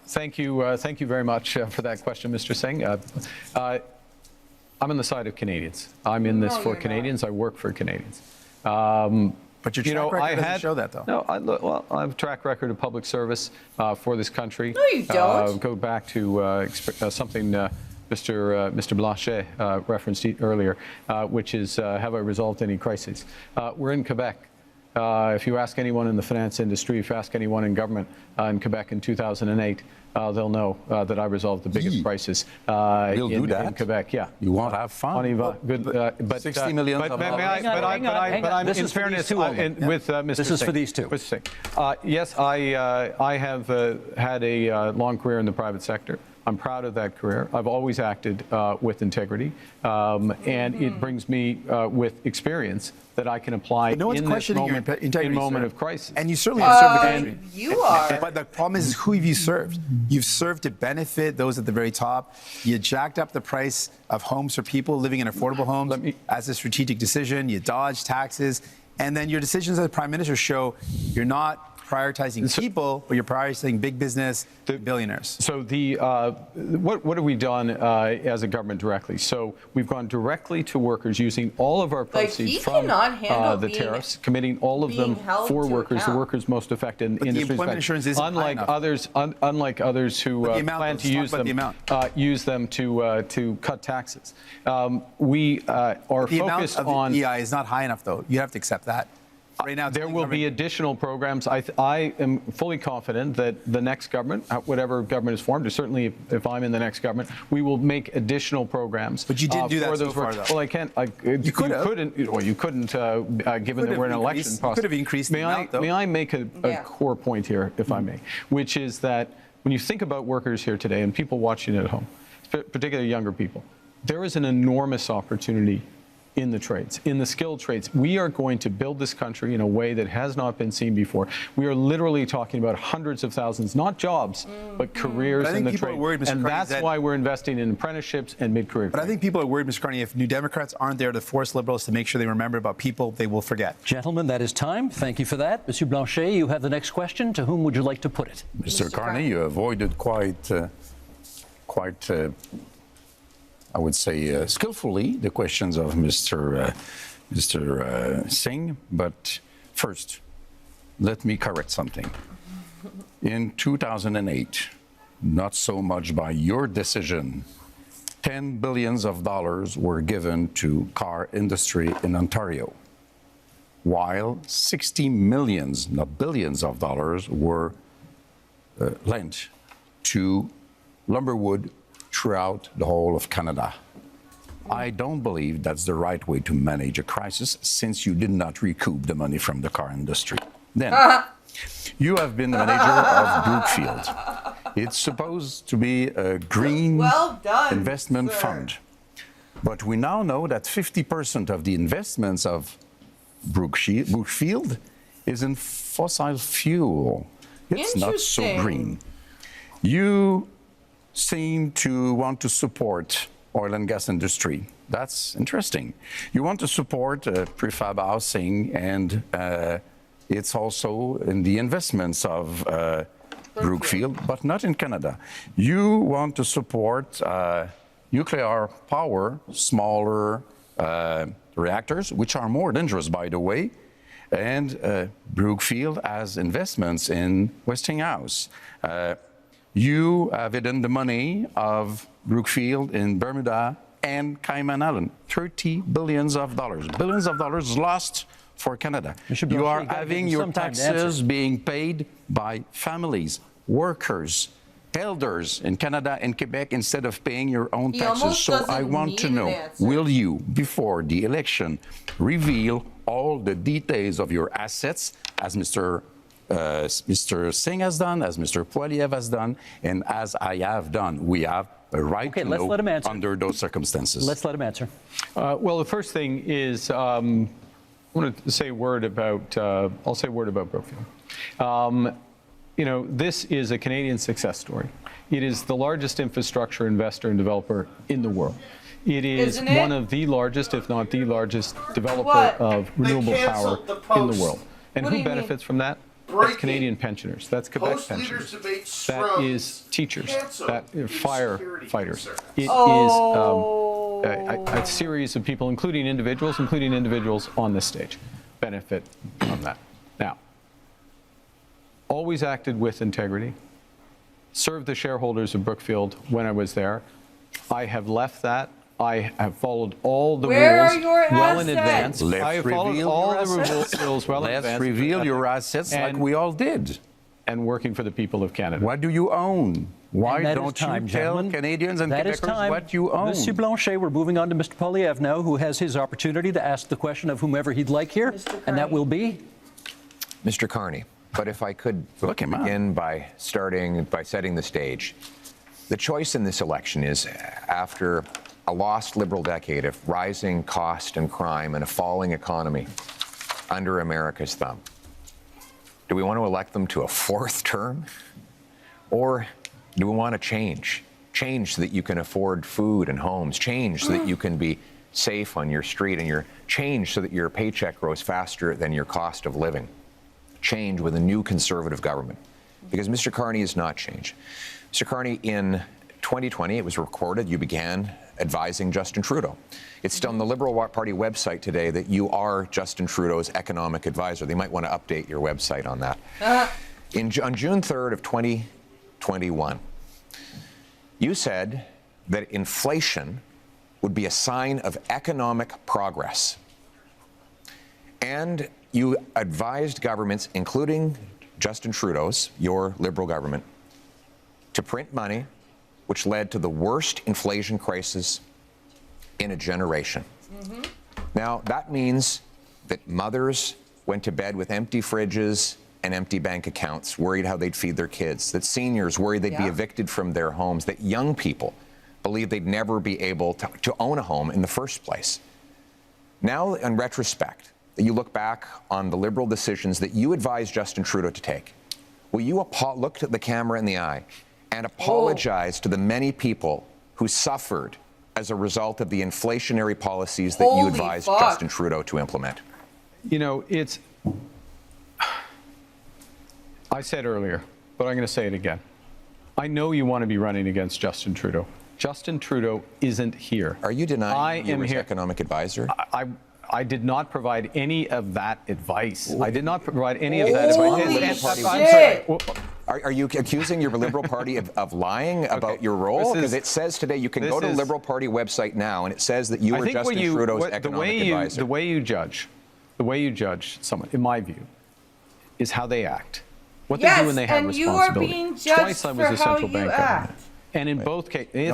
Thank you very much for that question, Mr. Singh. I'm on the side of Canadians. I'm in this for Canadians. I work for Canadians. But your track record doesn't show that, though. No, I have a track record of public service for this country. No, you don't. Go back to something Mr. Blanchet referenced earlier, which is have I resolved any crises? We're in Quebec. If you ask anyone in the finance industry, if you ask anyone in government in Quebec in 2008, they'll know that I resolved the biggest crisis in Quebec. Yeah, you want to have fun. Good, but 60 million. But I'm in fairness with Mr. This is for these two. Yes, I have had a long career in the private sector. I'm proud of that career. I've always acted with integrity, and it brings me with experience that I can apply in this moment of crisis. And you certainly have served the country. You are. But the problem is who have you served? You've served to benefit those at the very top. You jacked up the price of homes for people living in affordable homes as a strategic decision. You dodged taxes. And then your decisions as Prime Minister show you're not prioritizing people, but you're prioritizing big business, billionaires. So what have we done as a government directly? So we've gone directly to workers using all of our proceeds from the tariffs, committing all of them for workers, the workers most affected in industries. The employment insurance isn't unlike others who plan to use them to cut taxes. We are focused on the EI is not high enough, though. You have to accept that. Right now, there will be additional programs. I am fully confident that the next government, whatever government is formed, or certainly if I'm in the next government, we will make additional programs. But you didn't do that so far, though. Well, I can't. You couldn't. Well, you couldn't, given that we're in an election process. You could have increased the amount, though. May I make a core point here, if I may, which is that when you think about workers here today and people watching at home, particularly younger people, there is an enormous opportunity in the trades, in the skilled trades. We are going to build this country in a way that has not been seen before. We are literally talking about hundreds of thousands, not jobs, but careers in the trade. And that's why we're investing in apprenticeships and mid-career. But I think people are worried, Mr. Carney, if New Democrats aren't there to force Liberals to make sure they remember about people they will forget. Gentlemen, that is time. Thank you for that. Monsieur Blanchet, you have the next question. To whom would you like to put it? Mr. Carney, you avoided quite I would say skillfully the questions of Mr. Singh, but first, let me correct something. In 2008, not so much by your decision, $10 billion were given to car industry in Ontario, while 60 millions, not billions of dollars, were lent to Lumberwood throughout the whole of Canada. I don't believe that's the right way to manage a crisis, since you did not recoup the money from the car industry. Then, you have been the manager of Brookfield. It's supposed to be a green investment fund. But we now know that 50% of the investments of Brookfield is in fossil fuel. It's not so green. You seem to want to support oil and gas industry. That's interesting. You want to support prefab housing, and it's also in the investments of Brookfield, but not in Canada. You want to support nuclear power, smaller reactors, which are more dangerous, by the way. And Brookfield has investments in Westinghouse. You have hidden the money of Brookfield in Bermuda and Cayman Island, $30 billion. Billions of dollars lost for Canada. You are having your taxes being paid by families, workers, elders in Canada and Quebec instead of paying your own taxes. So I want to know, will you, before the election, reveal all the details of your assets, as Mr. Singh has done, as Mr. Poilievre has done, and as I have done? We have a right to know under those circumstances. Let's let him answer. Well, the first thing is, I want to say a word about, I'll say a word about Brookfield. You know, this is a Canadian success story. It is the largest infrastructure investor and developer in the world. It is one of the largest, if not the largest, developer of renewable power in the world. And who benefits from that? That's Canadian pensioners. That's Quebec pensioners. That is teachers. That is firefighters. It is a series of people, including individuals on this stage, benefit from that. Now, always acted with integrity, served the shareholders of Brookfield when I was there. I have left that. I have followed all the rules well in advance. I have followed all the rules well in advance. Let's reveal your assets like we all did. And working for the people of Canada. What do you own? Why don't you tell Canadians and Quebecers what you own? Monsieur Blanchet, we're moving on to Mr. Poilievre now, who has his opportunity to ask the question of whomever he'd like here, and that will be? Mr. Carney. But if I could begin by setting the stage. The choice in this election is, after a lost Liberal decade of rising cost and crime and a falling economy under America's thumb, do we want to elect them to a fourth term? Or do we want to change? Change so that you can afford food and homes. Change so that you can be safe on your street, and change so that your paycheck grows faster than your cost of living. Change with a new Conservative government. Because Mr. Carney has not changed. Mr. Carney, in 2020, it was recorded, you began advising Justin Trudeau. It's still on the Liberal Party website today that you are Justin Trudeau's economic advisor. They might want to update your website on that. On June 3rd of 2021, you said that inflation would be a sign of economic progress. And you advised governments, including Justin Trudeau's, your Liberal government, to print money, which led to the worst inflation crisis in a generation. Now, that means that mothers went to bed with empty fridges and empty bank accounts, worried how they'd feed their kids, that seniors worried they'd be evicted from their homes, that young people believed they'd never be able to own a home in the first place. Now, in retrospect, that you look back on the Liberal decisions that you advised Justin Trudeau to take, will you look at the camera in the eye and apologize to the many people who suffered as a result of the inflationary policies that you advised Justin Trudeau to implement? You know, I said earlier, but I'm going to say it again. I know you want to be running against Justin Trudeau. Justin Trudeau isn't here. Are you denying you were his economic advisor? I did not provide any of that advice. I did not provide any of that advice. Are you accusing your Liberal Party of lying about your role? Because it says today you can go to the Liberal Party website now, and it says that you were Justin Trudeau's economic advisor. The way you judge someone, in my view, is how they act. What they do when they have responsibility. You are being judged Twice I was for a central how bank you governor. act. And in both cases, if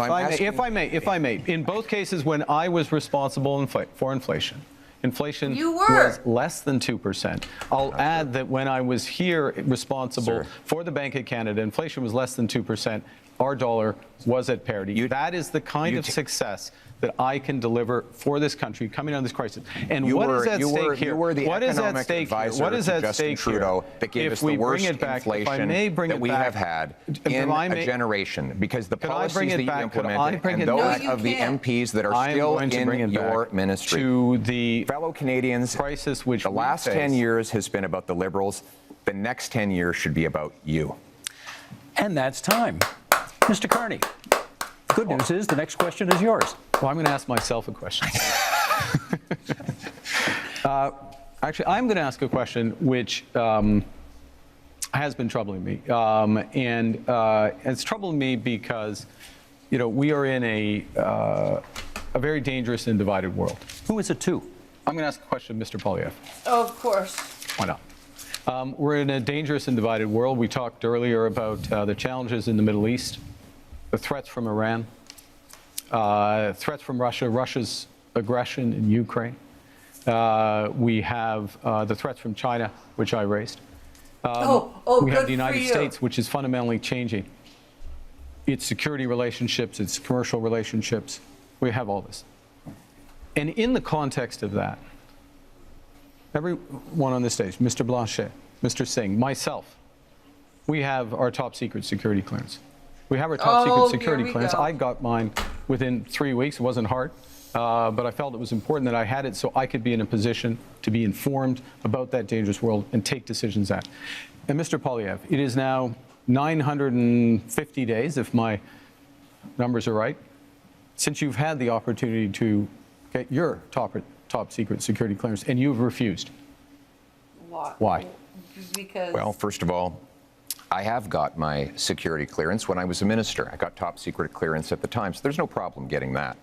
I may, in both cases when I was responsible for inflation, inflation was less than 2%. I'll add that when I was here responsible for the Bank of Canada, inflation was less than 2%. Our dollar was at parity. That is the kind of success that I can deliver for this country coming out of this crisis. And You what were- is at you stake were- here? you were the What is at economic stake here? advisor What is to at Justin stake Trudeau here? that gave If us the we bring worst it back, if I inflation may bring that it we back, have had if in I a may- generation, because the Could I policies bring it that you back? Could I implemented bring and it those back? of the MPs that are I am still going to bring in it your back ministry. to the fellow Canadians, crisis which the we last face. 10 years has been about the Liberals. The next 10 years should be about you. And that's time. Mr. Carney, good news is the next question is yours. Well, I'm going to ask myself a question. Actually, I'm going to ask a question which has been troubling me. And it's troubling me because, you know, we are in a very dangerous and divided world. Who is it to? I'm going to ask a question of Mr. Poilievre. Of course. Why not? We're in a dangerous and divided world. We talked earlier about the challenges in the Middle East, the threats from Iran, threats from Russia, Russia's aggression in Ukraine. We have the threats from China, which I raised. We good have for the United you. States, which is fundamentally changing its security relationships, its commercial relationships. We have all this. And in the context of that, everyone on this stage, Mr. Blanchet, Mr. Singh, myself, we have our top secret security clearance. We have our top secret security clearance. I got mine within 3 weeks. It wasn't hard, but I felt it was important that I had it so I could be in a position to be informed about that dangerous world and take decisions at. And Mr. Poilievre, it is now 950 days, if my numbers are right, since you've had the opportunity to get your top secret security clearance, and you've refused. Why? Because. Well, first of all, I have got my security clearance when I was a minister. I got top secret clearance at the time, so there's no problem getting that.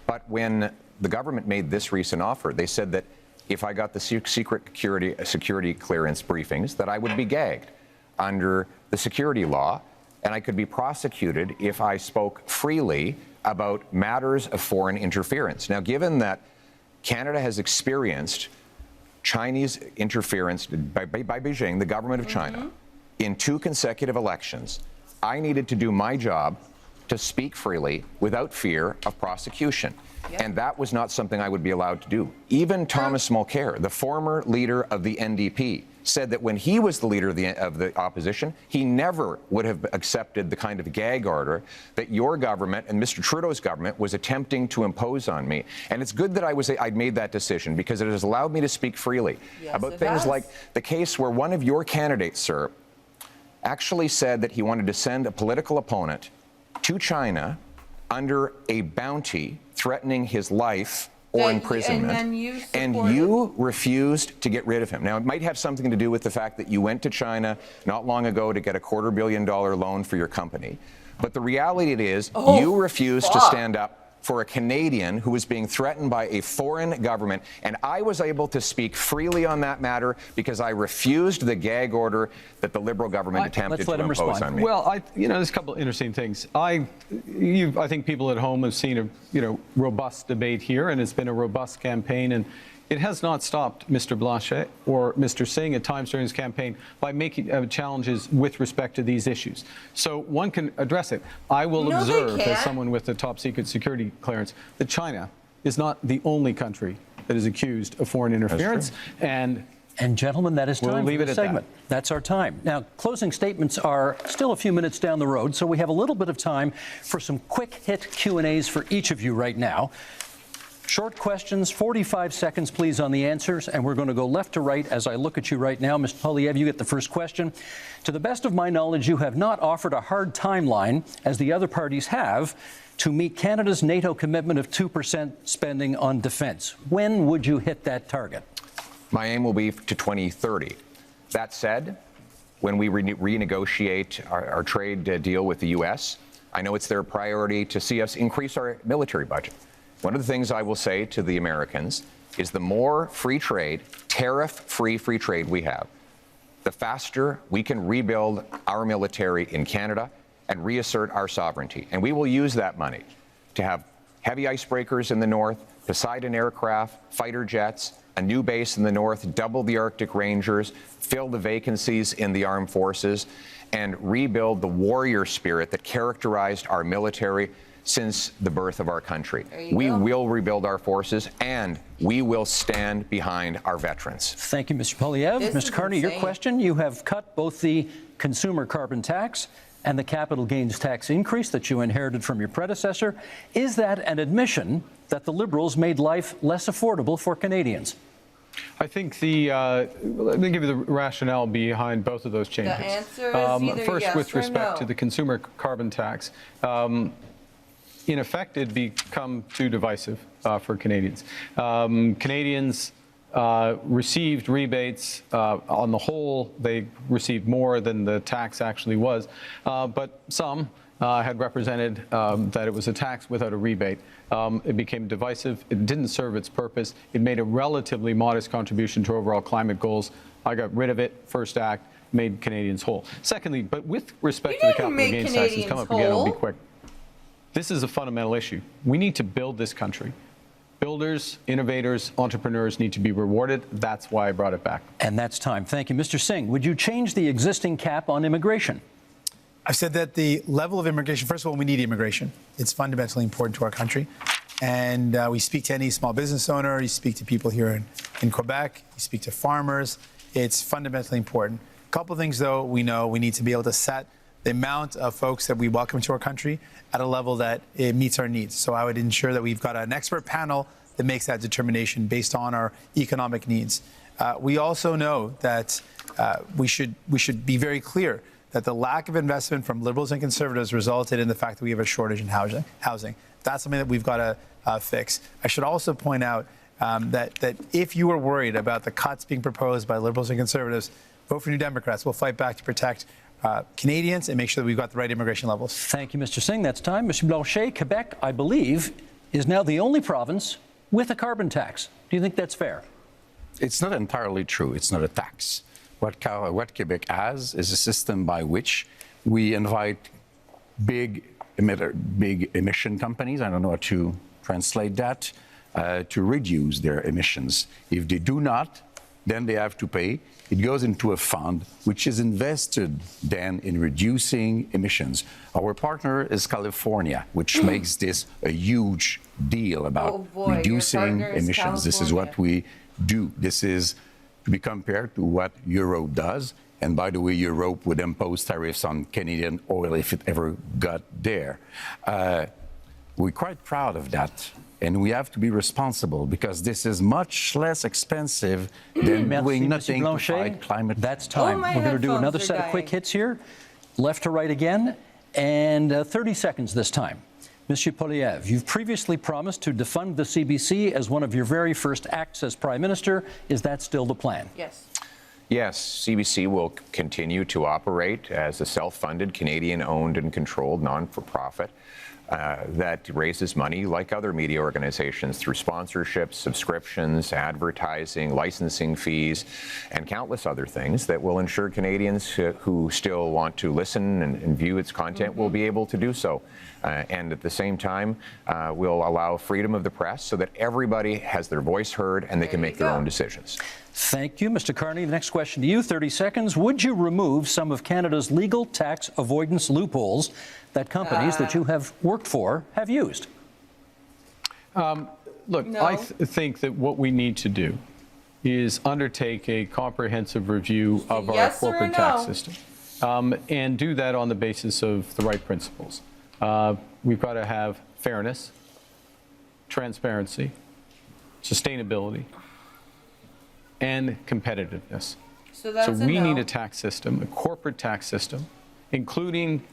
But when the government made this recent offer, they said that if I got the secret security clearance briefings, that I would be gagged under the security law, and I could be prosecuted if I spoke freely about matters of foreign interference. Now, given that Canada has experienced Chinese interference by Beijing, the government of China, in 2 consecutive elections, I needed to do my job to speak freely without fear of prosecution. And that was not something I would be allowed to do. Even Thomas Mulcair, the former leader of the NDP, said that when he was the leader of the opposition, he never would have accepted the kind of gag order that your government and Mr. Trudeau's government was attempting to impose on me. And it's good that I'd made that decision because it has allowed me to speak freely about things like the case where one of your candidates, sir, actually said that he wanted to send a political opponent to China under a bounty threatening his life or imprisonment, and you refused to get rid of him. Now, it might have something to do with the fact that you went to China not long ago to get a $250 million loan for your company. But the reality is you refused to stand up for a Canadian who was being threatened by a foreign government, and I was able to speak freely on that matter because I refused the gag order that the Liberal government attempted to impose on me. Well, there's a couple of interesting things. I think people at home have seen a robust debate here, and it's been a robust campaign, and it has not stopped Mr. Blanchet or Mr. Singh at times during his campaign by making challenges with respect to these issues. So one can address it. I will observe, as someone with a top secret security clearance, that China is not the only country that is accused of foreign interference. And gentlemen, that is time we'll leave for it the at segment. That's our time. Now, closing statements are still a few minutes down the road, so we have a little bit of time for some quick hit Q&As for each of you right now. Short questions, 45 seconds, please, on the answers, and we're going to go left to right as I look at you right now. Mr. Poilievre, you get the first question. To the best of my knowledge, you have not offered a hard timeline, as the other parties have, to meet Canada's NATO commitment of 2% spending on defence. When would you hit that target? My aim will be to 2030. That said, when we renegotiate our trade deal with the U.S., I know it's their priority to see us increase our military budget. One of the things I will say to the Americans is the more free trade, tariff-free free trade we have, the faster we can rebuild our military in Canada and reassert our sovereignty. And we will use that money to have heavy icebreakers in the north, Poseidon aircraft, fighter jets, a new base in the north, double the Arctic Rangers, fill the vacancies in the armed forces, and rebuild the warrior spirit that characterized our military since the birth of our country. We will rebuild our forces, and we will stand behind our veterans. Thank you, Mr. Poilievre. Mr. Carney, your question. You have cut both the consumer carbon tax and the capital gains tax increase that you inherited from your predecessor. Is that an admission that the Liberals made life less affordable for Canadians? I think let me give you the rationale behind both of those changes. The answer is either first, yes with or respect no. to the consumer carbon tax, in effect, it'd become too divisive for Canadians. Canadians received rebates. On the whole, they received more than the tax actually was, but some had represented that it was a tax without a rebate. It became divisive. It didn't serve its purpose. It made a relatively modest contribution to overall climate goals. I got rid of it. First act made Canadians whole. Secondly, but with respect to the capital gains taxes, come up again, I'll be quick. This is a fundamental issue. We need to build this country. Builders, innovators, entrepreneurs need to be rewarded. That's why I brought it back. And that's time. Thank you. Mr. Singh, would you change the existing cap on immigration? I've said that the level of immigration, first of all, we need immigration. It's fundamentally important to our country. And we speak to any small business owner, you speak to people here in Quebec, you speak to farmers. It's fundamentally important. A couple of things, though, we know we need to be able to set the amount of folks that we welcome to our country at a level that it meets our needs. So I would ensure that we've got an expert panel that makes that determination based on our economic needs. We also know that we should be very clear that the lack of investment from Liberals and Conservatives resulted in the fact that we have a shortage in housing. That's something that we've got to fix. I should also point out that if you are worried about the cuts being proposed by Liberals and Conservatives, vote for New Democrats. We'll fight back to protect Canadians and make sure that we've got the right immigration levels. Thank you, Mr. Singh. That's time. Mr. Blanchet, Quebec, I believe, is now the only province with a carbon tax. Do you think that's fair? It's not entirely true. It's not a tax. What Quebec has is a system by which we invite big emission companies, I don't know how to translate that, to reduce their emissions. If they do not, then they have to pay. It goes into a fund which is invested then in reducing emissions. Our partner is California, which makes this a huge deal about reducing emissions. This is what we do. This is to be compared to what Europe does. And by the way, Europe would impose tariffs on Canadian oil if it ever got there. We're quite proud of that. And we have to be responsible because this is much less expensive than doing nothing to fight climate. That's time. We're going to do another set of quick hits here, left to right again, and 30 seconds this time. Monsieur Poilievre, you've previously promised to defund the CBC as one of your very first acts as Prime Minister. Is that still the plan? Yes. Yes, CBC will continue to operate as a self-funded, Canadian-owned and controlled non-for-profit that raises money like other media organizations through sponsorships, subscriptions, advertising, licensing fees, and countless other things that will ensure Canadians who still want to listen and view its content will be able to do so. And at the same time, we'll allow freedom of the press so that everybody has their voice heard and they can make their own decisions. Thank you, Mr. Carney. The next question to you, 30 seconds. Would you remove some of Canada's legal tax avoidance loopholes that companies that you have worked for have used? Look, no. I think that what we need to do is undertake a comprehensive review of our corporate tax system and do that on the basis of the right principles. We've got to have fairness, transparency, sustainability, and competitiveness. So we need a tax system, a corporate tax system, including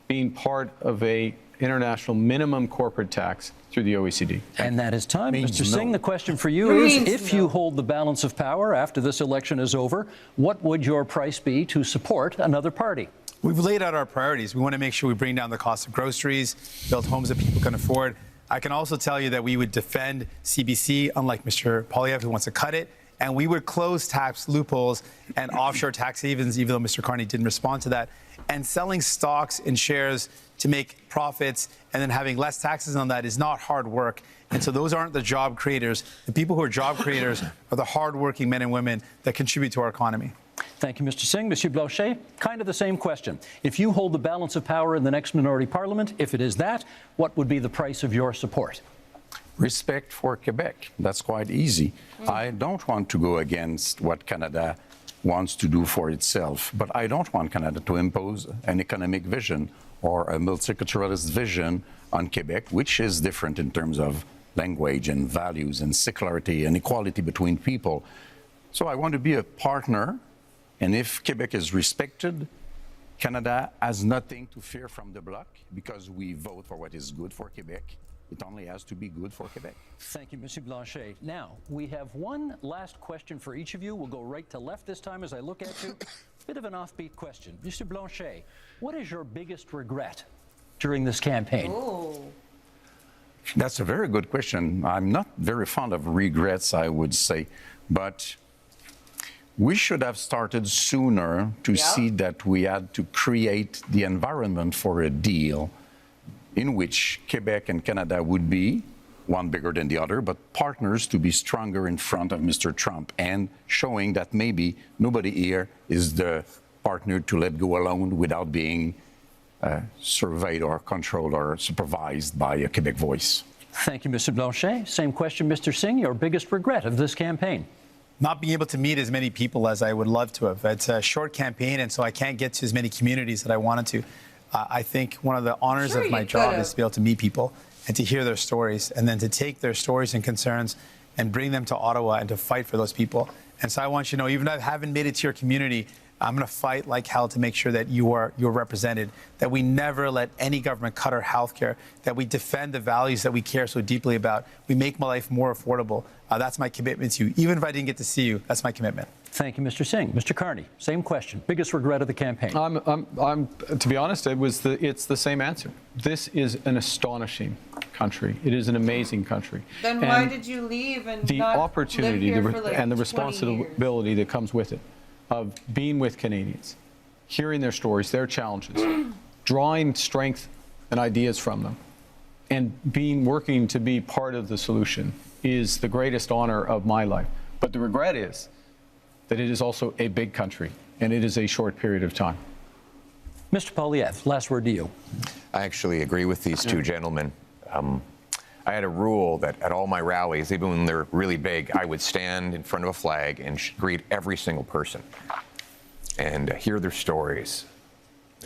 being part of a international minimum corporate tax through the OECD. And that is time. Mr. Singh, the question for you is, if you hold the balance of power after this election is over, what would your price be to support another party? We've laid out our priorities. We want to make sure we bring down the cost of groceries, build homes that people can afford. I can also tell you that we would defend CBC, unlike Mr. Poilievre, who wants to cut it. And we would close tax loopholes and offshore tax havens, even though Mr. Carney didn't respond to that. And selling stocks and shares to make profits and then having less taxes on that is not hard work. And so those aren't the job creators. The people who are job creators are the hardworking men and women that contribute to our economy. Thank you, Mr. Singh. Monsieur Blanchet, kind of the same question. If you hold the balance of power in the next minority parliament, if it is that, what would be the price of your support? Respect for Quebec. That's quite easy. I don't want to go against what Canada wants to do for itself, but I don't want Canada to impose an economic vision or a multiculturalist vision on Quebec, which is different in terms of language and values and secularity and equality between people. So I want to be a partner, and if Quebec is respected, Canada has nothing to fear from the Bloc because we vote for what is good for Quebec. It only has to be good for Quebec. Thank you, Monsieur Blanchet. Now, we have one last question for each of you. We'll go right to left this time as I look at you. Bit of an offbeat question. Monsieur Blanchet, what is your biggest regret during this campaign? Oh. That's a very good question. I'm not very fond of regrets, I would say, but we should have started sooner to see that we had to create the environment for a deal in which Quebec and Canada would be, one bigger than the other, but partners to be stronger in front of Mr. Trump and showing that maybe nobody here is the partner to let go alone without being surveyed or controlled or supervised by a Quebec voice. Thank you, Mr. Blanchet. Same question, Mr. Singh. Your biggest regret of this campaign? Not being able to meet as many people as I would love to have. It's a short campaign, and so I can't get to as many communities that I wanted to. I think one of the honors of my job is to be able to meet people and to hear their stories, and then to take their stories and concerns and bring them to Ottawa and to fight for those people. And so I want you to know, even if I haven't made it to your community, I'm going to fight like hell to make sure that you're represented, that we never let any government cut our health care, that we defend the values that we care so deeply about. We make my life more affordable. That's my commitment to you. Even if I didn't get to see you, that's my commitment. Thank you, Mr. Singh. Mr. Carney, same question. Biggest regret of the campaign? To be honest, it's the same answer. This is an astonishing country. It is an amazing country. Then why did you leave and the not opportunity live here for like and the 20 responsibility years? that comes with it, of being with Canadians, hearing their stories, their challenges, drawing strength and ideas from them, and working to be part of the solution is the greatest honor of my life. But the regret is that it is also a big country, and it is a short period of time. Mr. Poilievre, last word to you. I actually agree with these two gentlemen. I had a rule that at all my rallies, even when they're really big, I would stand in front of a flag and greet every single person and hear their stories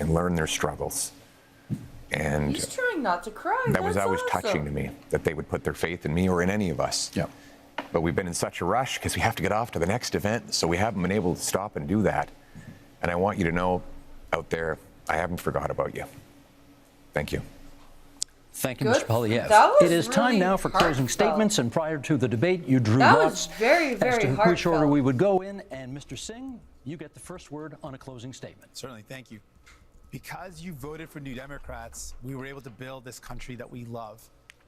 and learn their struggles. And He's trying not to cry. that was That's always awesome. touching to me, that they would put their faith in me or in any of us. Yeah. But we've been in such a rush because we have to get off to the next event, so we haven't been able to stop and do that. And I want you to know out there, I haven't forgot about you. Thank you. Thank you, Good. Mr. Poilievre. That was It is time really now for closing heartfelt. statements, and prior to the debate, you drew That was lots very, as very to which heartfelt. order we would go in. And Mr. Singh, you get the first word on a closing statement. Certainly, thank you. Because you voted for New Democrats, we were able to build this country that we love.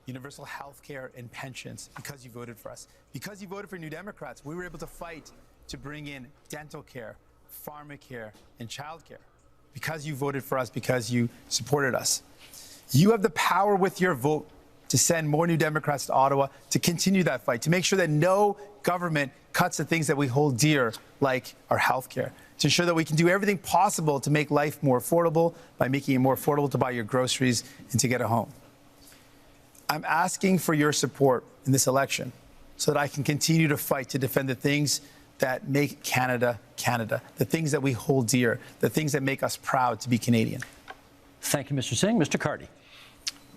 Universal health care and pensions, because you voted for us. Because you voted for New Democrats, we were able to fight to bring in dental care, pharmacare, and childcare. Because you voted for us, because you supported us. You have the power with your vote to send more New Democrats to Ottawa, to continue that fight, to make sure that no government cuts the things that we hold dear, like our health care, to ensure that we can do everything possible to make life more affordable by making it more affordable to buy your groceries and to get a home. I'm asking for your support in this election so that I can continue to fight to defend the things that make Canada, Canada, the things that we hold dear, the things that make us proud to be Canadian. Thank you, Mr. Singh. Mr. Carty.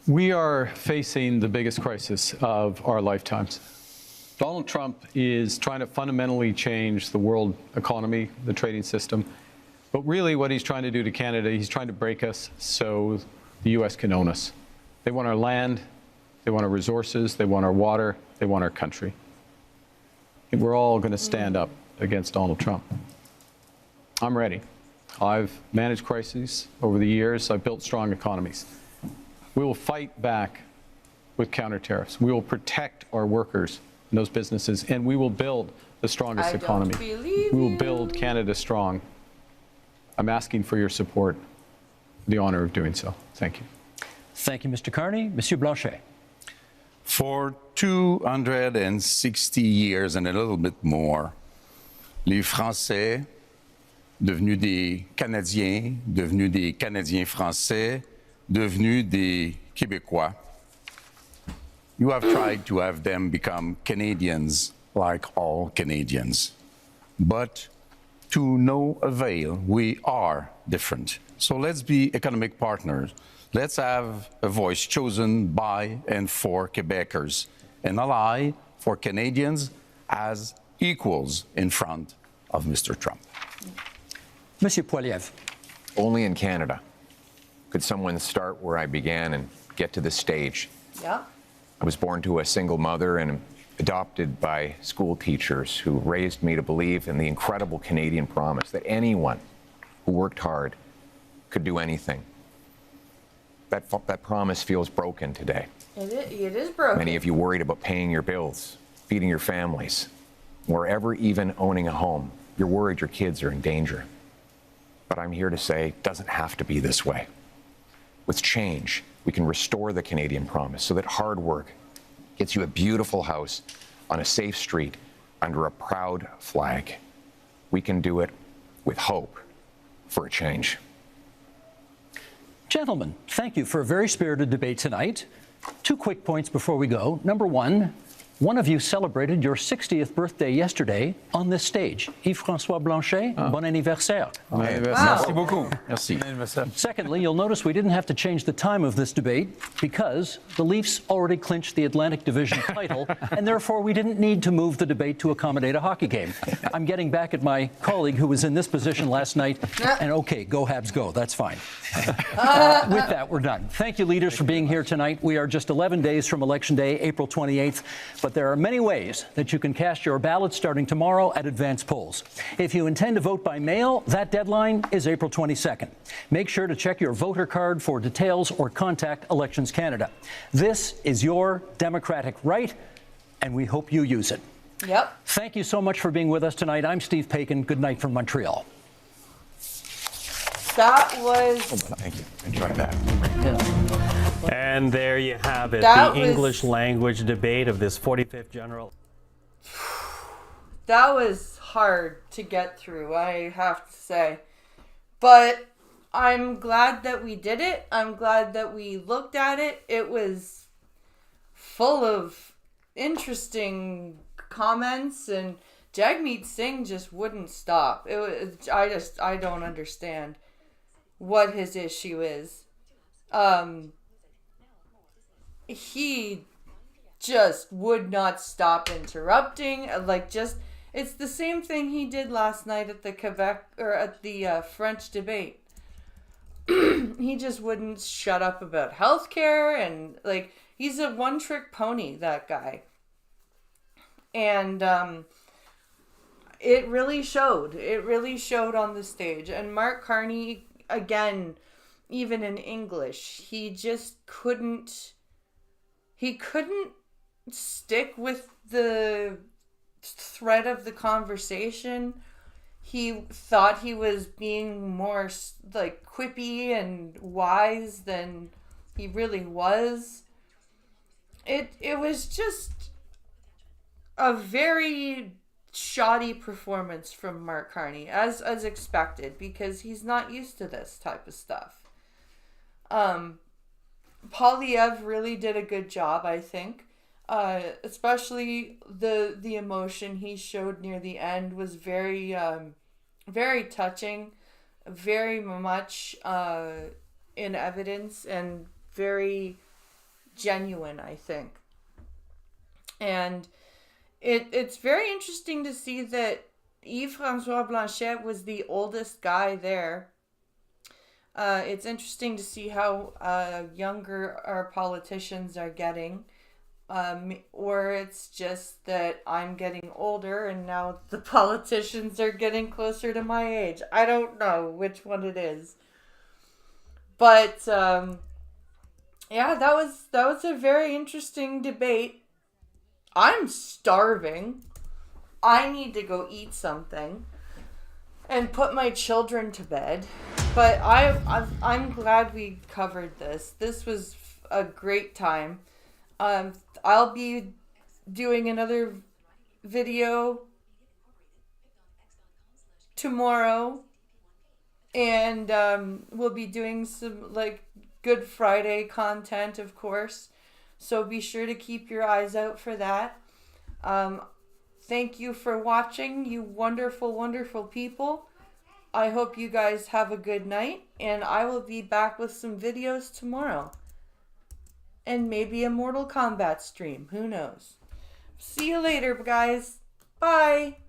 We are facing the biggest crisis of our lifetimes. Donald Trump is trying to fundamentally change the world economy, the trading system. But really what he's trying to do to Canada, he's trying to break us so the U.S. can own us. They want our land, they want our resources, they want our water, they want our country. And we're all going to stand up against Donald Trump. I'm ready. I've managed crises over the years. I've built strong economies. We will fight back with counter tariffs. We will protect our workers and those businesses, and we will build the strongest economy. We will build Canada strong. I'm asking for your support, the honor of doing so. Thank you. Thank you, Mr. Carney. Monsieur Blanchet. For 260 years and a little bit more, les Français devenus des Canadiens, devenus des Canadiens français, devenus des Québécois. You have tried to have them become Canadians like all Canadians. But to no avail, we are different. So let's be economic partners. Let's have a voice chosen by and for Quebecers, an ally for Canadians as equals in front of Mr. Trump. Monsieur Poilievre. Only in Canada could someone start where I began and get to this stage. Yeah. I was born to a single mother and adopted by school teachers who raised me to believe in the incredible Canadian promise that anyone who worked hard could do anything. That promise feels broken today. It is broken. Many of you worried about paying your bills, feeding your families, or ever even owning a home. You're worried your kids are in danger. But I'm here to say it doesn't have to be this way. With change, we can restore the Canadian promise so that hard work gets you a beautiful house on a safe street under a proud flag. We can do it with hope for a change. Gentlemen, thank you for a very spirited debate tonight. 2 quick points before we go. Number one of you celebrated your 60th birthday yesterday on this stage. Yves-François Blanchet, bon anniversaire. Bon anniversaire. Wow. Merci beaucoup. Merci. Secondly, you'll notice we didn't have to change the time of this debate because the Leafs already clinched the Atlantic Division title, and therefore we didn't need to move the debate to accommodate a hockey game. I'm getting back at my colleague who was in this position last night, and okay, go Habs go, that's fine. With that, we're done. Thank you, leaders, for being here tonight. We are just 11 days from Election Day, April 28th, but there are many ways that you can cast your ballot starting tomorrow at Advance Polls. If you intend to vote by mail, that deadline is April 22nd. Make sure to check your voter card for details or contact Elections Canada. This is your democratic right, and we hope you use it. Yep. Thank you so much for being with us tonight. I'm Steve Paikin. Good night from Montreal. That was... Thank you. Enjoyed that. And there you have it, That the was- English language debate of this 45th General. That was hard to get through, I have to say. But I'm glad that we did it. I'm glad that we looked at it. It was full of interesting comments, and Jagmeet Singh just wouldn't stop. It was, I don't understand what his issue is. He just would not stop interrupting. It's the same thing he did last night at the Quebec or at the French debate. He just wouldn't shut up about healthcare, and he's a one-trick pony, that guy. And it really showed. It really showed on the stage. And Mark Carney, again, even in English, he just couldn't. He couldn't stick with the thread of the conversation. He thought he was being more quippy and wise than he really was. It was just a very shoddy performance from Mark Carney, as expected, because he's not used to this type of stuff. Poilievre really did a good job, I think. Especially the emotion he showed near the end was very very touching, very much in evidence, and very genuine, I think. And it's very interesting to see that Yves-François Blanchet was the oldest guy there. It's interesting to see how younger our politicians are getting. Or it's just that I'm getting older and now the politicians are getting closer to my age. I don't know which one it is. But yeah, that was a very interesting debate. I'm starving. I need to go eat something and put my children to bed. But I'm glad we covered this. This was a great time. I'll be doing another video tomorrow And we'll be doing some like Good Friday content, of course. So be sure to keep your eyes out for that. Thank you for watching, you wonderful, wonderful people. I hope you guys have a good night, and I will be back with some videos tomorrow. And maybe a Mortal Kombat stream, who knows. See you later, guys. Bye.